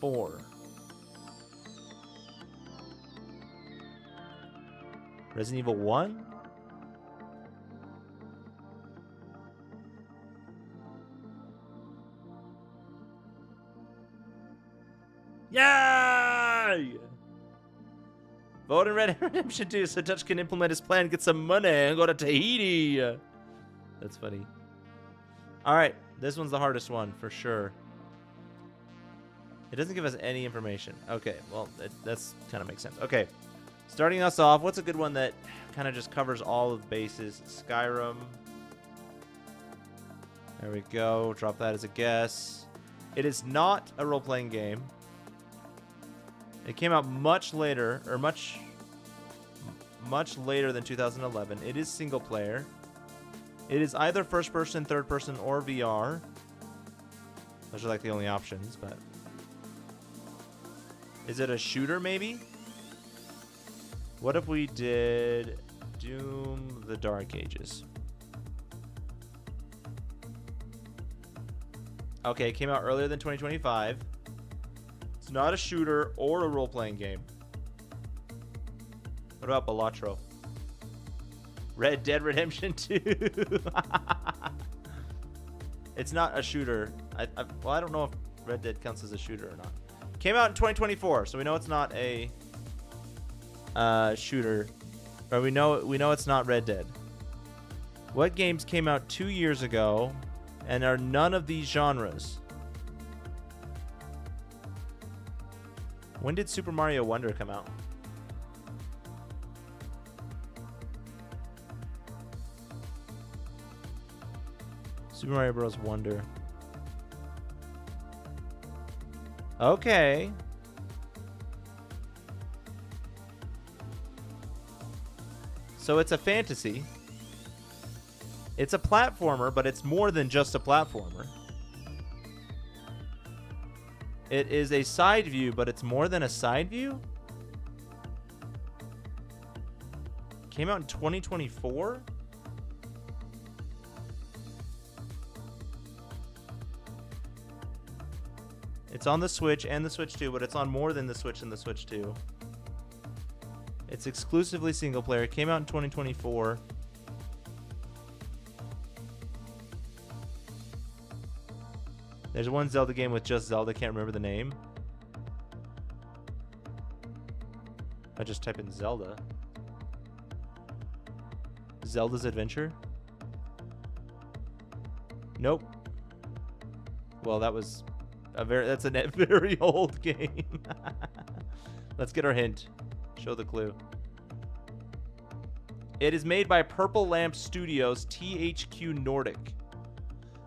4. Resident Evil 1? Yay! Vote in Red Dead Redemption 2 so Dutch can implement his plan, get some money, and go to Tahiti. That's funny. Alright, this one's the hardest one, for sure. It doesn't give us any information. Okay, well, that's kind of makes sense. Okay, starting us off, what's a good one that kind of just covers all of the bases? Skyrim. There we go. Drop that as a guess. It is not a role-playing game. It came out much later, or much later than 2011. It is single player. It is either first person, third person, or VR. Those are like the only options, but... Is it a shooter, maybe? What if we did Doom the Dark Ages? Okay, it came out earlier than 2025. It's not a shooter or a role-playing game. What about Balatro? Red Dead Redemption 2. It's not a shooter. Well, I don't know if Red Dead counts as a shooter or not. Came out in 2024, so we know it's not a shooter. Or we know it's not Red Dead. What games came out 2 years ago and are none of these genres? When did Super Mario Wonder come out? Super Mario Bros. Wonder. Okay. So it's a fantasy. It's a platformer, but it's more than just a platformer. It is a side view, but it's more than a side view? Came out in 2024? It's on the Switch and the Switch 2, but it's on more than the Switch and the Switch 2. It's exclusively single player. It came out in 2024. There's one Zelda game with just Zelda. Can't remember the name. I just type in Zelda. Zelda's Adventure? Nope. Well, that's a very old game. Let's get our hint. Show the clue. It is made by Purple Lamp Studios, THQ Nordic.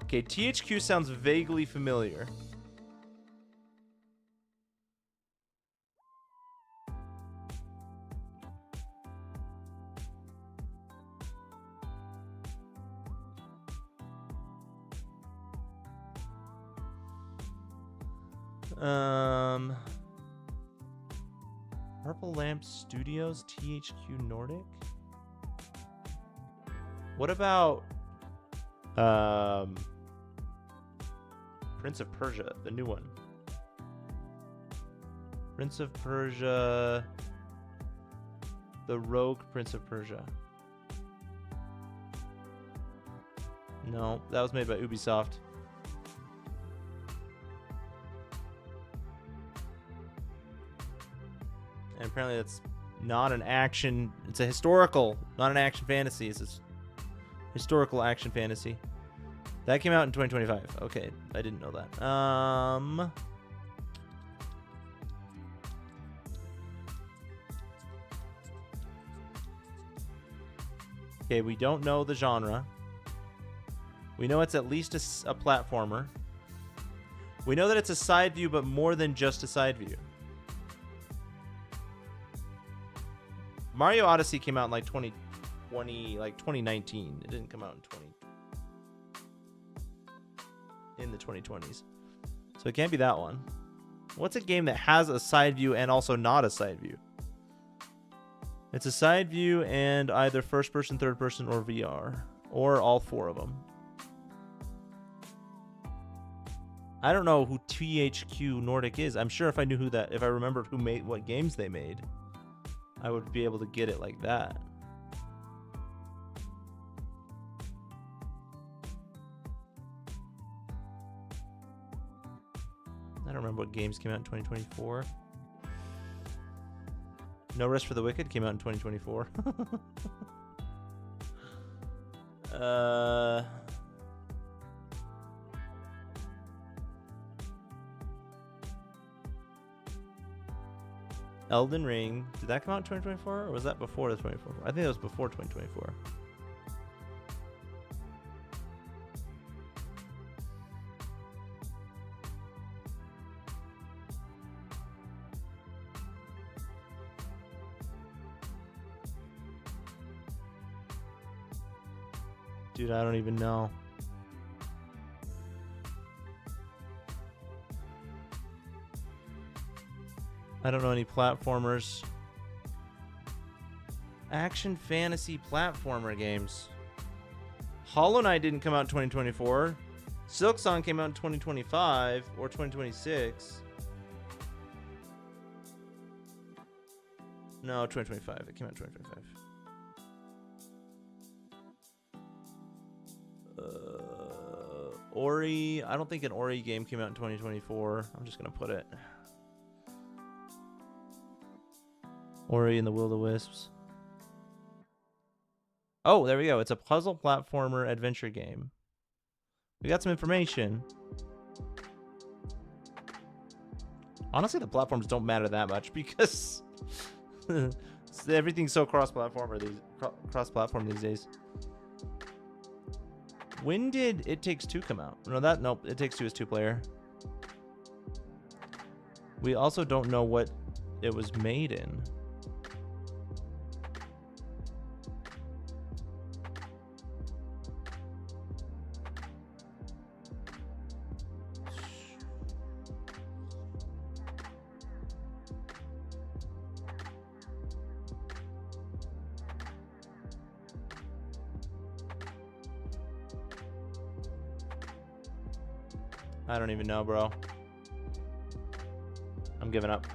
Okay, THQ sounds vaguely familiar. Purple Lamp Studios, THQ Nordic? What about Prince of Persia, the new one? Prince of Persia, the Rogue Prince of Persia. No, that was made by Ubisoft. And apparently that's not an action. It's a historical, not an action fantasy. It's a historical action fantasy. That came out in 2025. Okay, I didn't know that. Okay, we don't know the genre. We know it's at least a platformer. We know that it's a side view, but more than just a side view. Mario Odyssey came out in like 2020, like 2019. It didn't come out in the 2020s. So it can't be that one. What's a game that has a side view and also not a side view? It's a side view and either first person, third person, or VR, or all four of them. I don't know who THQ Nordic is. I'm sure if I knew if I remembered who made what games they made, I would be able to get it like that. I don't remember what games came out in 2024. No Rest for the Wicked came out in 2024. Elden Ring. Did that come out in 2024? Or was that before the 2024? I think it was before 2024. Dude, I don't even know. I don't know any platformers. Action fantasy platformer games. Hollow Knight didn't come out in 2024. Silksong came out in 2025 or 2026. No, 2025. It came out in 2025. Ori. I don't think an Ori game came out in 2024. I'm just going to put it. Ori and the Will-o-the-Wisps. Oh, there we go. It's a puzzle platformer adventure game. We got some information. Honestly, the platforms don't matter that much because everything's so cross-platform these days. When did It Takes Two come out? Nope. It Takes Two is 2-player. We also don't know what it was made in. I don't even know, bro. I'm giving up.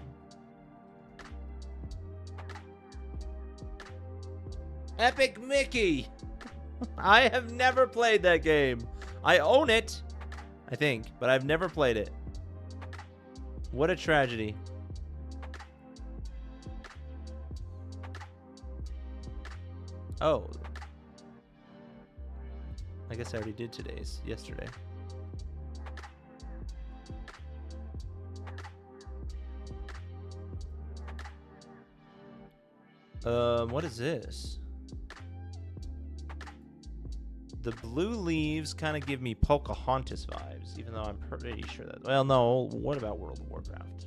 Epic Mickey! I have never played that game. I own it, I think, but I've never played it. What a tragedy. Oh. I guess I already did yesterday. What is this? The blue leaves kind of give me Pocahontas vibes, even though I'm pretty sure that... Well, no. What about World of Warcraft?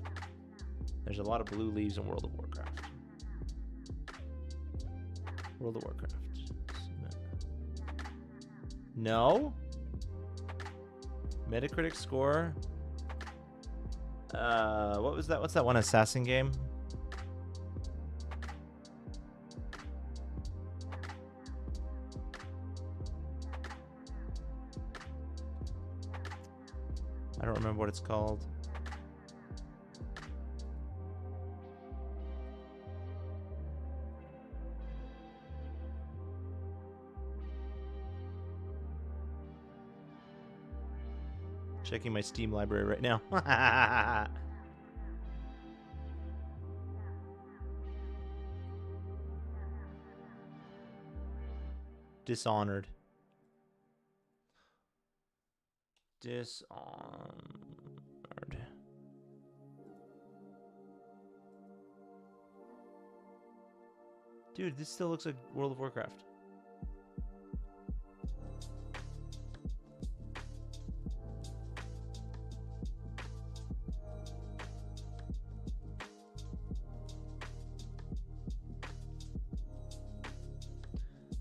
There's a lot of blue leaves in World of Warcraft. World of Warcraft. No? Metacritic score? What was that? What's that one assassin game? I don't remember what it's called. Checking my Steam library right now. Dishonored. Dude, this still looks like World of Warcraft.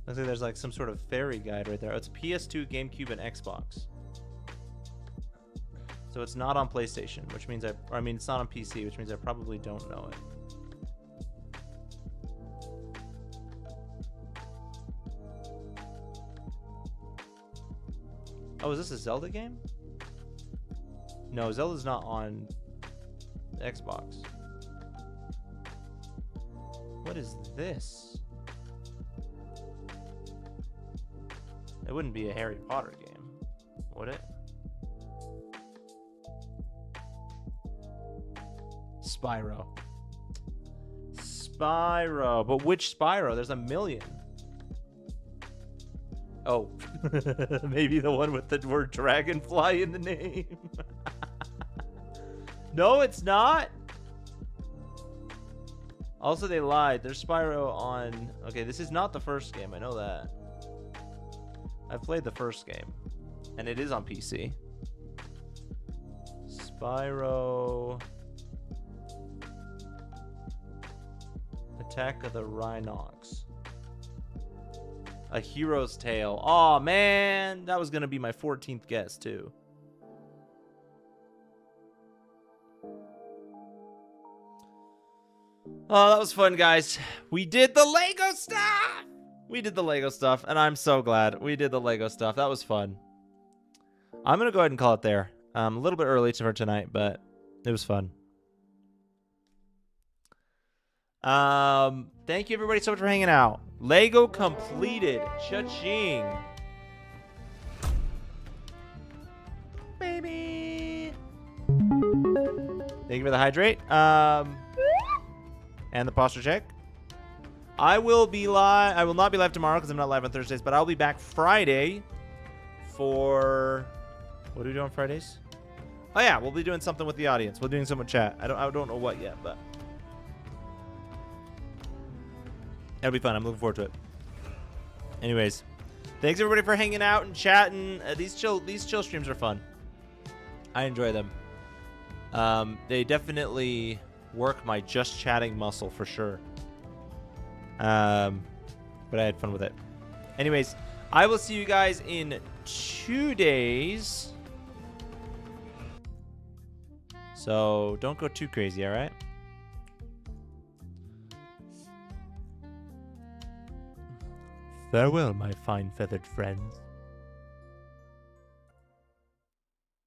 Looks like there's like some sort of fairy guide right there. Oh, it's PS2, GameCube, and Xbox. So it's not on PlayStation, which means I mean, it's not on PC, which means I probably don't know it. Oh, is this a Zelda game? No, Zelda's not on Xbox. What is this? It wouldn't be a Harry Potter game, would it? Spyro. Spyro. But which Spyro? There's a million. Oh. Maybe the one with the word dragonfly in the name. No, it's not. Also, they lied. There's Spyro on... Okay, this is not the first game. I know that. I've played the first game. And it is on PC. Spyro... Attack of the Rhinox. A Hero's Tale. Oh man, that was gonna be my 14th guess too. Oh, that was fun, guys. We did the Lego stuff. We did the Lego stuff, and I'm so glad we did the Lego stuff. That was fun. I'm gonna go ahead and call it there. A little bit early for tonight, but it was fun. Thank you everybody so much for hanging out. Lego completed. Cha-ching. Baby. Thank you for the hydrate. And the posture check. I will be live. I will not be live tomorrow because I'm not live on Thursdays, but I'll be back Friday for... What do we do on Fridays? Oh yeah, we'll be doing something with the audience. We're doing something with chat. I don't know what yet, but it'll be fun. I'm looking forward to it. Anyways, Thanks everybody for hanging out and chatting. These chill streams are fun. I enjoy them. They definitely work my just chatting muscle for sure. But I had fun with it. Anyways, I will see you guys in 2 days. So don't go too crazy, all right? Farewell, my fine feathered friends.